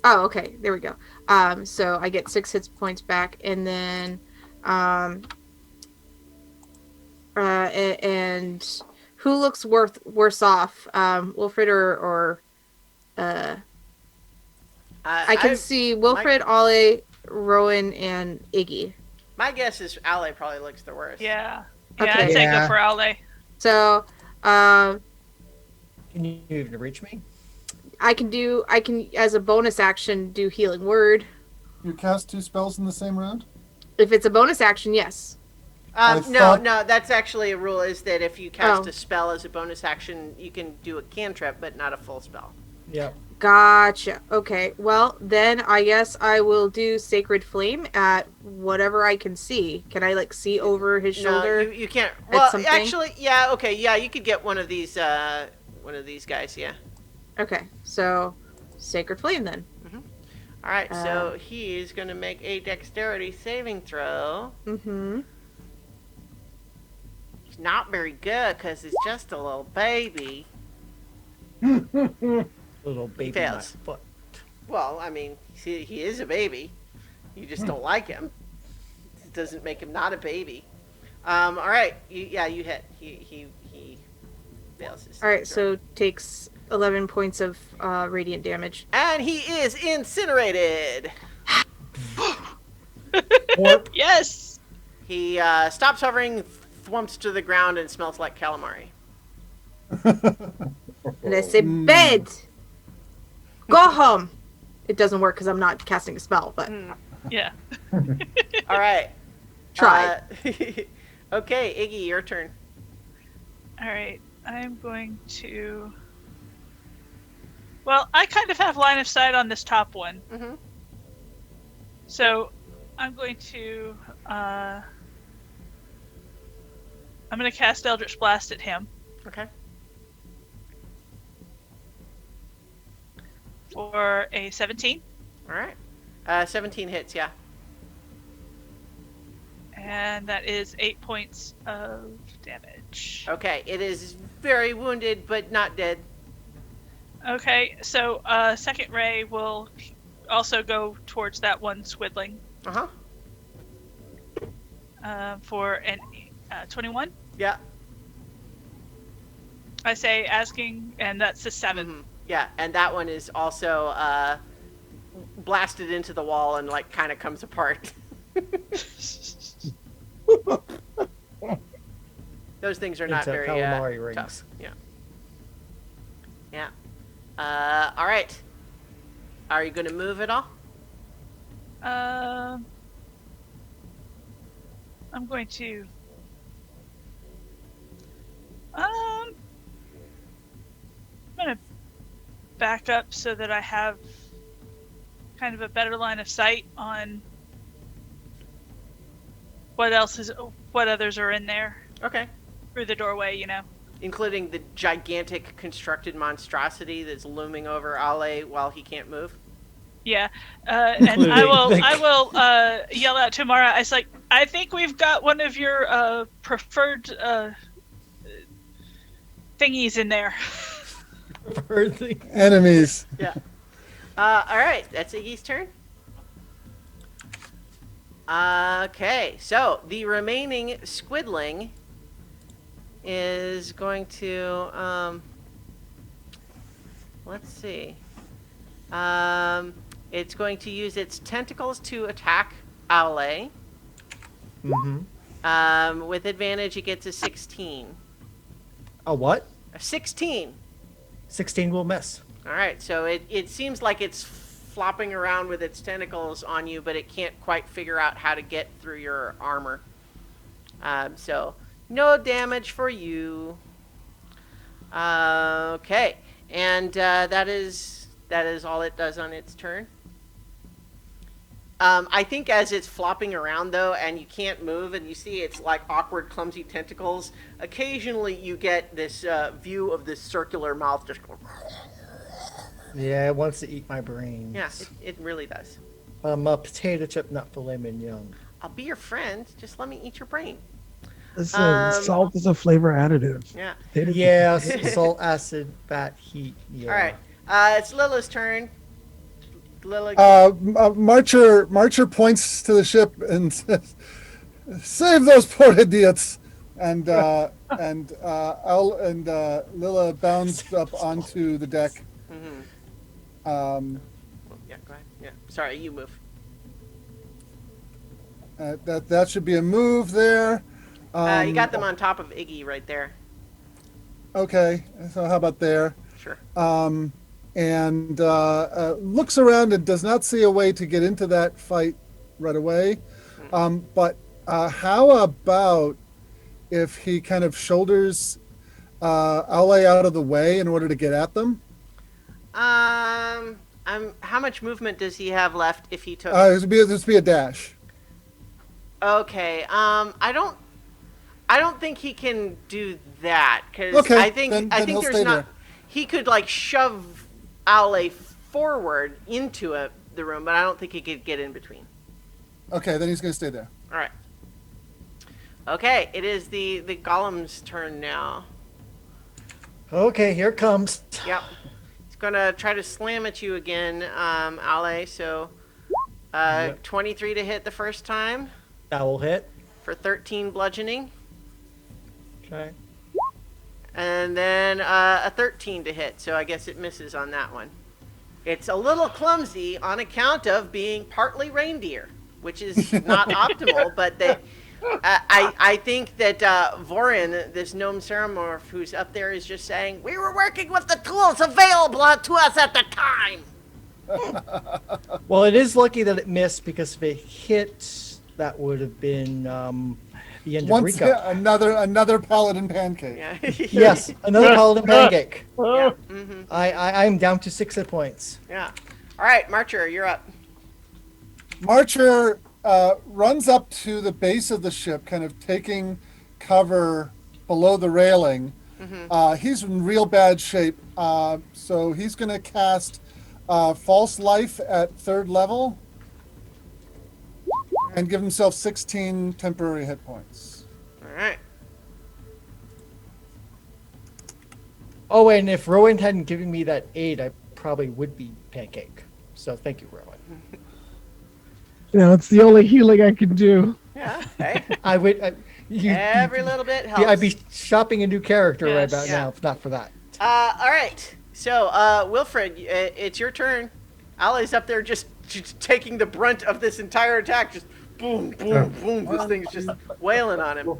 Oh, okay. There we go. So I get 6 hit points back, and then, and who looks worse off, Wilfred or I can see Wilfred, Ollie, Rowan, and Iggy. My guess is Ale probably looks the worst. Yeah. Okay. Yeah, I'd say Yeah. go for Ale. So, Can you even reach me? I can as a bonus action do healing word. You cast 2 spells in the same round? If it's a bonus action, yes. I No, thought- that's actually a rule is that if you cast Oh. a spell as a bonus action, you can do a cantrip, but not a full spell. Yeah. Gotcha. Okay. Well, then I guess I will do Sacred Flame at whatever I can see. Can I see over his shoulder? No, you can't. at Well, something? actually, yeah, okay, yeah, you could get one of these guys, yeah. Okay. So, Sacred Flame then. All right, so he's going to make a dexterity saving throw. Mm-hmm. He's not very good because he's just a little baby. Little baby my fails. foot. Well, I mean, he is a baby. You just don't like him. It doesn't make him not a baby. All right, you hit. He fails his All right. throw. So takes 11 points of radiant damage. And he is incinerated. Yes. He stops hovering, thwumps to the ground, and smells like calamari. And I say, bed. Go home. It doesn't work because I'm not casting a spell, but Yeah. All right. try. Okay, Iggy, your turn. All right. I'm going to. Well, I kind of have line of sight on this top one, Mm-hmm. so I'm going to. I'm going to cast Eldritch Blast at him. Okay. for a 17. All right. 17 hits, yeah. And that is 8 points of damage. Okay, it is very wounded, but not dead. Okay, so second ray will also go towards that one squidling Uh-huh. for an 21. Yeah. I say asking, and that's a 7. Mhm. Yeah, and that one is also blasted into the wall and like kind of comes apart. Those things are not Into very calamari tough. rings. Yeah. Yeah. All right. Are you going to move at all? I'm going to. I'm gonna back up so that I have kind of a better line of sight on what others are in there Okay. through the doorway. You know. Including the gigantic constructed monstrosity that's looming over Ale while he can't move. Yeah, and I Including will yell out to Mara. I was like, I think we've got one of your preferred thingies in there. Enemies. Yeah. All right, that's Iggy's turn. Okay, so the remaining squidling is going to let's see. It's going to use its tentacles to attack Ale. Mm-hmm. With advantage, it gets a 16. A what? A 16. 16 will miss. All right, so it seems like it's flopping around with its tentacles on you, but it can't quite figure out how to get through your armor. So no damage for you. Okay, and that is all it does on its turn. I think as it's flopping around though, and you can't move, and you see its like awkward, clumsy tentacles. Occasionally, you get this view of this circular mouth just going. Yeah, it wants to eat my brains. Yeah, it really does. I'm a potato chip, not filet mignon. I'll be your friend. Just let me eat your brain. Listen, salt is a flavor additive. Yeah. Yeah, salt, acid, fat, heat. Yeah. All right. It's Lila's turn. Lila. Marcher points to the ship and says, "Save those poor idiots!" And Lila bounds up onto the deck. Mm-hmm. Yeah, go ahead. Yeah. Sorry, you move. That should be a move there. You got them on top of Iggy right there. Okay, so how about there? Sure. And looks around and does not see a way to get into that fight right away. But how about if he kind of shoulders Ale out of the way in order to get at them? How much movement does he have left if he took? This would be a dash. Okay. I don't think he can do that because Okay, I think then he'll there's stay not. there. He could like shove Ale forward into the room, but I don't think he could get in between. Okay, then he's going to stay there. All right. Okay, it is the golem's turn now. Okay, here it comes. Yep. It's gonna try to slam at you again, Ale. So, 23 to hit the first time That will hit. for 13 bludgeoning, Okay. and then a 13 to hit. So I guess it misses on that one. It's a little clumsy on account of being partly reindeer, which is not optimal. But I think that Vorin, this gnome ceramorph who's up there, is just saying, we were working with the tools available to us at the time. Well, it is lucky that it missed because if it hit, that would have been the end of Once Rico. another paladin pancake. Yeah. Yes, another paladin pancake. Yeah. Mm-hmm. I'm down to 6 hit points. Yeah. All right, Marcher, you're up. Marcher runs up to the base of the ship, kind of taking cover below the railing. Mm-hmm. He's in real bad shape, so he's going to cast false life at 3rd level and give himself 16 temporary hit points. All right. Oh, and if Rowan hadn't given me that aid, I probably would be pancake. So thank you, Rowan. It's the only healing I can do. Yeah. Hey. I would. Every little bit helps. I'd be shopping a new character right Yes. about Yeah. now if not for that. All right. So, Wilfred, it's your turn. Ollie's up there just taking the brunt of this entire attack. Just boom, boom, boom. This thing's just wailing on him.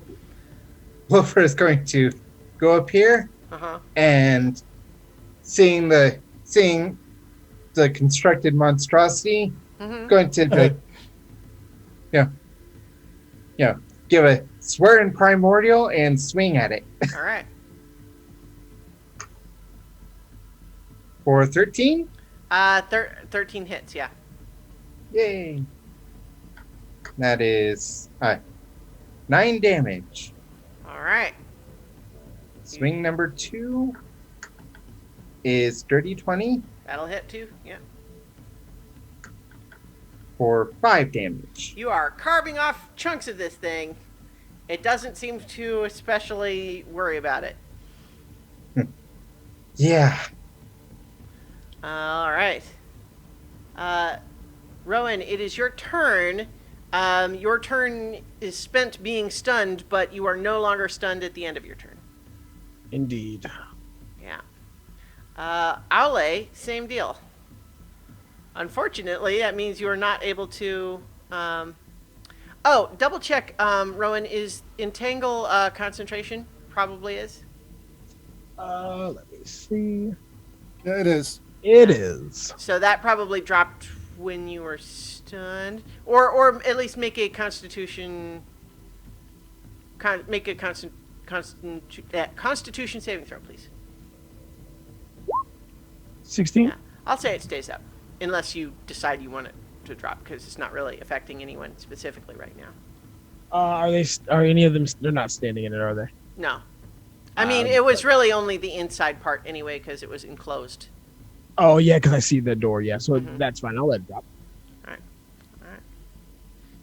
Wilfred is going to go up here Uh-huh. and seeing the constructed monstrosity, Mm-hmm. going to like, give a swear in primordial and swing at it All right. for 13. 13 hits, yeah. Yay! That is 9 damage. All right. Swing number 2 is dirty 20 That'll hit too, yeah. for 5 damage. You are carving off chunks of this thing. It doesn't seem to especially worry about it. Yeah. All right. Rowan, it is your turn. Your turn is spent being stunned, but you are no longer stunned at the end of your turn. Indeed. Yeah. Aule, same deal. Unfortunately, that means you are not able to... double check, Rowan, is Entangle concentration? Probably is. Let me see. Yeah, it is. It is. So that probably dropped when you were stunned. Or at least make a constitution... Constitution saving throw, please. 16? Yeah. I'll say it stays up. Unless you decide you want it to drop, because it's not really affecting anyone specifically right now. Are any of them? They're not standing in it, are they? No. I mean, it was really only the inside part anyway, because it was enclosed. Oh yeah, because I see the door. Yeah, so Mhm. that's fine. I'll let it drop. All right.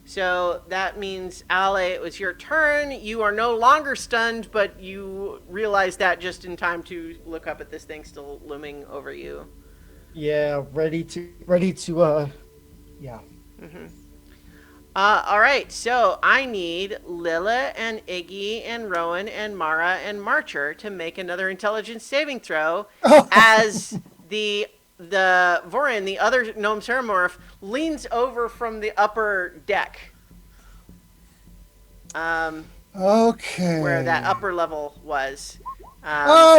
So that means, Ale, it was your turn. You are no longer stunned, but you realize that just in time to look up at this thing still looming over you. Yeah, ready to yeah. All right, so I need Lila and Iggy and Rowan and Mara and Marcher to make another intelligence saving throw as the Vorin, the other gnome ceramorph, leans over from the upper deck. Okay. Where that upper level was.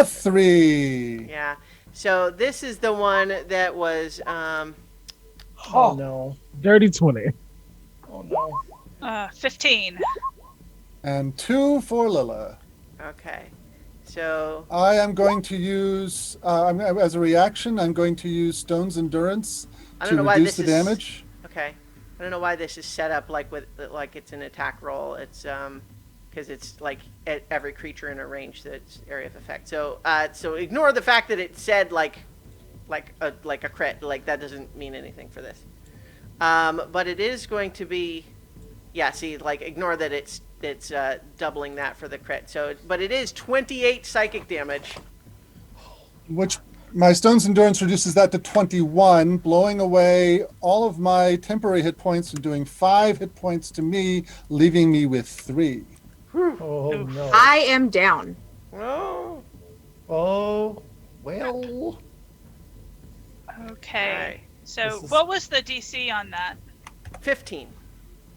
3. Yeah. So this is the one that was Oh no. Dirty 20. Oh no. 15. And 2 for Lila. okay. So I am going to use, as a reaction, I'm going to use Stone's Endurance I don't to know why reduce this the is- damage. okay. I don't know why this is set up like it's an attack roll. It's because it's like at every creature in a range that's area of effect. So so ignore the fact that it said like a crit. Like that doesn't mean anything for this. But it is going to be, yeah. See, like ignore that it's doubling that for the crit. So, but it is 28 psychic damage. Which my Stone's Endurance reduces that to 21, blowing away all of my temporary hit points and doing 5 hit points to me, leaving me with 3. Oh no. I am down. Oh. Oh well. Okay. Alright. So This is- what was the DC on that? 15.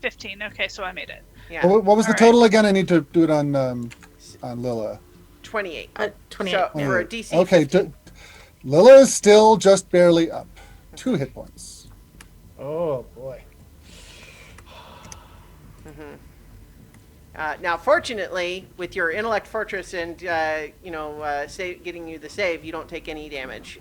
15. Okay, so I made it. Yeah. What was the All right. total again? I need to do it on Lila. 28. 28. So for a DC. Okay, 15. Lila is still just barely up. 2 hit points. Oh boy. Now, fortunately, with your intellect fortress and getting you the save, you don't take any damage.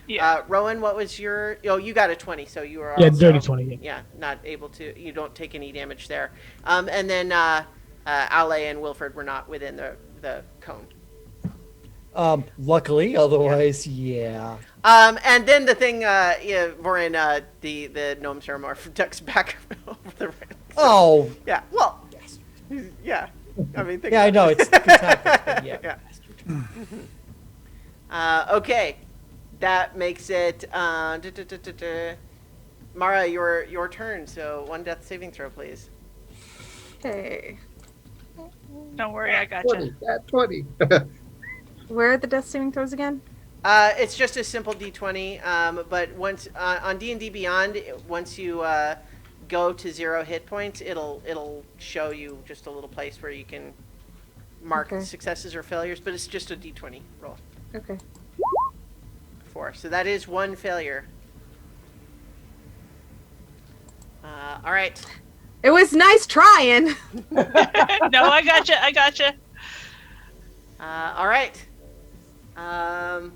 Yeah. Rowan, what was your? Oh, you got a 20, so you are Yeah, also, dirty 20. Yeah. Yeah, not able to. You don't take any damage there. And then Ale and Wilfred were not within the cone. Luckily, otherwise, yeah. And then the thing, yeah, Vorin, the gnome Ceramorph ducks back over the railing. Oh, Yeah. Well. Yeah. I mean. Think yeah, I about know it. it's good tactics, but yeah. Okay. That makes it. Mara, your turn. So one death saving throw, please. Okay. Don't worry, I gotcha. 20. That 20. Where are the death saving throws again? It's just a simple d20, but once on D&D Beyond, once you go to 0 hit points, it'll show you just a little place where you can mark Okay. successes or failures, but it's just a d20 roll. Okay. 4. So that is one failure. All right. It was nice trying. No, I gotcha. All right. I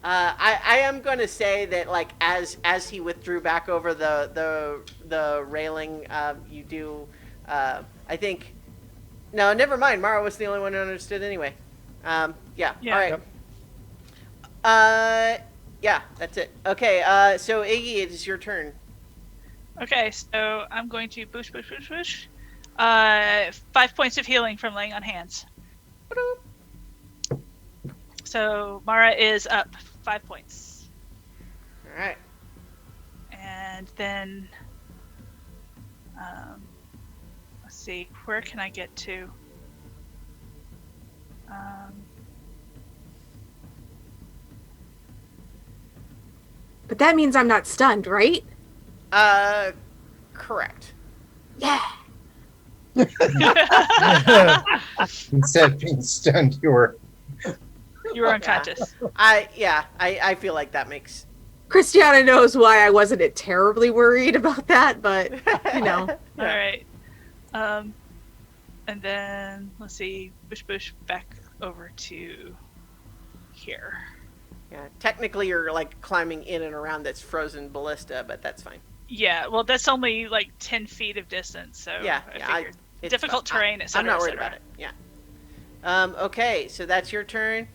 am going to say that, like, as he withdrew back over the railing, you do. I think. No, never mind. Mara was the only one who understood anyway. Yeah. Yeah. All right. Yeah, that's it. Okay. So Iggy, it is your turn. Okay, so I'm going to boosh. 5 points of healing from laying on hands. So Mara is up 5 points. All right. And then, let's see, where can I get to? But that means I'm not stunned, right? Correct. Yeah. Instead of being stunned, you were. You were unconscious. I feel like that makes. Christiana knows why I wasn't terribly worried about that, but you know. All right. And then let's see, bush back over to here. Yeah, technically you're like climbing in and around this frozen ballista, but that's fine. Yeah, well, that's only like 10 feet of distance, so Yeah, I figured. it's Difficult fine. terrain, etc. I'm not worried about it. Yeah. Okay, so that's your turn.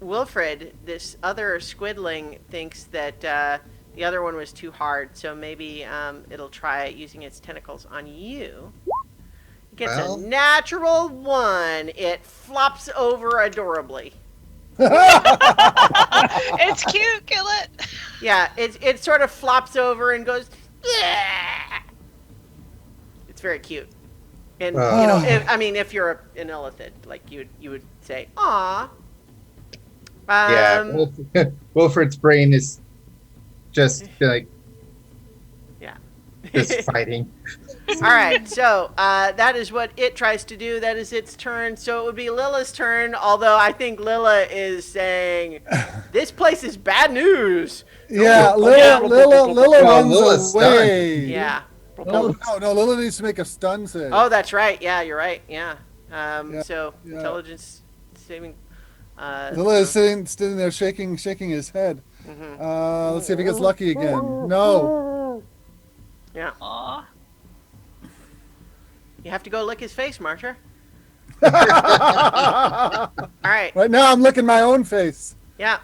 Wilfred, this other squidling thinks that the other one was too hard, so maybe it'll try using its tentacles on you. It gets a natural 1. It flops over adorably. It's cute, kill it. Yeah, it sort of flops over and goes. Yeah! It's very cute, and you know, if you're an illithid, like you would say, "Aw." Yeah, Wilfred's brain is just like Yeah. just fighting. All right, so that is what it tries to do. That is its turn. So it would be Lilla's turn, although I think Lilla is saying, "This place is bad news." Yeah, Lilla runs Lilla's away. Yeah. No, Lilla needs to make a stun save. Oh, that's right. Yeah, you're right. Yeah. Yeah, So yeah. intelligence saving. Lilla is sitting there shaking his head. Mhm. Let's see if he gets lucky again. No. Yeah. Aw. You have to go lick his face, Marcher. Right All right. now, I'm licking my own face. Yeah.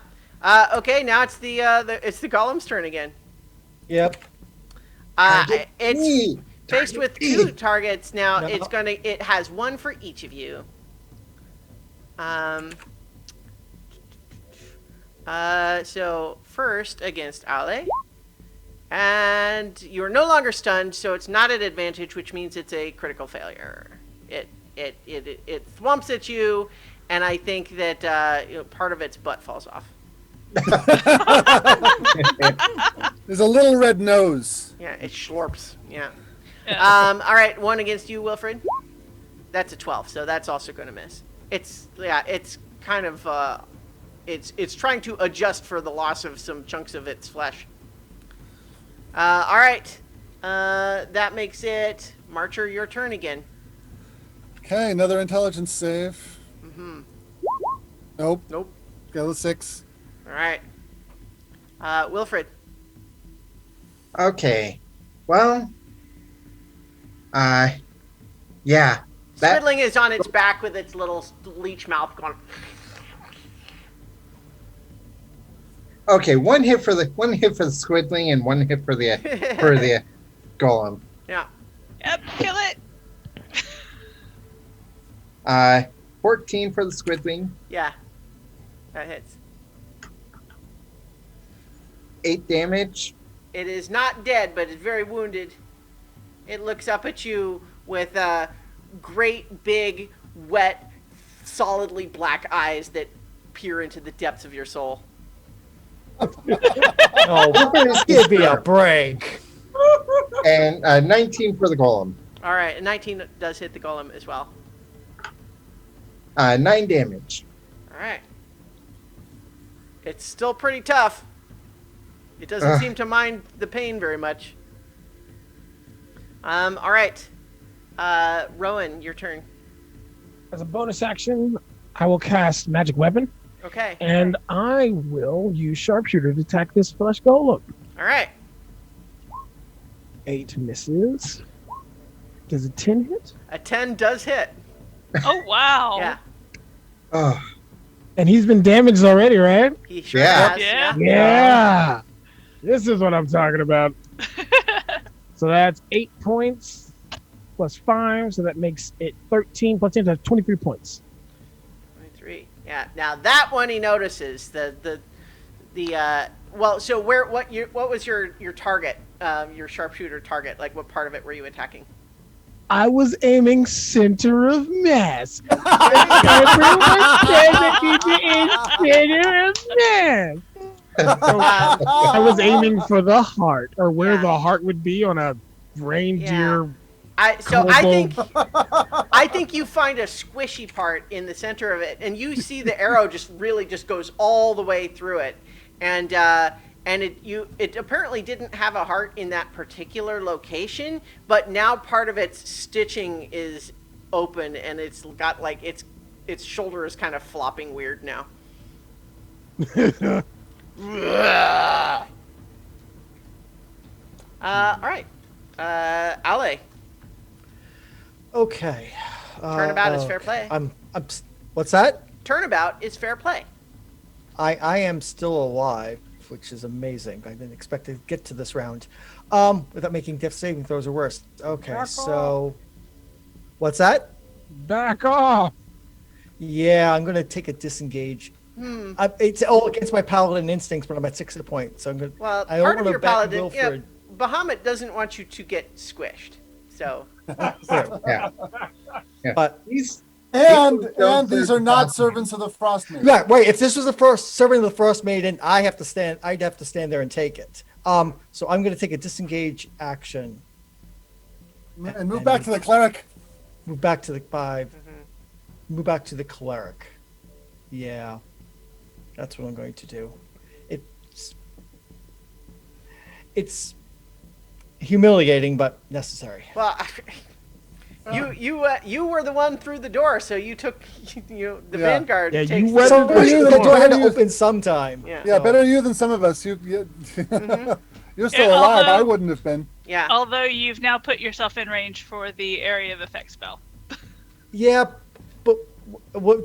Okay. Now it's the golem's turn again. Yep. It's faced with 2 targets now. No. It has 1 for each of you. So first against Ale. And you're no longer stunned, so it's not at advantage, which means it's a critical failure. It thwumps at you, and I think that part of its butt falls off. There's a little red nose. Yeah, it slurps. Yeah. Yeah. All right, 1 against you, Wilfred. That's a 12, so that's also going to miss. It's kind of it's trying to adjust for the loss of some chunks of its flesh. All right, that makes it Marcher, your turn again. Okay, another intelligence save. Mm-hmm. Nope. Nope. Got a 6. All right, Wilfred. Okay. Well, yeah. Squidling is on its back with its little leech mouth going. Okay, one hit for the squidling and one hit for the golem. Yeah. Yep, kill it. 14 for the squidling, Yeah. That hits. 8 damage. It is not dead, but it's very wounded. It looks up at you with great, big, wet, solidly black eyes that peer into the depths of your soul. Oh, give me a break. And 19 for the golem. All right, and 19 does hit the golem as well. 9 damage. All right. It's still pretty tough. It doesn't seem to mind the pain very much. All right. Rowan, your turn. As a bonus action, I will cast Magic Weapon, Okay. and I will use Sharpshooter to attack this flesh golem. All right. 8 misses. Does a 10 hit? A 10 does hit. Oh wow. Yeah. Oh, And he's been damaged already, right? He sure Yeah. has. Yeah. Yeah. This is what I'm talking about. So that's 8 points plus 5, so that makes it 13 plus 10, that's 23 points. 23. Yeah. Now that one he notices well, so what was your target? Your sharpshooter target? Like what part of it were you attacking? I was aiming center of mass. Everyone says that it's center of mass. So I was aiming for the heart, or where Yeah. the heart would be on a reindeer. I Kobold. think you find a squishy part in the center of it, and you see the arrow just goes all the way through it, and it apparently didn't have a heart in that particular location, but now part of its stitching is open, and it's got like its shoulder is kind of flopping weird now. All right, Ale. Okay. Turnabout is fair play. What's that? Turnabout is fair play. I am still alive, which is amazing. I didn't expect to get to this round. Without making death saving throws or worse. Okay, Back so what's that? Back off. Yeah, I'm gonna take a disengage. It's against my paladin instincts, but I'm at 6 hit point, so I'm gonna. Well, I don't part of wanna your bet paladin, Wilfred. Bahamut doesn't want you to get squished. So, yeah. But And these are not servants of the Frostmaiden. right, wait. If this was the first servant of the Frostmaiden, I'd have to stand there and take it. So I'm gonna take a disengage action. And move back to the cleric. Move back to the 5. Move back to the cleric. Yeah, that's what I'm going to do. It's humiliating, but necessary. well, you were the one through the door, so you took the Vanguard. Yeah, takes you went the- over The the door had to door. open sometime. Yeah. Yeah, So- better you than some of us. You're still Yeah, alive. I although- wouldn't have been. Yeah. Although you've now put yourself in range for the area of effect spell. Yeah, but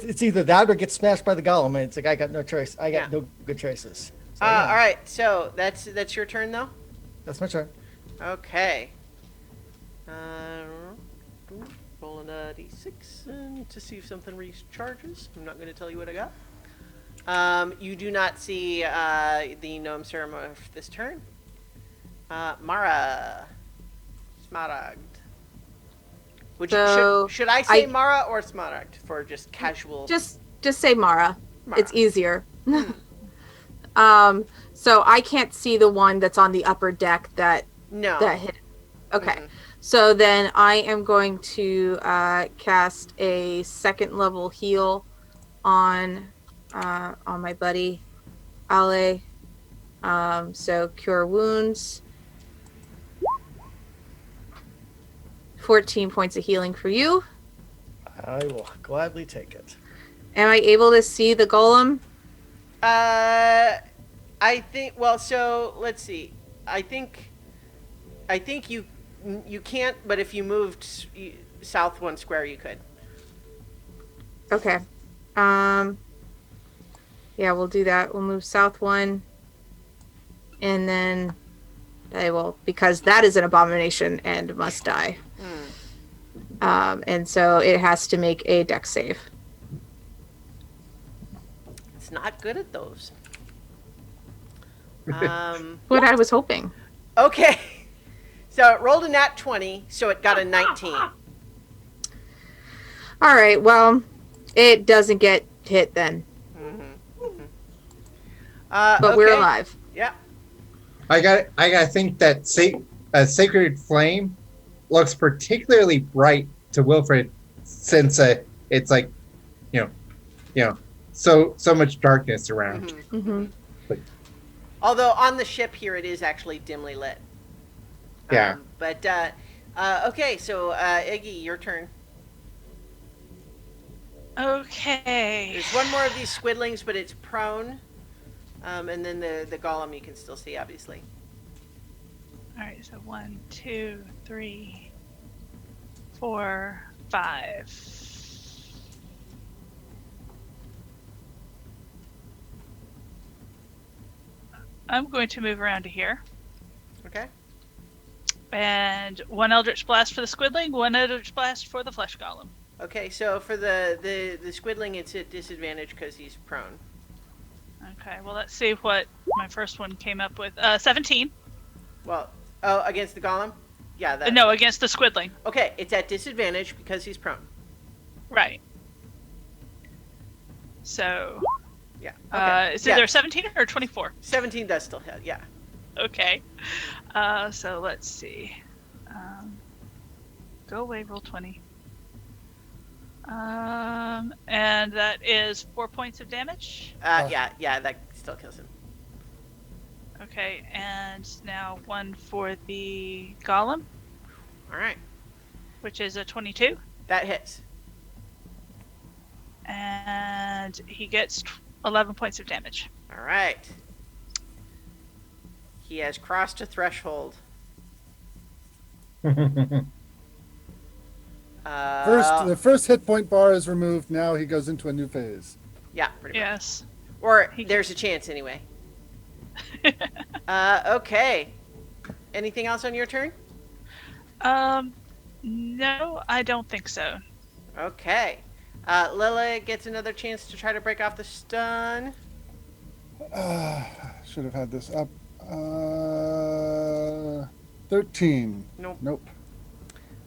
it's either that or get smashed by the golem. And it's like I got no choice. I got no good choices. So, yeah, All right. So that's your turn, though. that's my turn. Okay. Rolling a d6 to see if something recharges. I'm not going to tell you what I got. You do not see the gnome ceremony this turn. Mara. Smaragd. So, should I say I- Mara or Smaragd for just casual? Just say Mara. Mara. It's easier. So I can't see the one that's on the upper deck that no. hit. Okay. Mhm. So then I am going to cast a 2nd level heal on my buddy Ale. So cure wounds. 14 points of healing for you. I will gladly take it. Am I able to see the golem? I think. Well, so let's see. I think you can't. But if you moved south 1 square, you could. Okay. Yeah, we'll do that. We'll move south 1. and then I will, because that is an abomination and must die. And so it has to make a dex save. It's not good at those. What I was hoping. Okay. So it rolled a nat 20, so it got a 19. All right, well, it doesn't get hit then. But we're Okay. alive. Yeah. I gotta think that sacred flame looks particularly bright to Wilfred, since it's like, so much darkness around. Mm-hmm. Although on the ship here it is actually dimly lit. Yeah. But okay, so Iggy, your turn. Okay. There's one more of these squidlings, but it's prone. And then the golem you can still see, obviously. All right, so 1, 2, 3, 4, 5. I'm going to move around to here. Okay. And 1 Eldritch Blast for the Squidling, 1 Eldritch Blast for the Flesh Golem. Okay, so for the squidling, it's at disadvantage because he's prone. Okay, well, let's see what my first one came up with. 17. Well, against the golem? Yeah, that. No, against the Squidling. Okay, it's at disadvantage because he's prone. Right. So, Yeah. Okay. is it either 17 or 24? 17 does still hit, yeah. Okay. So let's see. Go away, roll 20. And that is 4 points of damage. Yeah, that still kills him. Okay, and now 1 for the golem, All right, which is a 22. that hits. And he gets 11 points of damage. All right. He has crossed a threshold. The first hit point bar is removed. Now he goes into a new phase. Yeah, pretty much. Yes. Or there's a chance anyway. Okay. Anything else on your turn? No, I don't think so. Okay. Lila gets another chance to try to break off the stun. Should have had this up. 13. Nope.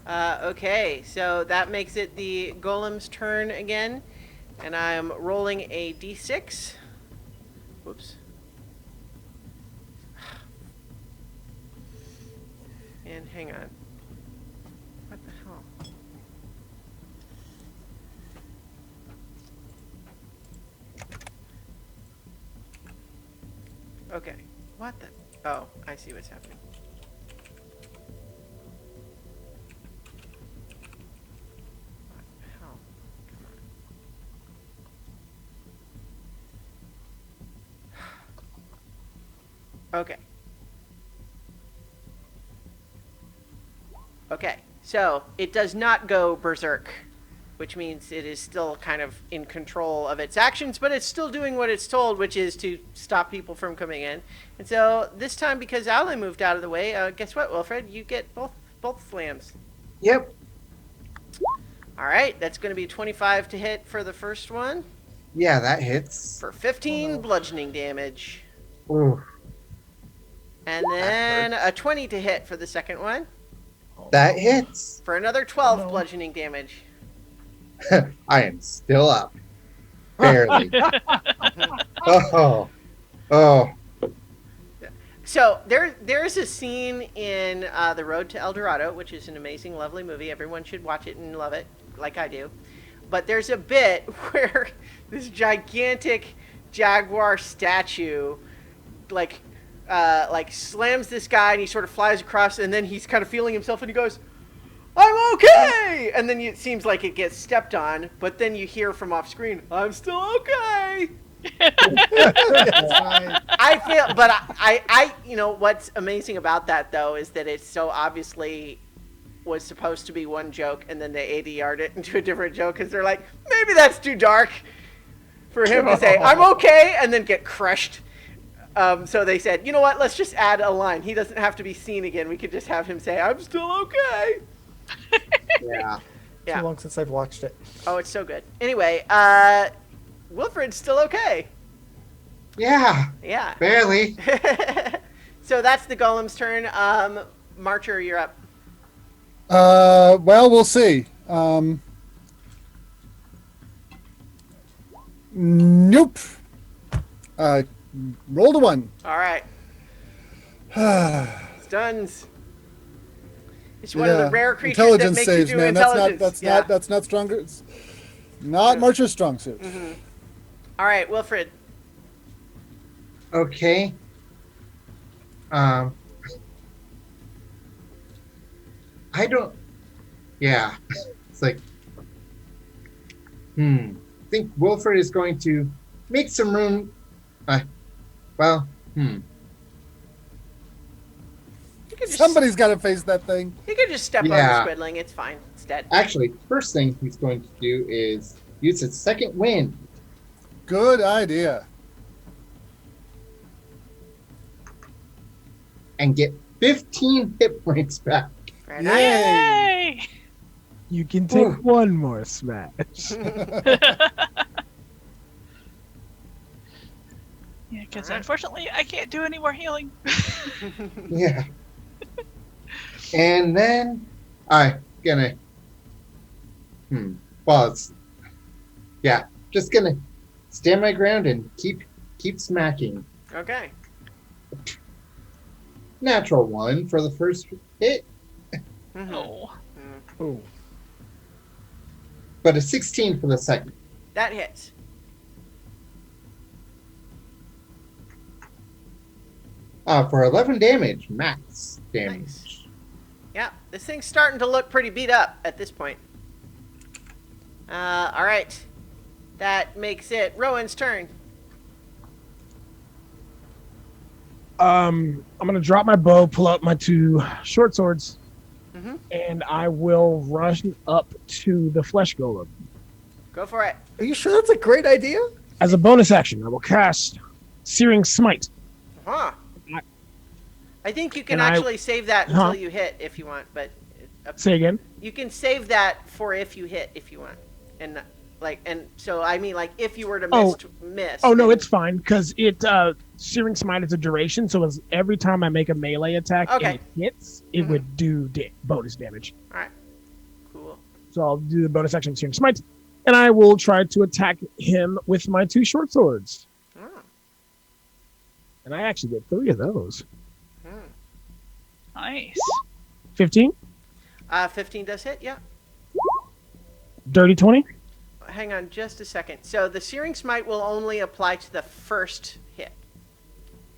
Okay, so that makes it the golem's turn again. And I'm rolling a d6. Whoops. And hang on. What the hell? Okay. What the? Oh, I see what's happening. What the hell? Come on. Okay. Okay, so it does not go berserk, which means it is still kind of in control of its actions, but it's still doing what it's told, which is to stop people from coming in. And so this time, because Ally moved out of the way, guess what, Wilfred? You get both slams. Yep. All right, that's going to be 25 to hit for the first one, Yeah, that hits. for 15 bludgeoning damage, Ooh, and then a 20 to hit for the second one, that hits. for another 12 bludgeoning damage. I am still up. Barely. Oh. So there's a scene in The Road to El Dorado, which is an amazing, lovely movie. Everyone should watch it and love it, like I do. But there's a bit where this gigantic jaguar statue, like slams this guy, and he sort of flies across, and then he's kind of feeling himself, and he goes, "I'm okay!" And then it seems like it gets stepped on, but then you hear from off screen, "I'm still okay." I feel, but I, what's amazing about that though is that it so obviously was supposed to be one joke, and then they ADR'd it into a different joke because they're like, maybe that's too dark for him to say, "I'm okay," and then get crushed. So they said, you know what? Let's just add a line. He doesn't have to be seen again. We could just have him say, "I'm still okay." Yeah. Yeah. Too long since I've watched it. Oh, it's so good. Anyway, Wilfred's still okay. Yeah. Yeah. Barely. So that's the golem's turn. Marcher, you're up. Well, we'll see. Nope. Rolled a 1. All right. Stuns. It's one of the rare creatures that Intelligence makes saves, you do man. intelligence. That's not stronger. It's not Marcher's strong suit. Mm-hmm. All right, Wilfred. Okay. I don't. Yeah. It's like. I think Wilfred is going to make some room. Well. Somebody's got to face that thing. You can just step Yeah. over Squidling. It's fine. It's dead. Actually, first thing he's going to do is use his second wind. Good idea. And get 15 hit points back. Right. Yay. Yay! You can take Ooh. one more smash. Yeah, because Alright. unfortunately I can't do any more healing. Yeah. And then I'm gonna. Well, it's. Yeah, just gonna stand my ground and keep smacking. Okay. Natural 1 for the first hit, Mhm. Oh. Oh, but a 16 for the second. That hits. For 11 damage, max damage. Nice. Yeah, this thing's starting to look pretty beat up at this point. All right. That makes it Rowan's turn. I'm gonna drop my bow, pull out my 2 short swords, Mhm. and I will rush up to the flesh golem. Go for it. are you sure that's a great idea? As a bonus action, I will cast Searing Smite. Huh. I think you can And I- actually save that until Huh? you hit if you want, but Say again. you can save that for if you hit if you want. And so I mean, like, if you were to miss. Oh no, then- it's fine because it Searing Smite is a duration, so as every time I make a melee attack Okay. and it hits, it Mhm. would do bonus damage. All right. Cool. So I'll do the bonus action Searing Smite, and I will try to attack him with my 2 short swords. Oh. And I actually did 3 of those. Nice. 15, 15 does hit. Yeah. dirty 20. Hang on just a second. So the Searing Smite will only apply to the first hit.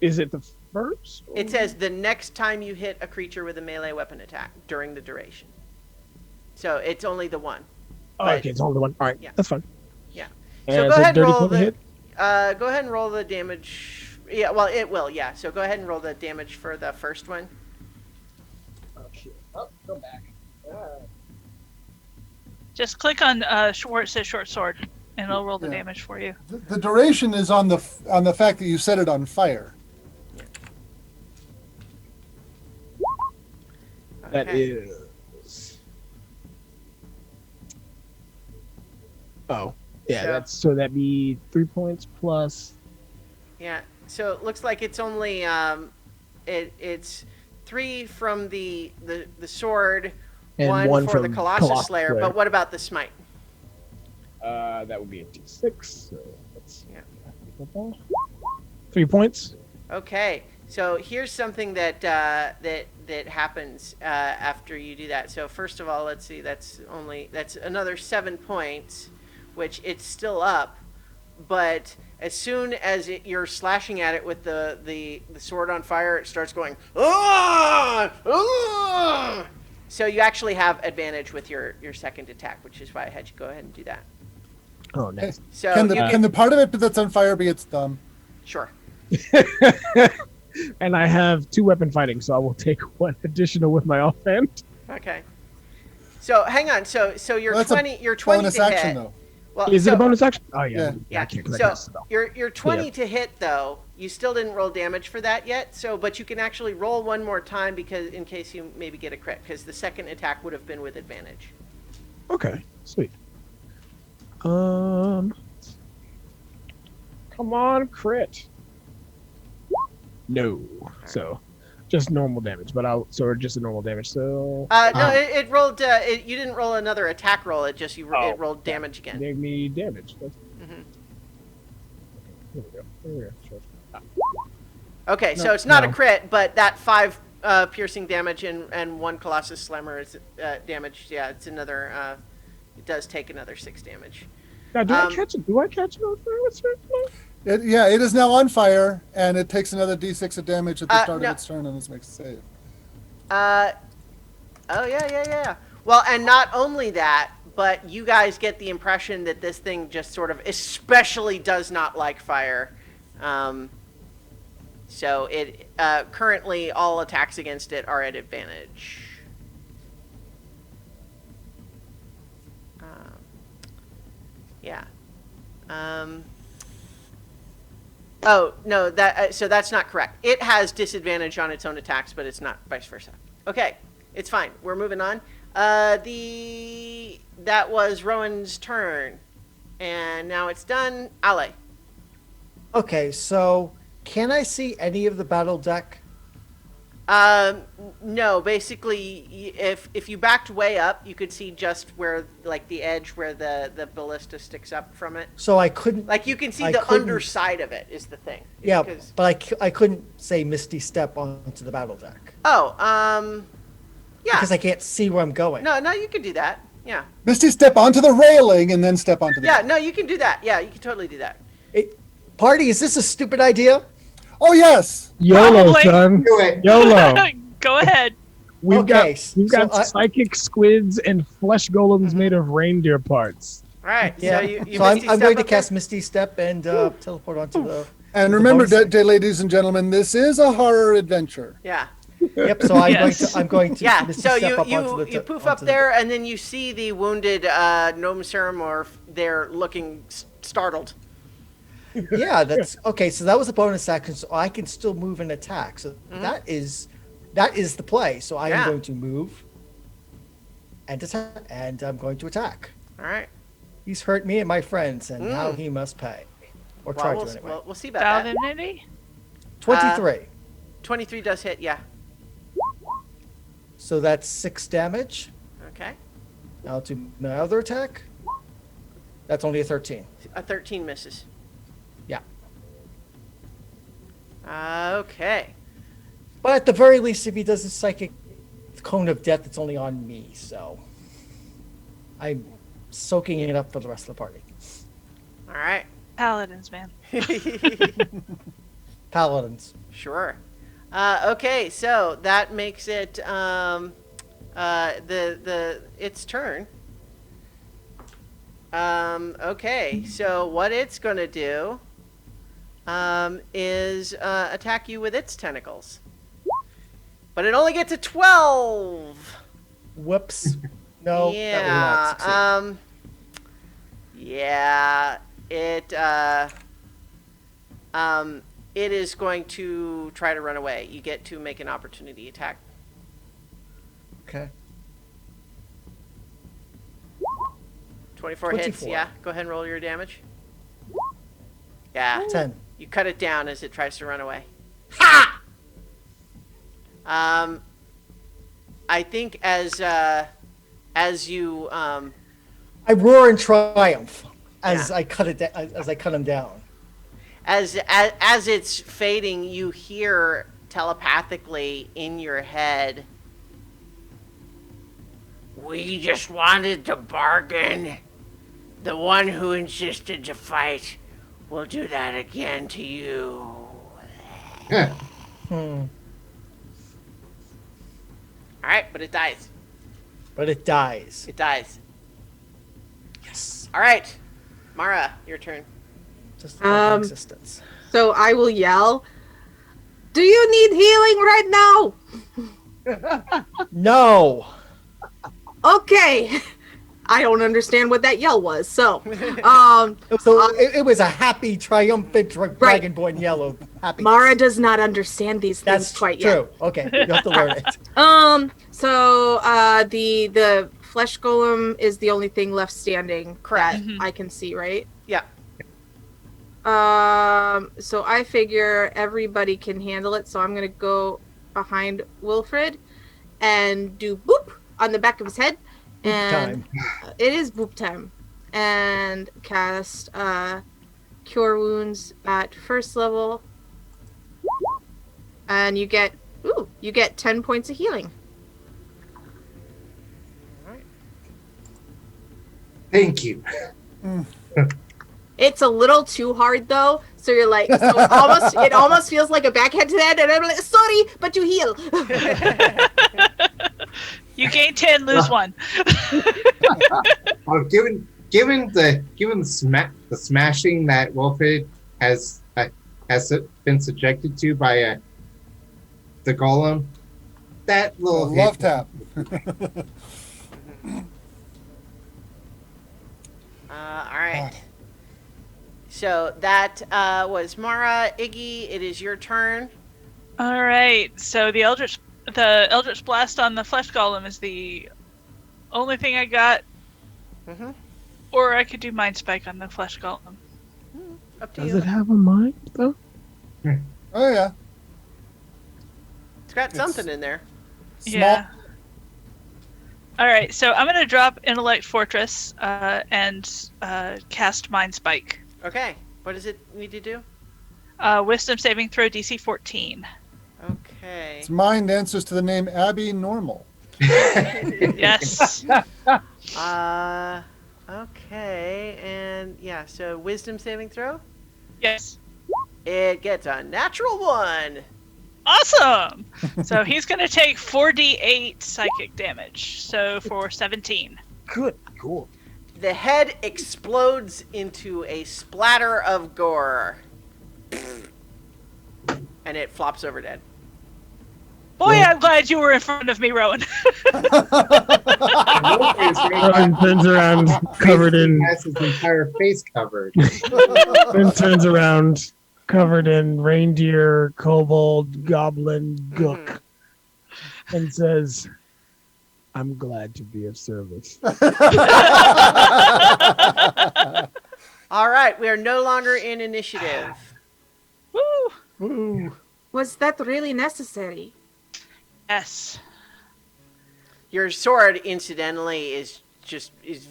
Is it the first? It says the next time you hit a creature with a melee weapon attack during the duration. So it's only the one. Oh, but- okay, it's only the one. All right, Yeah. that's fine. Yeah. And So it's go a ahead and dirty roll 20 the. hit. Go ahead and roll the damage. Yeah, well, it will. Yeah. So go ahead and roll the damage for the first one. Oh shit! Oh, go back. Just click on where it says short sword, and it'll roll the Yeah. damage for you. The duration is on the fact that you set it on fire. That Okay. is. Oh, yeah. So- That'd be 3 points plus. Yeah. So it looks like it's only it's 3 from the sword, And one one for the from Colossus Colossus Slayer. Slayer. But what about the smite? That would be a D6. So let's. Yeah. 3 points. Okay. So here's something that that happens after you do that. So first of all, let's see. That's another 7 points, which it's still up, but as soon as you're slashing at it with the sword on fire, it starts going, "Ah! Ah!" So you actually have advantage with your second attack, which is why I had you go ahead and do that. Oh, nice. So Can you the, can the part of it that's on fire be its thumb? sure. And I have 2 weapon fighting, so I will take 1 additional with my offhand. Okay. So hang on. So you're Well, that's a 20. You're 20 bonus to action hit. though. Well, Is it so- a bonus action? Oh yeah. Yeah. Yeah. I can't, 'cause I So cast a spell. your 20 to hit though, you still didn't roll damage for that yet. So, but you can actually roll one more time because in case you maybe get a crit, because the second attack would have been with advantage. Okay, sweet. Come on, crit. No. So, just normal damage, but just a normal damage. So, No, it rolled. You didn't roll another attack roll. It just it rolled damage again. gave me damage. That's, Mhm. Here we go. Here we go. Sure. Okay, so it's not a no. crit, but that 5 piercing damage and 1 Colossus Slammer is damage. Yeah, it's another. It does take another 6 damage. Now, do I catch it? Do I catch it on fire? It is now on fire, and it takes another d6 of damage at the start no. of its turn, and this makes a save. Oh yeah. Well, and not only that, but you guys get the impression that this thing just sort of especially does not like fire. So it currently all attacks against it are at advantage. Yeah. Oh no, that so that's not correct. It has disadvantage on its own attacks, but it's not vice versa. Okay, it's fine. We're moving on. That was Rowan's turn, and now it's done. Ale. Okay, so can I see any of the battle deck? No. Basically, if you backed way up, you could see just where, like, the edge where the ballista sticks up from it. So I couldn't. Like, you can see I the couldn't- underside of it is the thing. Yeah, Because- but I couldn't say Misty Step onto the battle deck Oh, yeah. because I can't see where I'm going. No, you can do that. Yeah. Misty, step onto the railing and then step onto the. Yeah, no, you can do that. Yeah, you can totally do that. Party, is this a stupid idea? Oh yes. YOLO, Probably. son. Do it. YOLO. Go ahead. We've Okay, got so psychic squids and flesh golems made of reindeer parts. All right. Yeah. So you So I'm Misty going step to up cast Misty Step and teleport onto the. And The remember, bonus- ladies and gentlemen, this is a horror adventure. there. Yep. So I'm Yes. going to. Yeah. Yeah. Misty So Step up onto the you poof up onto the- there, and then you see the wounded gnome ceramorph there looking startled. Yeah, that's okay. So that was a bonus action, so I can still move and attack. So that is the play. So I'm Yeah. going to move and attack, and I'm going to attack. All right. He's hurt me and my friends, and now he must pay, or try Well, to anyway. we'll see about that. Validity? 23. 23 does hit. Yeah. So that's 6 damage. Okay. Now to my other attack. That's only a 13. A 13 misses. Yeah. Okay. But at the very least, if he does a psychic cone of death, it's only on me. So I'm soaking it up for the rest of the party. All right. Paladins, man. Paladins. Sure. Okay, so that makes it its turn. Okay, so what it's gonna do is attack you with its tentacles, but it only gets a 12. Whoops. No. Yeah. That will not succeed. Yeah. It is going to try to run away. You get to make an opportunity attack. Okay. 24 hits. 24. Yeah. Go ahead and roll your damage. Yeah. 10. You cut it down as it tries to run away. Ha! I think as you I roar in triumph as Yeah. I cut it as I cut him down. as it's fading, you hear telepathically in your head, "We just wanted to bargain. The one who insisted to fight will do that again to you." Hmm. All right, but it dies. But it dies. It dies. Yes. All right, Mara, your turn. Just for existence. So I will yell, "Do you need healing right now?" No. Okay. I don't understand what that yell was. So, So it was a happy, triumphant dragonborn yell of happy. Mara does not understand these things That's quite true. yet. Okay, you have to learn it. So the flesh golem is the only thing left standing Correct. that I can see, right? Yeah. So I figure everybody can handle it. So I'm gonna go behind Wilfred and do boop on the back of his head. Boop And time. it is boop time. And cast Cure Wounds at first level. And you get 10 points of healing. Thank you. It's a little too hard though, so you're like, so it almost feels like a backhand to that, and I'm like, sorry, but you heal. You gain 10, lose 1. Given the smashing that Wilfred has been subjected to by the golem, that little Love tap. All right. So that was Mara. Iggy, it is your turn. All right. So the Eldritch Blast on the Flesh Golem is the only thing I got. Mm-hmm. Or I could do Mind Spike on the Flesh Golem. Up to Does you. it have a mind though? Oh yeah. It's got something in there. Small. Yeah. All right. So I'm gonna drop Intellect Fortress and cast Mind Spike. Okay. What does it need to do? Wisdom saving throw DC 14. Okay. Its mind answers to the name Abby Normal. Yes. Okay. And yeah, so wisdom saving throw? Yes. It gets a natural 1. Awesome. So he's gonna take 4d8 psychic damage. So for 17. Good. Cool. The head explodes into a splatter of gore. And it flops over dead. Boy, I'm glad you were in front of me, Rowan. Rowan turns around, covered in. Has his entire face covered. Then turns around, covered in reindeer, kobold, goblin, gook, and says, "I'm glad to be of service." All right, we are no longer in initiative. Woo! Ooh. Was that really necessary? Yes. Your sword, incidentally, is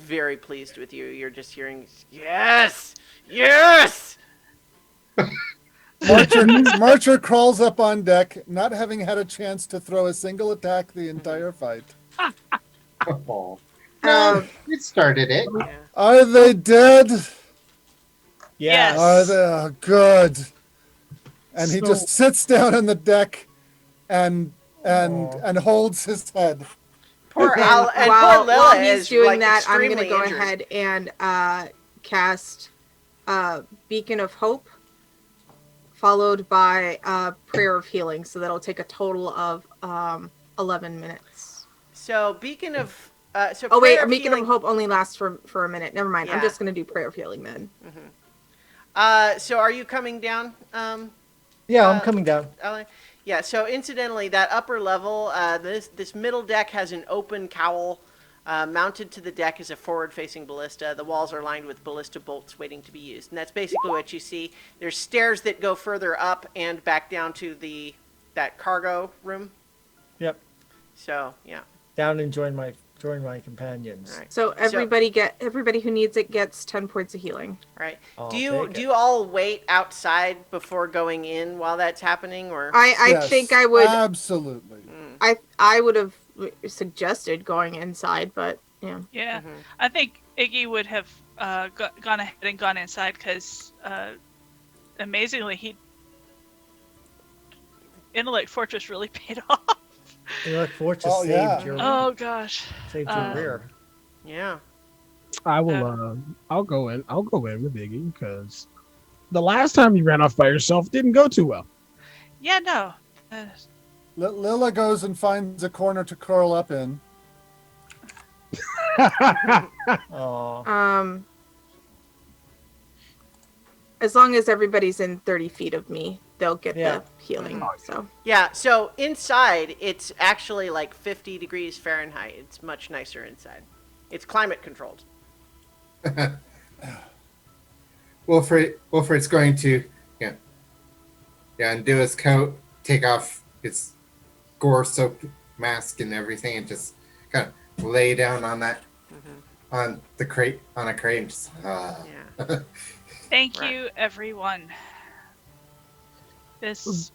very pleased with you. You're just hearing, yes, yes. Marcher crawls up on deck, not having had a chance to throw a single attack the entire fight. Oh. No, it started it. Yeah. Are they dead? Yes. Are they? Oh, good. And he So- just sits down on the deck and holds his head. Poor And Al and while, poor Lila while he's is doing like that, I'm extremely gonna go injured. ahead and cast Beacon of Hope, followed by Prayer of Healing. So that'll take a total of 11 minutes. So beacon of so. Oh wait, Prayer a Beacon Healing- of Hope only lasts for a minute. Never mind. I'm Yeah. just gonna do Prayer of Healing then. So are you coming down? Yeah, I'm coming down. Ally? Yeah, so incidentally, that upper level, this middle deck has an open cowl. Mounted to the deck is a forward-facing ballista. The walls are lined with ballista bolts waiting to be used. And that's basically what you see. There's stairs that go further up and back down to that cargo room. Yep. So, yeah. Down and join my companions. All right. So everybody who needs it gets 10 points of healing. Right. I'll Do you take it. all wait outside before going in while that's happening, or? I Yes, think I would Absolutely. I would have suggested going inside, but yeah. Yeah. Mhm. I think Iggy would have gone ahead and gone inside because amazingly, Intellect Fortress really paid off. Look, Fortress Oh, yeah. saved your Oh gosh. rear. Yeah. I will. I'll go in. I'll go in with Iggy because the last time you ran off by yourself didn't go too well. Yeah, no. Lila goes and finds a corner to curl up in. Oh, As long as everybody's in 30 feet of me, they'll get Yeah. the healing. So Yeah, so inside, it's actually like 50 degrees Fahrenheit. It's much nicer inside. It's climate controlled. Wilfred's going to undo his coat, take off his gore-soaked mask and everything, and just kind of lay down on that on a crate, and just Yeah. Thank Right. you, everyone. This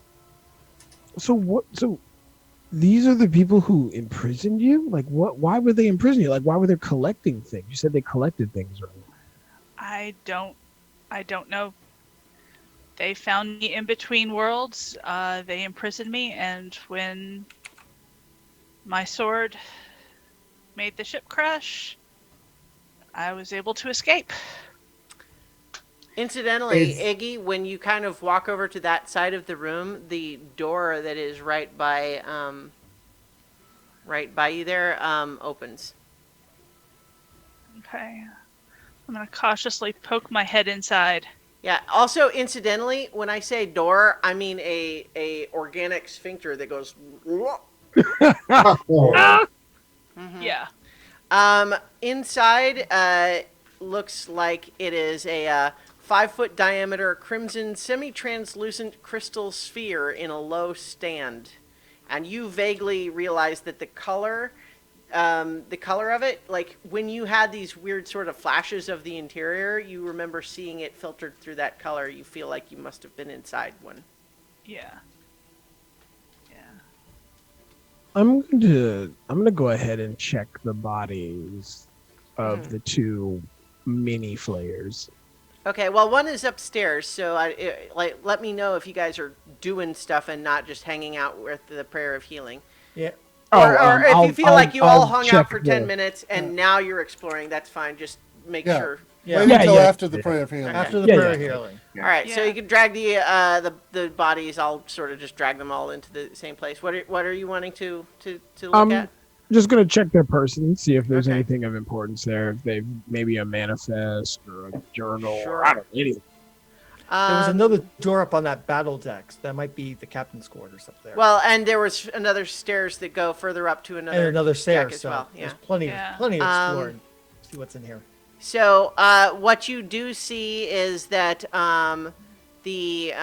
So what? So these are the people who imprisoned you? Like what? Why would they imprison you? Like why were they collecting things? You said they collected things, right? I don't know. They found me in between worlds. They imprisoned me, and when my sword made the ship crash, I was able to escape. Incidentally, Is- Iggy, when you kind of walk over to that side of the room, the door that is right by you there opens. Okay. I'm gonna cautiously poke my head inside. Yeah. Also, incidentally, when I say door, I mean a organic sphincter that goes. oh, Yeah. Inside, looks like it is a 5-foot diameter crimson semi-translucent crystal sphere in a low stand, and you vaguely realize that the color of it, like when you had these weird sort of flashes of the interior, you remember seeing it filtered through that color. You feel like you must have been inside one. Yeah. Yeah. I'm gonna go ahead and check the bodies of the two mini flayers. Okay, well, one is upstairs, so let me know if you guys are doing stuff and not just hanging out with the prayer of healing. yeah. Or if you feel like you all hung out check for 10 the- minutes and now you're exploring, that's fine. Just make Yeah. sure. Yeah. Wait Yeah, until yeah. after the prayer of healing. After the Yeah, prayer yeah. healing. All right, so Yeah. you can drag the bodies. I'll sort of just drag them all into the same place. What are you wanting to look at? Just gonna check their person, see if there's Okay. anything of importance there. If they've maybe a manifest or a journal Sure. or I don't know, anything. There was another door up on that battle deck. That might be the captain's quarters up there. Well, and there was another stairs that go further up to and another another deck stairs. as So well. Yeah. there's plenty Yeah. of exploring. See what's in here. So what you do see is that the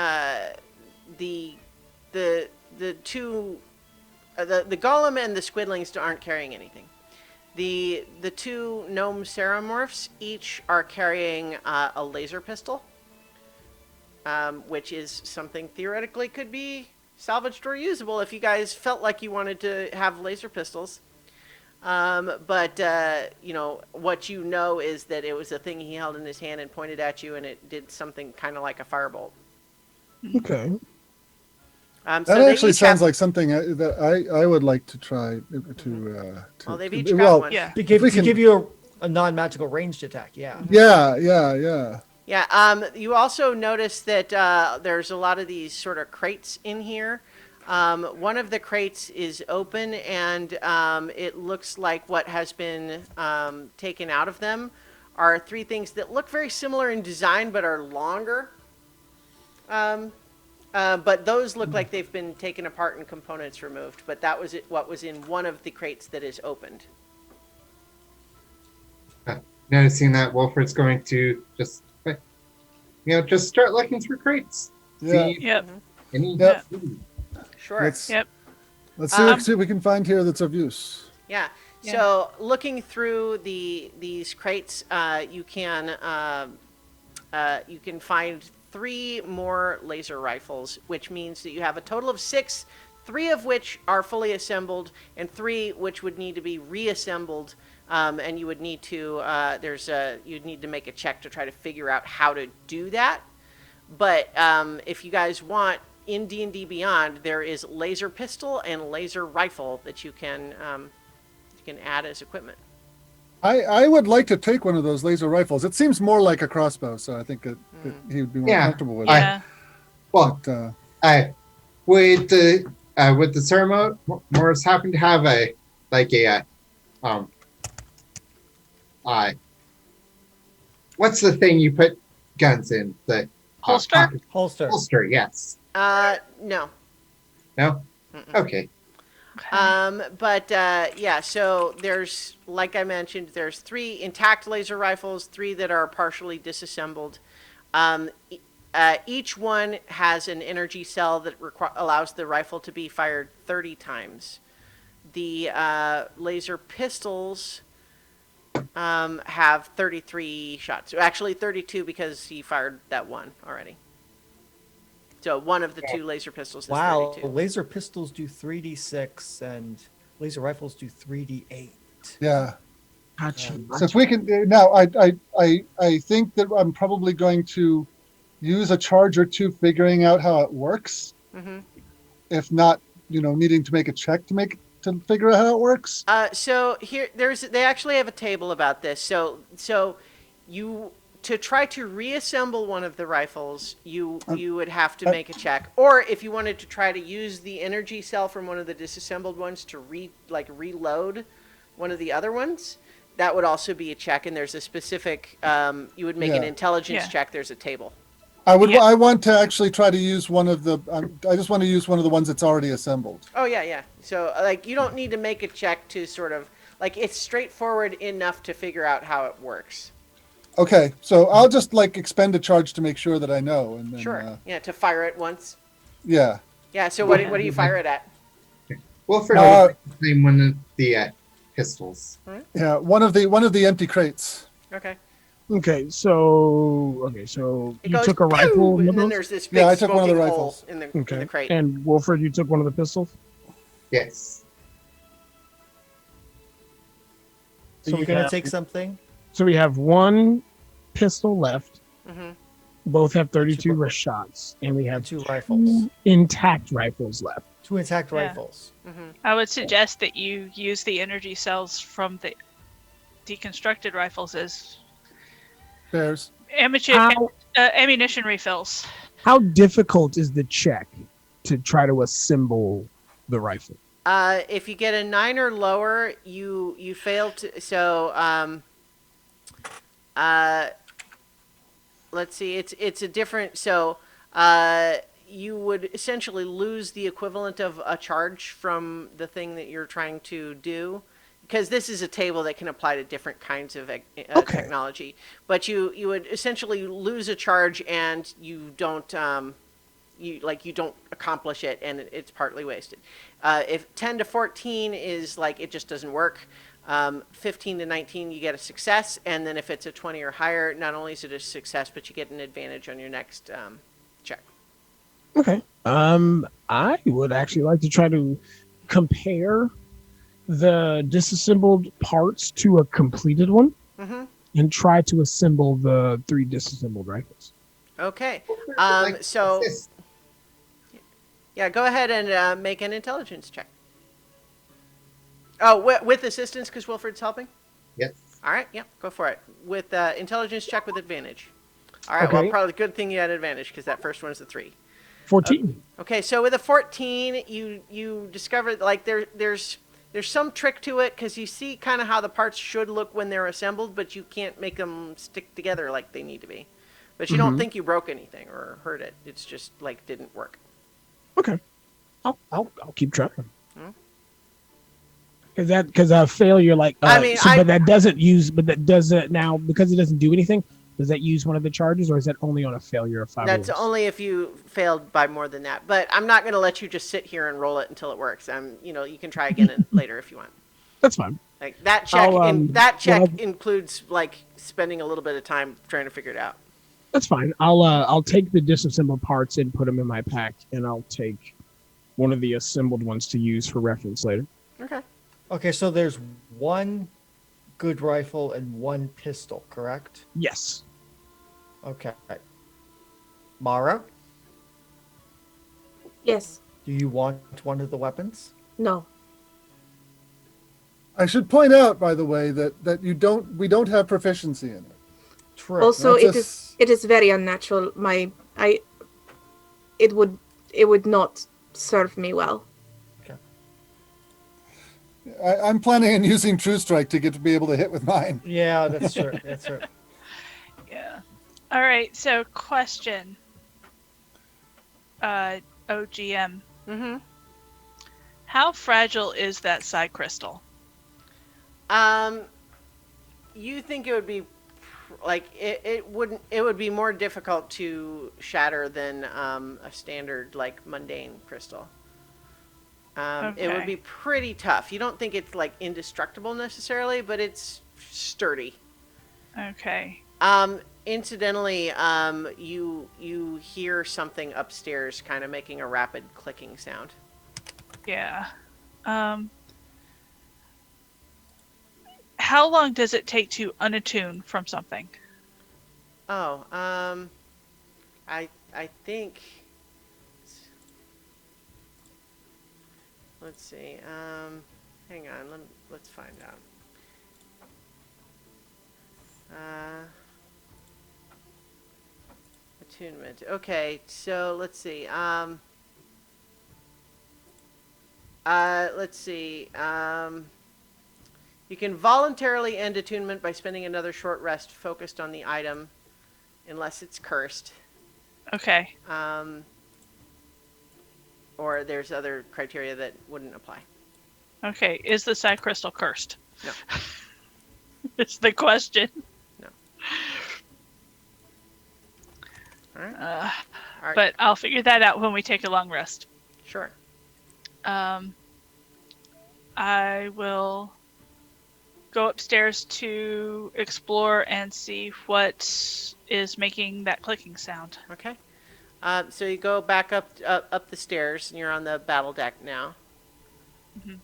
two the golem and the squidlings aren't carrying anything. The two gnome ceramorphs each are carrying a laser pistol, which is something theoretically could be salvaged or usable if you guys felt like you wanted to have laser pistols. But what you know is that it was a thing he held in his hand and pointed at you, and it did something kind of like a firebolt. Okay. So That they actually each sounds have- like something that I would like to try to. Well, they've to- each got well, one. Yeah. To give, we to can- give you a non-magical ranged attack. Yeah. Yeah, yeah. Yeah. You also notice that there's a lot of these sort of crates in here. One of the crates is open, and it looks like what has been taken out of them are 3 things that look very similar in design but are longer. But those look like they've been taken apart and components removed. But that was what was in one of the crates that is opened. noticing that Wilfred's going to just just start looking through crates. Yeah. See Yep. any Yep. food. Sure. Let's Yep. see what we can find here that's of use. Yeah. Yeah. So looking through these crates, you can find 3 more laser rifles, which means that you have a total of 6, 3 of which are fully assembled, and 3 which would need to be reassembled. And you would need to you'd need to make a check to try to figure out how to do that. But if you guys want, in D&D Beyond, there is laser pistol and laser rifle that you can add as equipment. I would like to take one of those laser rifles. It seems more like a crossbow, so I think that he would be more Yeah. comfortable with Yeah. Well, it. would the Ceramorphs happen to have a what's the thing you put guns in? The Holster? pocket Holster. holster. Yes. No. No. Mm-mm. Okay. But yeah, so there's, like I mentioned, there's 3 intact laser rifles, 3 that are partially disassembled. Each one has an energy cell that allows the rifle to be fired 30 times. The laser pistols have 33 shots. Actually, 32 because he fired that one already. So one of the 2 laser pistols is Wow, 32. laser pistols do 3d6 and laser rifles do 3d8. Yeah. Gotcha. So if we can now, I think that I'm probably going to use a charge or 2 figuring out how it works. Mm-hmm. If not, needing to make a check to figure out how it works. So here, they actually have a table about this. So you, to try to reassemble one of the rifles, you would have to make a check. Or if you wanted to try to use the energy cell from one of the disassembled ones to reload one of the other ones, that would also be a check. And there's a specific, you would make an intelligence check. There's a table. I want to actually try to use one of the. I just want to use one of the ones that's already assembled. Oh yeah. So you don't need to make a check to sort of it's straightforward enough to figure out how it works. Okay, so I'll just expend a charge to make sure that I know, and then, Sure. To fire it once. Yeah. Yeah. So what do you fire it at? Wilfred would claim one of the pistols. Yeah, one of the empty crates. Okay. Okay, so It you goes, took a rifle, and then Nibbles? there's this big Yeah, I took one of the smoking hole rifles. in the Okay, crate. and Wolford, you took one of the pistols. Yes. So So you're we going to have- take something? So we have 1 pistol left. Mm-hmm. Both have 32 shots, and we have 2 rifles. intact rifles left. 2 intact Yeah. rifles. Mm-hmm. I would suggest that you use the energy cells from the deconstructed rifles as Bears. ammunition refills. How difficult is the check to try to assemble the rifle? If you get a 9 or lower, you fail to. So let's see. It's a different. So you would essentially lose the equivalent of a charge from the thing that you're trying to do, because this is a table that can apply to different kinds of technology. But you would essentially lose a charge, and you don't you don't accomplish it, and it's partly wasted. If 10 to 14 is it just doesn't work. 15 to 19 you get a success, and then if it's a 20 or higher, not only is it a success, but you get an advantage on your next check. Okay. I would actually like to try to compare the disassembled parts to a completed one, and try to assemble the 3 disassembled rifles. Okay. So yeah, go ahead and make an intelligence check. Oh, with assistance, because Wilfred's helping? Yes. All right, yeah, go for it. With intelligence check with advantage. All right, Okay. well, probably good thing you had advantage, because that first one's a 3. 14. Okay, so with a 14, you discover there's some trick to it, because you see kind of how the parts should look when they're assembled, but you can't make them stick together like they need to be. But you don't think you broke anything or hurt it. It's just didn't work. Okay. I'll keep trying. Because a failure but that doesn't now, because it doesn't do anything. Does that use one of the charges, or is that only on a failure of 5? That's only if you failed by more than that. But I'm not going to let you just sit here and roll it until it works. You can try again later if you want. That's fine. That check. That check well, includes spending a little bit of time trying to figure it out. That's fine. I'll take the disassembled parts and put them in my pack, and I'll take one of the assembled ones to use for reference later. Okay. Okay, so there's 1 good rifle and 1 pistol, correct? Yes. Okay. Mara, Yes. do you want one of the weapons? No. I should point out, by the way, that we don't have proficiency in it. True. Also, That's it is very unnatural. It would not serve me well. I'm planning on using True Strike to get to be able to hit with mine. Yeah, that's true. That's true. Yeah. All right. So, question. OGM. Mm-hmm. How fragile is that psi crystal? You think it would be like it would be more difficult to shatter than a standard like mundane crystal. It would Okay. be pretty tough. You don't think it's like indestructible necessarily, but it's sturdy. Okay. Incidentally, you hear something upstairs, kind of making a rapid clicking sound. Yeah. How long does it take to unattune from something? Oh, I think. Let's see. Hang on. Let's find out. Attunement. Okay, so let's see. Let's see. You can voluntarily end attunement by spending another short rest focused on the item, unless it's cursed. Okay. Or there's other criteria that wouldn't apply. Okay. Is the psi crystal cursed? No. It's the question. No. All right. Uh, All right. But I'll figure that out when we take a long rest. Sure. I will go upstairs to explore and see what is making that clicking sound. Okay. So you go back up the stairs, and you're on the battle deck now. Mhm.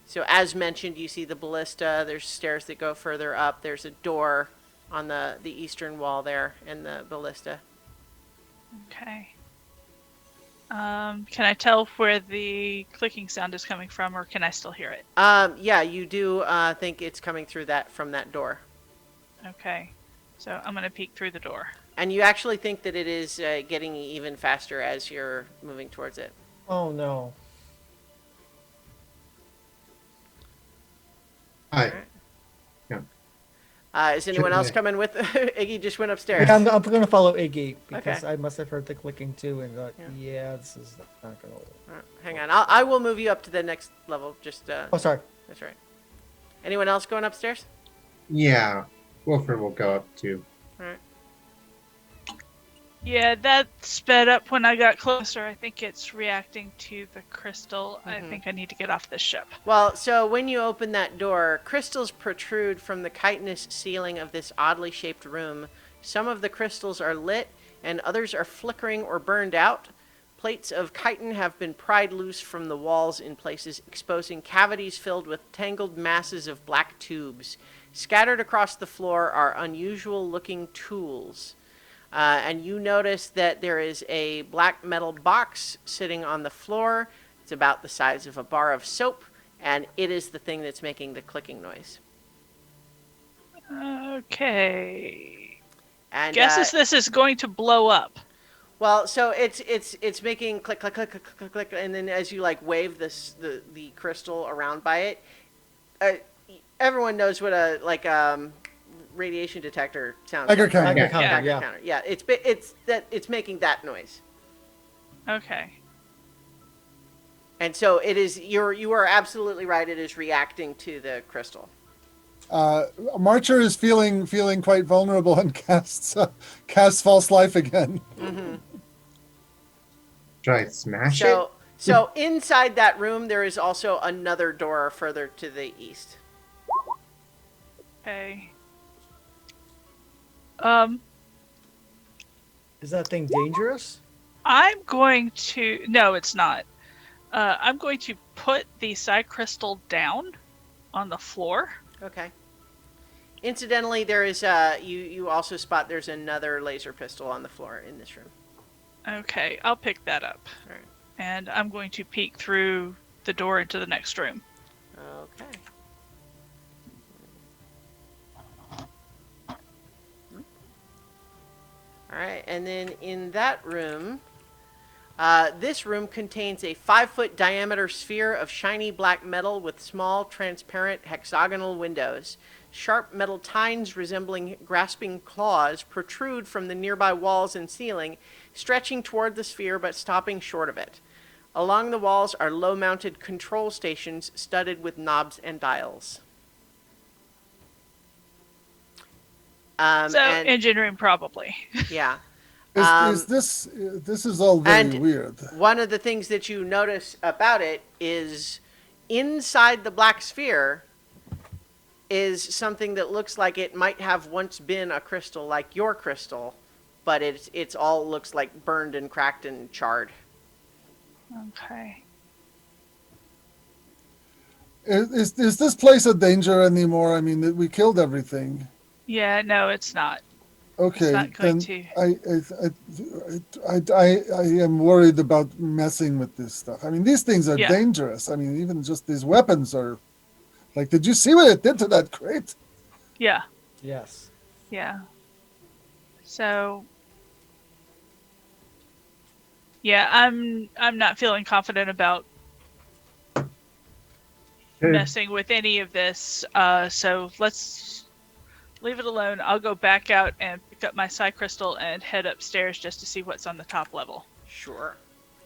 So as mentioned, you see the ballista. There's stairs that go further up. There's a door on the eastern wall there in the ballista. Okay. Can I tell where the clicking sound is coming from, or can I still hear it? Yeah, you do think it's coming through from that door. Okay. So I'm gonna peek through the door. And you actually think that it is getting even faster as you're moving towards it. Oh no. Hi. Alright. Yeah. Is anyone Should else I- coming with? Iggy just went upstairs. Yeah, I'm going to follow Iggy because Okay. I must have heard the clicking too, and thought, Yeah. yeah, this is not going to work. Alright, hang on, I will move you up to the next level. Just Oh, sorry. that's right. Anyone else going upstairs? Yeah. Wilford will go up too. All right. Yeah, that sped up when I got closer. I think it's reacting to the crystal. I Mhm. think I need to get off this ship. Well, so when you open that door, crystals protrude from the chitinous ceiling of this oddly shaped room. Some of the crystals are lit, and others are flickering or burned out. Plates of chitin have been pried loose from the walls in places, exposing cavities filled with tangled masses of black tubes. Scattered across the floor are unusual-looking tools. And you notice that there is a black metal box sitting on the floor. It's about the size of a bar of soap, and it is the thing that's making the clicking noise. Okay. And Guesses this is going to blow up. well, so it's making click click click click click click, and then as you like wave the crystal around by it, everyone knows what a radiation detector sounds Geiger like. counter. Geiger Right? counter, Geiger yeah. counter. Yeah, it's making that noise. Okay. And so it is. You are absolutely right. It is reacting to the crystal. Marcher is feeling quite vulnerable and casts false life again. Mm-hmm. Should I smash So inside that room, there is also another door further to the east. Okay. Is that thing dangerous? I'm going to. No, it's not. I'm going to put the psi crystal down on the floor. Okay. Incidentally, there is you also spot there's another laser pistol on the floor in this room. Okay, I'll pick that up. All right. And I'm going to peek through the door into the next room. Okay. All right, and then in that room, This room contains a 5-foot diameter sphere of shiny black metal with small, transparent hexagonal windows. Sharp metal tines resembling grasping claws protrude from the nearby walls and ceiling, stretching toward the sphere but stopping short of it. Along the walls are low-mounted control stations studded with knobs and dials. So And engine room probably. yeah. Is this is all very and weird. One of the things that you notice about it is inside the black sphere is something that looks like it might have once been a crystal like your crystal, but it's all looks like burned and cracked and charred. Okay. Is this place a danger anymore? I mean, we killed everything. Yeah, no, it's not. Okay, not going then I am worried about messing with this stuff. I mean, these things are Yeah. dangerous. I mean, even just these weapons are like. Did you see what it did to that crate? Yeah, Yes. yeah. So yeah, I'm not feeling confident about messing with any of this. So let's leave it alone. I'll go back out and pick up my psi crystal and head upstairs just to see what's on the top level. Sure.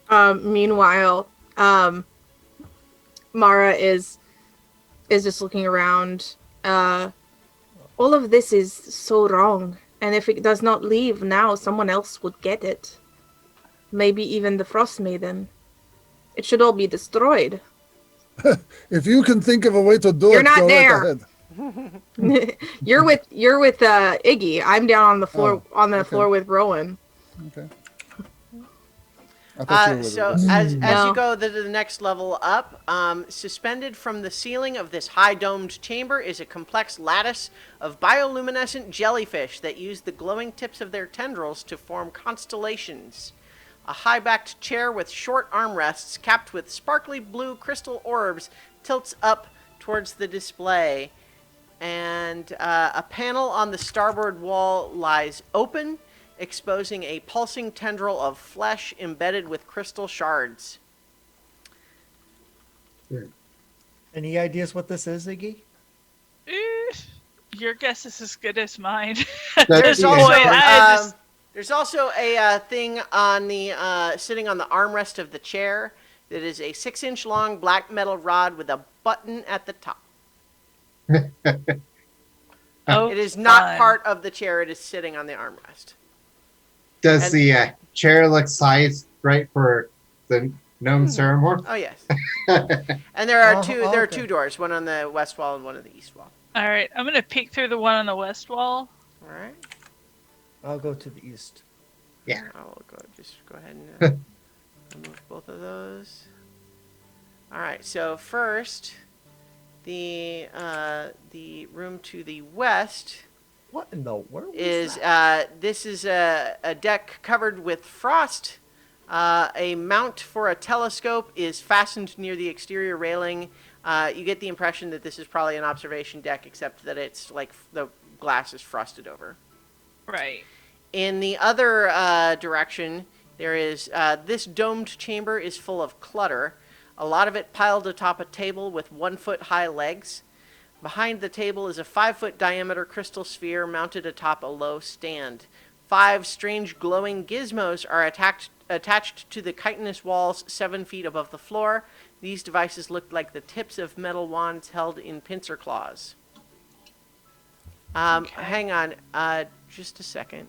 Meanwhile, Mara is just looking around. All of this is so wrong, and if it does not leave now, someone else would get it. Maybe even the Frostmaiden. It should all be destroyed. If you can think of a way to do You're it, not go there. right ahead. You're with Iggy. I'm down on the floor Oh, floor with Rowan. Okay. I thought you were with So us. as No. you go to the next level up, suspended from the ceiling of this high domed chamber is a complex lattice of bioluminescent jellyfish that use the glowing tips of their tendrils to form constellations. A high-backed chair with short armrests capped with sparkly blue crystal orbs tilts up towards the display. And a panel on the starboard wall lies open, exposing a pulsing tendril of flesh embedded with crystal shards. Any ideas what this is, Iggy? Your guess is as good as mine. There's Yeah. also I just- there's also a thing on the sitting on the armrest of the chair that is a 6-inch long black metal rod with a button at the top. Oh, It is not fun. part of the chair. It is sitting on the armrest. Does And- the chair look sized right for the gnome ceremony? Oh yes. And there are okay. two doors, one on the west wall and one on the east wall. All right, I'm gonna peek through the one on the west wall. All right. I'll go to the east. Yeah. I'll just go ahead and remove both of those. All right. So first, the room to the west What in the world is that? this is a deck covered with frost. A mount for a telescope is fastened near the exterior railing. You get the impression that this is probably an observation deck, except that it's like the glass is frosted over. Right. In the other direction, there is this domed chamber is full of clutter. A lot of it piled atop a table with 1-foot-high legs. Behind the table is a 5-foot diameter crystal sphere mounted atop a low stand. 5 strange glowing gizmos are attached to the chitinous walls 7 feet above the floor. These devices look like the tips of metal wands held in pincer claws. Okay. Hang on, just a second.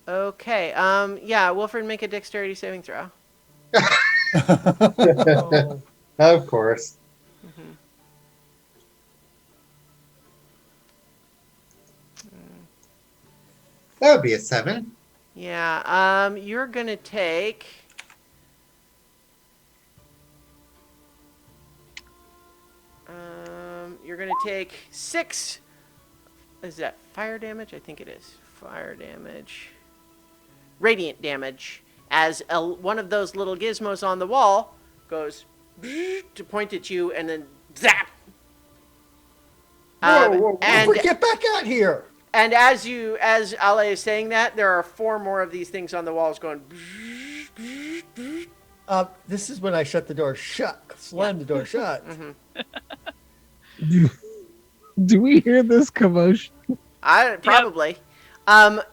Okay, yeah, Wilfred, make a dexterity saving throw. Oh, Of course. That would be a 7. Yeah, you're gonna take... you're gonna take 6... Is that fire damage? I think it is. Fire damage. Radiant damage. As one of those little gizmos on the wall goes to point at you and then zap! whoa, And Wilfred, get back out here! And as Ale is saying that, there are 4 more of these things on the walls going. This is when I shut the door shut. Slam the door shut. Do we hear this commotion? Probably.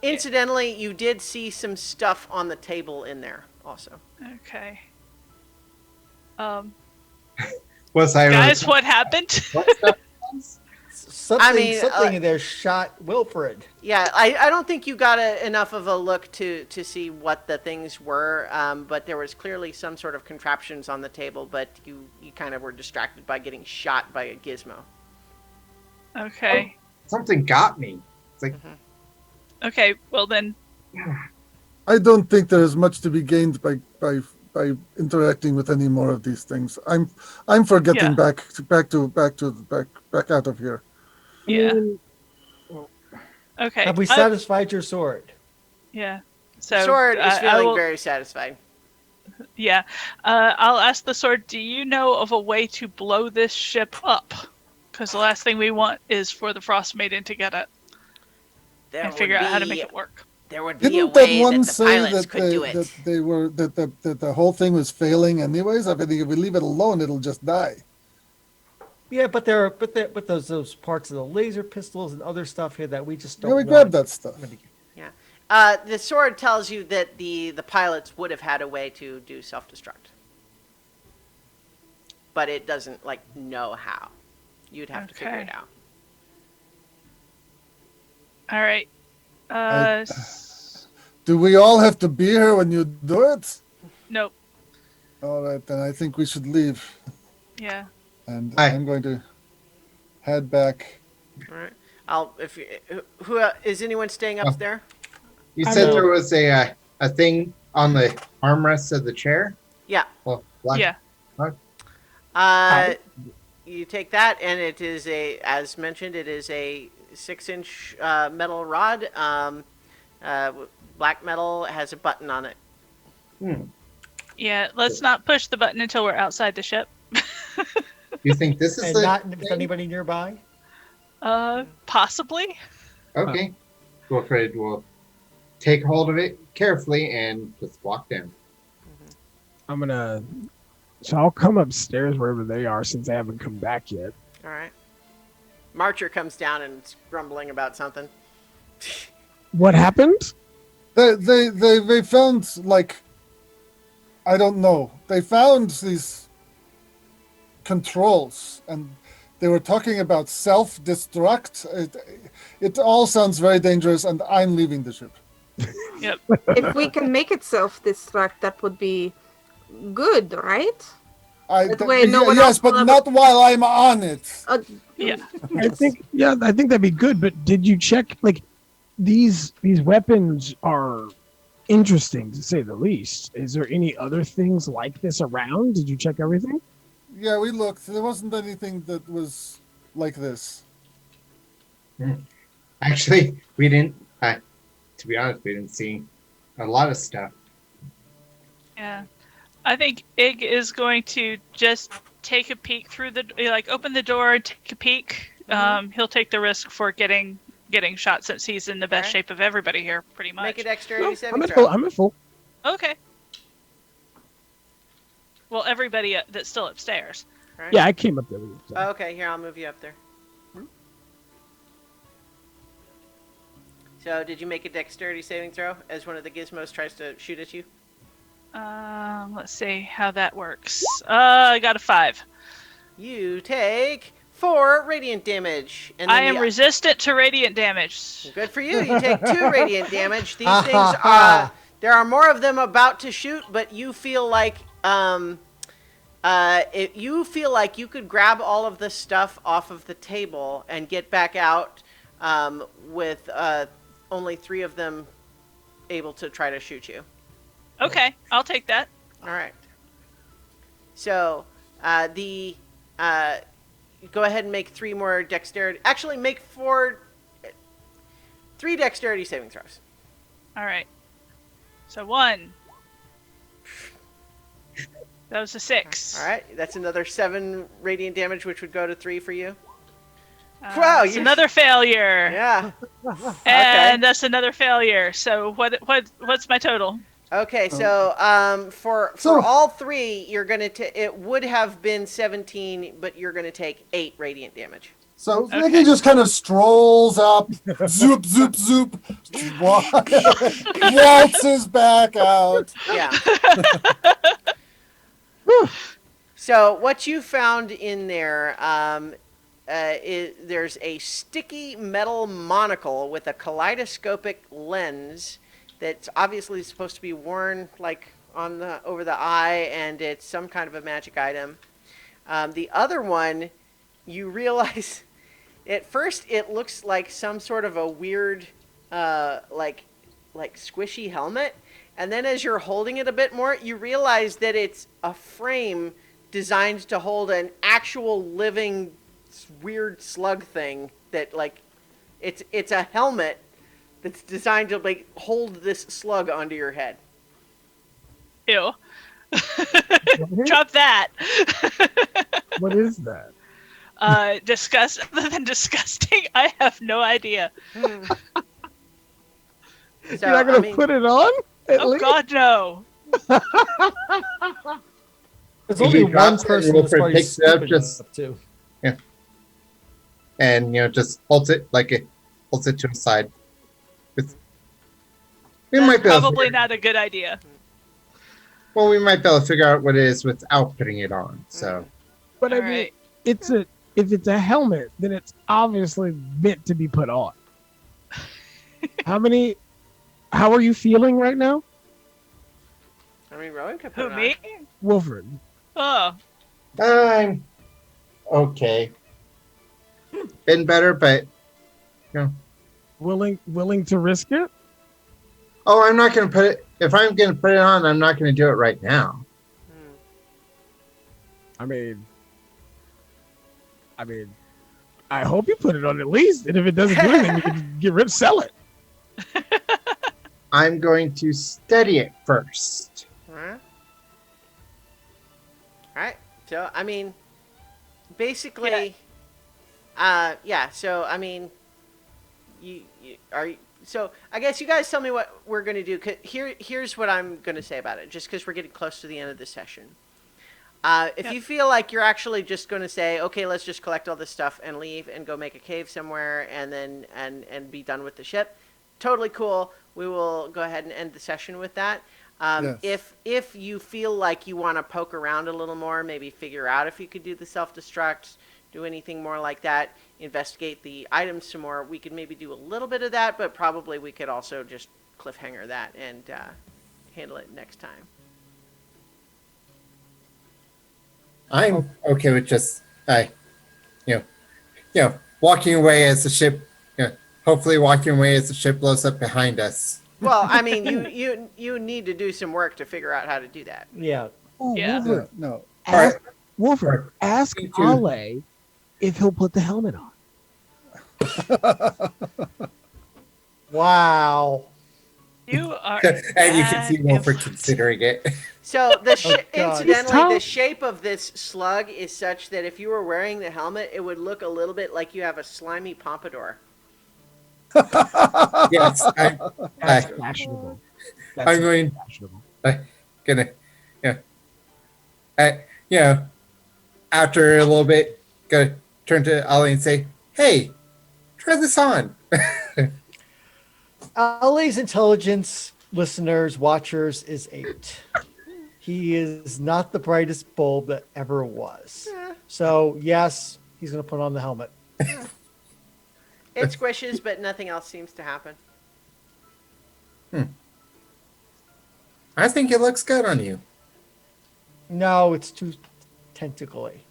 Incidentally, you did see some stuff on the table in there also. Okay. Was I Guys, what happened? Something in there shot Wilfred. Yeah, I don't think you got enough of a look to see what the things were, but there was clearly some sort of contraptions on the table, but you kind of were distracted by getting shot by a gizmo. Okay. Something got me. It's like, Okay, well then, I don't think there is much to be gained by interacting with any more of these things. I'm for getting back out of here. yeah. Okay. Have we satisfied your sword? Yeah. So Sword is I feeling will- very satisfied. Yeah. I'll ask the sword, do you know of a way to blow this ship up? Because the last thing we want is for the Frostmaiden to get it and figure out how to make it work. There would be a Didn't that way one that the say pilots that could do it. that the whole thing was failing anyways? I think if we leave it alone, it'll just die. Yeah, but those parts of the laser pistols and other stuff here that we just don't. Yeah, we grabbed that stuff. Yeah. The sword tells you that the pilots would have had a way to do self-destruct. But it doesn't, know how. You'd have to figure it out. All right. Do we all have to be here when you do it? Nope. All right, then I think we should leave. Yeah. And Hi. I'm going to head back. All right. Who is anyone staying up there? you I said know. there was a thing on the armrest of the chair? Yeah. Well, black. Yeah. You take that, and it is as mentioned, it is a 6-inch metal rod. Black metal has a button on it. Yeah. Let's not push the button until we're outside the ship. You think this is And the not with thing? anybody nearby. Possibly. Okay. Wilfred will take hold of it carefully and just walk down. So I'll come upstairs wherever they are since they haven't come back yet. All right. Marcher comes down and is grumbling about something. What happened? They found I don't know. They found these controls and they were talking about self-destruct. It all sounds very dangerous, and I'm leaving the ship. Yep. If we can make it self-destruct, that would be good, right? That way no one yes, else will but have- not while I'm on it. Yeah. I think that'd be good. But did you check these weapons are interesting to say the least. Is there any other things like this around? Did you check everything? Yeah, we looked. There wasn't anything that was like this. Actually, we didn't. To be honest, we didn't see a lot of stuff. Yeah. I think Ig is going to just take a peek through open the door and take a peek. He'll take the risk for getting shot since he's in the best Alright. shape of everybody here, pretty much. Make a dexterity saving I'm at throw. full. I'm at full. Okay. Well, everybody that's still upstairs. All right. Yeah, I came up there with you. So. Okay, here, I'll move you up there. So, did you make a dexterity saving throw as one of the gizmos tries to shoot at you? Let's see how that works. I got a 5. You take 4 radiant damage. And I am resistant to radiant damage. Good for you. You take 2 radiant damage. These things there are more of them about to shoot, but you feel like you could grab all of the stuff off of the table and get back out with only 3 of them able to try to shoot you. Okay, I'll take that. All right. So go ahead and make 3 more dexterity. Actually, make 3 dexterity saving throws. All right. So 1. That was a 6. All right, that's another 7 radiant damage, which would go to 3 for you. Wow, That's another failure. Yeah. And that's another failure. So what's my total? Okay, so for So- all three, you're gonna it would have been 17, but you're gonna take 8 radiant damage. So Okay. Mickey just kind of strolls up, zoop, zoop, zoop, waltzes back out. Yeah. So what you found in there, there's a sticky metal monocle with a kaleidoscopic lens that's obviously supposed to be worn like on the over the eye, and it's some kind of a magic item. The other one, you realize at first it looks like some sort of a weird, like squishy helmet, and then as you're holding it a bit more, you realize that it's a frame designed to hold an actual living weird slug thing that like it's a helmet that's designed to like hold this slug onto your head. Ew. Drop that. What is that? Other than disgusting, I have no idea. So, You're not gonna put it on? At Oh least? God, no. There's He only one drops it, person Wilfred that's probably picks it up, stupid just- enough to. And just holds it holds it to his side. We That's might be able to probably figure- not a good idea. Well, we might be able to figure out what it is without putting it on. So But I All mean, right. if it's a helmet, then it's obviously meant to be put on. How are you feeling right now, I mean, Rowan could put Who, it on. me? Wilfred? Oh, I'm okay. Been better, but Willing to risk it? oh, I'm not going to put it. If I'm going to put it on, I'm not going to do it right now. Hmm. I mean, I hope you put it on at least, and if it doesn't do anything, we can get rid, sell it. I'm going to study it first. Alright. Alright. So, I mean, basically, so, I mean, so I guess you guys tell me what we're going to do. 'Cause here's what I'm going to say about it, just because we're getting close to the end of the session. If you feel like you're actually just going to say, okay, let's just collect all this stuff and leave and go make a cave somewhere and then and be done with the ship, totally cool. We will go ahead and end the session with that. Yes. If you feel like you want to poke around a little more, maybe figure out if you could do the self-destruct, do anything more like that, investigate the items some more, we could maybe do a little bit of that, but probably we could also just cliffhanger that and handle it next time. I'm okay with just walking away as the ship, hopefully walking away as the ship blows up behind us. Well, I mean, you need to do some work to figure out how to do that. Yeah. Oh, Yeah. Wilfred, No. Wilfred, ask Me too. Ale if he'll put the helmet on. Wow. you are. And you can see bad Wilfred influence. considering it. So the God. incidentally, the shape of this slug is such that if you were wearing the helmet, it would look a little bit like you have a slimy pompadour. Yes, That's fashionable. That's I'm going fashionable. gonna after a little bit, gonna turn to Ollie and say, "Hey, try this on." Ali's intelligence, listeners, watchers, is 8. He is not the brightest bulb that ever was. So, yes, he's going to put on the helmet. It squishes, but nothing else seems to happen. I think it looks good on you. No, it's too tentacly.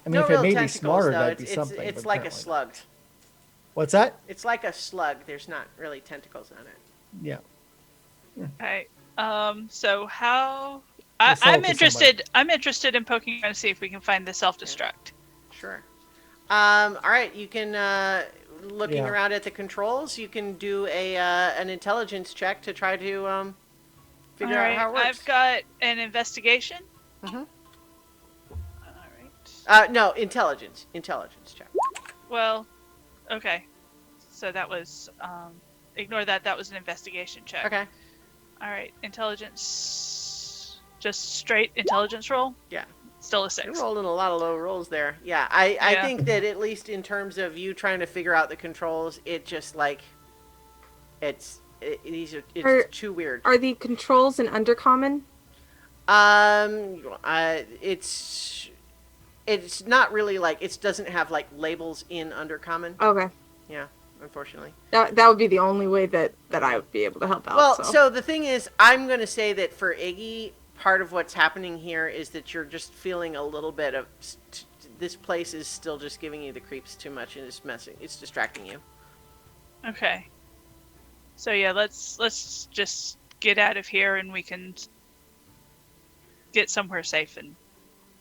I mean, No if real it made me tentacles, smarter, though. that'd be It's something. it's but like a apparently not. slug. What's that? It's like a slug. There's not really tentacles on it. Yeah. Okay. So how? We'll sell I'm it to interested. I'm interested in poking around to see if we can find the self-destruct. Sure. All right. You can looking Yeah. around at the controls. You can do an intelligence check to try to figure out how it works. I've got an investigation. Mhm. All right. No, intelligence check. Well, okay. So that was ignore that. That was an investigation check. Okay. All right, intelligence. Just straight intelligence roll. Yeah. Still a You're 6. rolling a lot of low rolls there. Yeah, I Yeah. think that at least in terms of you trying to figure out the controls, it just like it's too weird. Are the controls in Undercommon? It's not really like it doesn't have like labels in Undercommon. Okay. Yeah, unfortunately. That would be the only way that I would be able to help out. Well, so the thing is, I'm going to say that for Iggy, part of what's happening here is that you're just feeling a little bit of this place is still just giving you the creeps too much and it's distracting you. Okay. So yeah, let's just get out of here and we can get somewhere safe and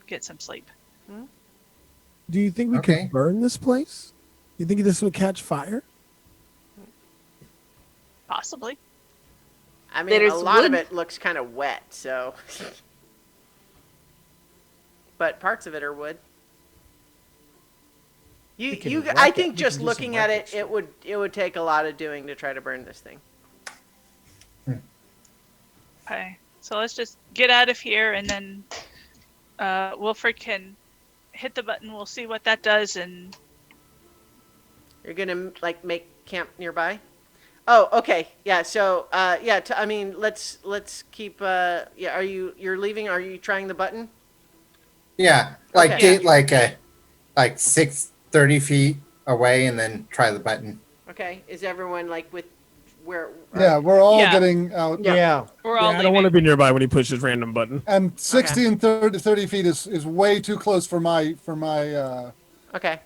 get some sleep. Do you think we Okay. could burn this place? You think this would catch fire? Possibly. I mean, There's a lot of wood. it looks kind of wet, so. But parts of it are wood. We can I wreck it. think We just can do looking some at wreckage. it would take a lot of doing to try to burn this thing. Okay. So let's just get out of here and then Wilfred can hit the button. We'll see what that does and You're gonna like make camp nearby. Oh, okay, yeah. So, yeah. I mean, let's keep. Yeah. You're leaving? Are you trying the button? Yeah, like Okay. get like 30 feet away and then try the button. Okay. Is everyone like with where? Yeah, we're all Yeah. getting out. Yeah. we're all I leaving. don't want to be nearby when he pushes random button. And 60 and 30 feet is way too close for my Okay.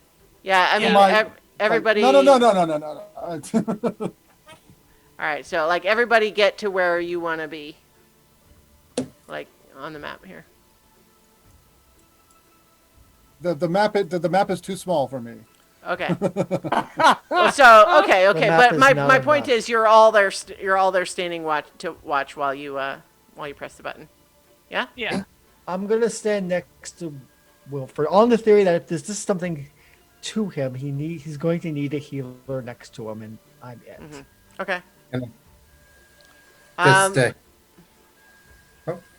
Yeah. I mean, My- everybody. No. All right. So, like, everybody get to where you want to be. Like on the map here. the map is too small for me. Okay. Well, so okay. The map But is my not point enough. is, you're all there. You're all there standing watch while you press the button. Yeah. Yeah. I'm gonna stand next to Wilfred on the theory that if there's just something to him, he's going to need a healer next to him, and I'm it. Mhm. Okay. Just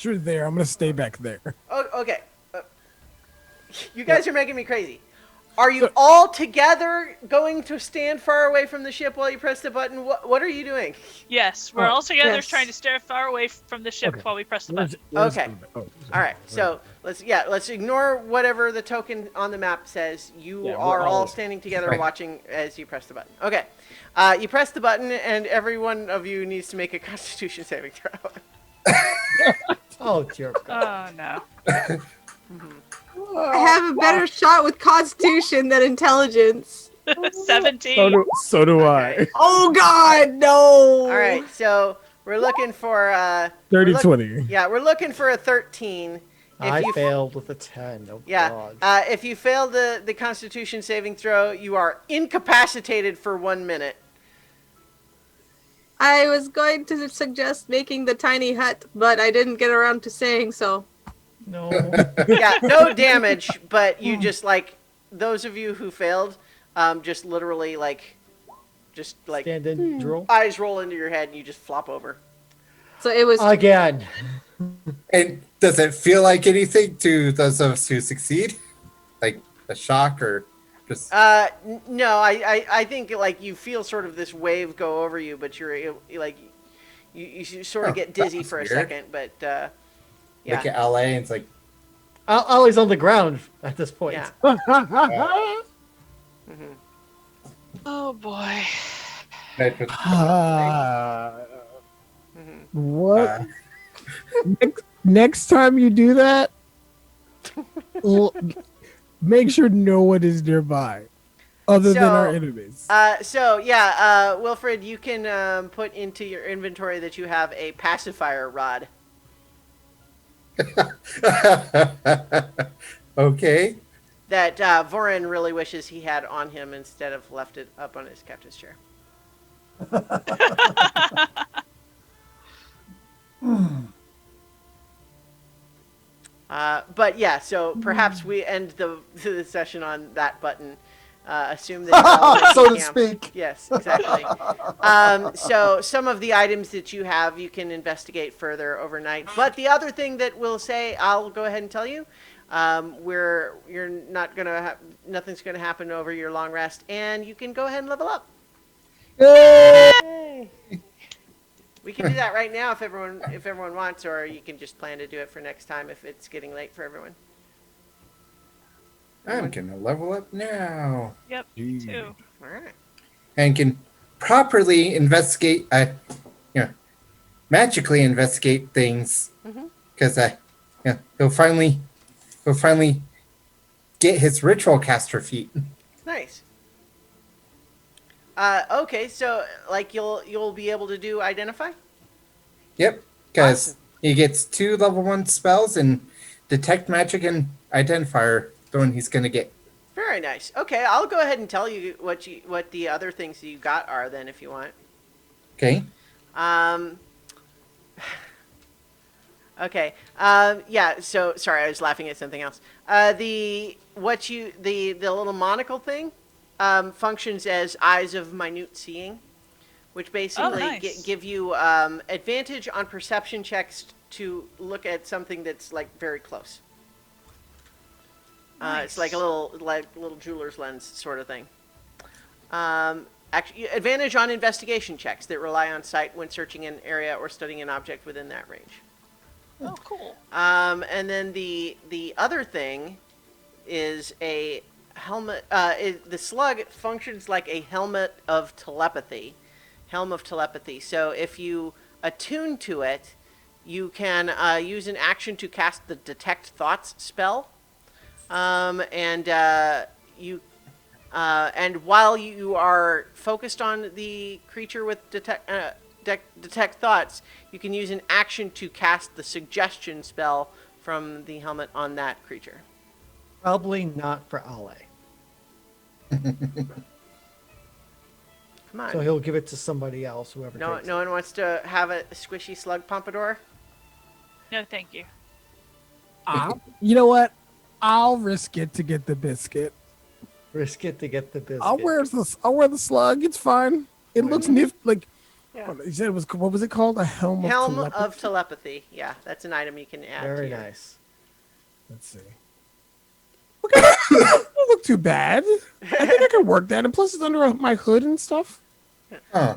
You're there. I'm gonna stay back there. Oh, okay. You guys are making me crazy. Are you all together going to stand far away from the ship while you press the button? What are you doing? Yes, we're Oh, all together yes. trying to stare far away from the ship Okay. while we press the button. Okay. All right. So let's ignore whatever the token on the map says. You Yeah, we're are all all- standing together Right. watching as you press the button. Okay. You press the button, and every one of you needs to make a Constitution saving throw. Oh dear God. Oh no. I have a better shot with Constitution than Intelligence. 17. So do I. Oh God, no! All right. So we're looking for 30 we're 20. Yeah, we're looking for a 13. I you failed with a 10. Oh Yeah. God. If you fail the Constitution saving throw, you are incapacitated for 1 minute. I was going to suggest making the tiny hut, but I didn't get around to saying so. No. Yeah, no damage, but you just like those of you who failed, just literally just like Stand in, drool. eyes roll into your head and you just flop over. So it was Again. and does it feel like anything to those of us who succeed? Like a shock or just No, I think like you feel sort of this wave go over you, but you're like you sort of Oh, get dizzy that was for a weird. second, but yeah. like at LA and it's like Ollie's on the ground at this point. Yeah. Oh boy. that was- What? Next time you do that, make sure no one is nearby, other than our So, enemies. So yeah, Wilfred, you can put into your inventory that you have a pacifier rod. okay. That Vorin really wishes he had on him instead of left it up on his captain's chair. But yeah, so perhaps we end the session on that button. Assume that you're all So to camp. speak. Yes, exactly. So some of the items that you have, you can investigate further overnight. But the other thing that we'll say, I'll go ahead and tell you, you're not gonna nothing's gonna happen over your long rest, and you can go ahead and level up. Yay! We can do that right now if everyone wants, or you can just plan to do it for next time if it's getting late for everyone. I'm gonna level up now. Yep, me too. All right. And can properly investigate, magically investigate things, because he'll finally get his ritual caster feat. Nice. Okay, so like you'll be able to do identify? Yep, because Awesome. he gets 2 level 1 spells, and detect magic and identifier, the one he's gonna get. Very nice. Okay, I'll go ahead and tell you what the other things you got are then if you want. Okay. Okay. Yeah, so sorry, I was laughing at something else. The little monocle thing functions as eyes of minute seeing, which basically nice. give you advantage on perception checks to look at something that's like very close. It's like a little jeweler's lens sort of thing. Actually, advantage on investigation checks that rely on sight when searching an area or studying an object within that range. Oh, cool. And then the other thing is a helmet. The slug functions like a helmet of telepathy. Helm of telepathy. So if you attune to it, you can use an action to cast the detect thoughts spell. And while you are focused on the creature with detect thoughts, you can use an action to cast the suggestion spell from the helmet on that creature. Probably not for Ale. Come on. So he'll give it to somebody else, whoever takes No one wants to have a squishy slug pompadour? No, thank you. You know what? I'll risk it to get the biscuit. it. Risk it to get the biscuit. I'll wear the slug. It's fine. It looks like. Yeah. You said it was. What was it called? A helm Of telepathy. Yeah, that's an item you can add. Very to your- nice. Let's see. Okay, it don't look too bad. I think I can work that, and plus it's under my hood and stuff. Huh.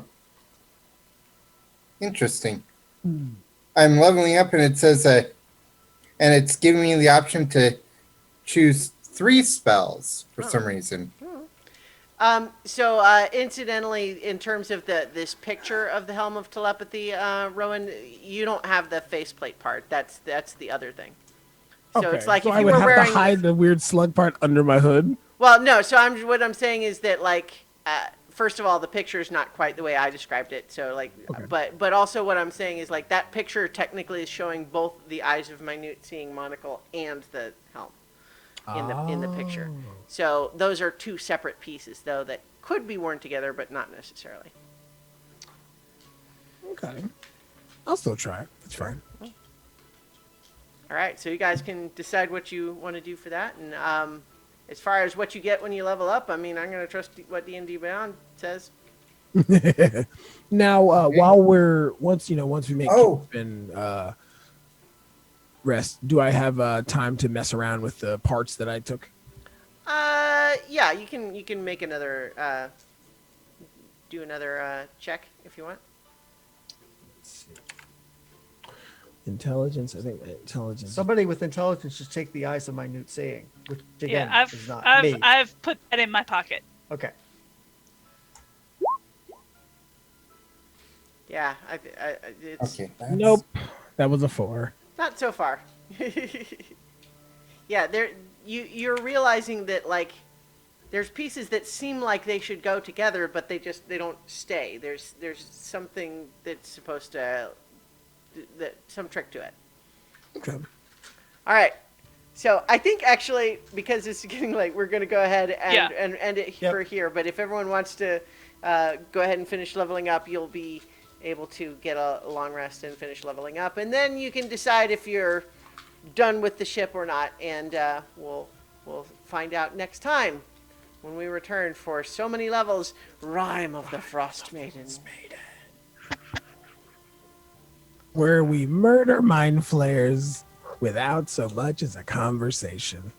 Interesting. I'm leveling up, and it says and it's giving me the option to choose 3 spells for some reason. So incidentally, in terms of this picture of the helm of telepathy, Rowan, you don't have the faceplate part. That's the other thing. So it's like so if I you would were have wearing. to hide the weird slug part under my hood. Well, no. So what I'm saying is that like, first of all, the picture is not quite the way I described it. So like, but also what I'm saying is like that picture technically is showing both the eyes of minute seeing monocle and the helm in the picture. So those are 2 separate pieces though that could be worn together, but not necessarily. Okay, I'll still try it. It's fine. All right, so you guys can decide what you want to do for that, and as far as what you get when you level up, I mean, I'm going to trust what D&D Beyond says. Now, while once we make camp and rest, do I have time to mess around with the parts that I took? Yeah, you can make another do another check if you want. Intelligence, I think intelligence. Somebody with intelligence should take the eyes of minute seeing, which again Yeah, is not I've me. I've put that in my pocket. Okay. Yeah, it's Okay. Nope, that was a 4. not so far. Yeah, you're realizing that like there's pieces that seem like they should go together, but they don't stay. There's something that's supposed to some trick to it. Okay. All right. So I think actually because it's getting late, we're going to go ahead and end it for here. But if everyone wants to go ahead and finish leveling up, you'll be able to get a long rest and finish leveling up, and then you can decide if you're done with the ship or not, and we'll find out next time when we return for so many levels. Rime of the Frostmaiden. Where we murder mind flayers without so much as a conversation.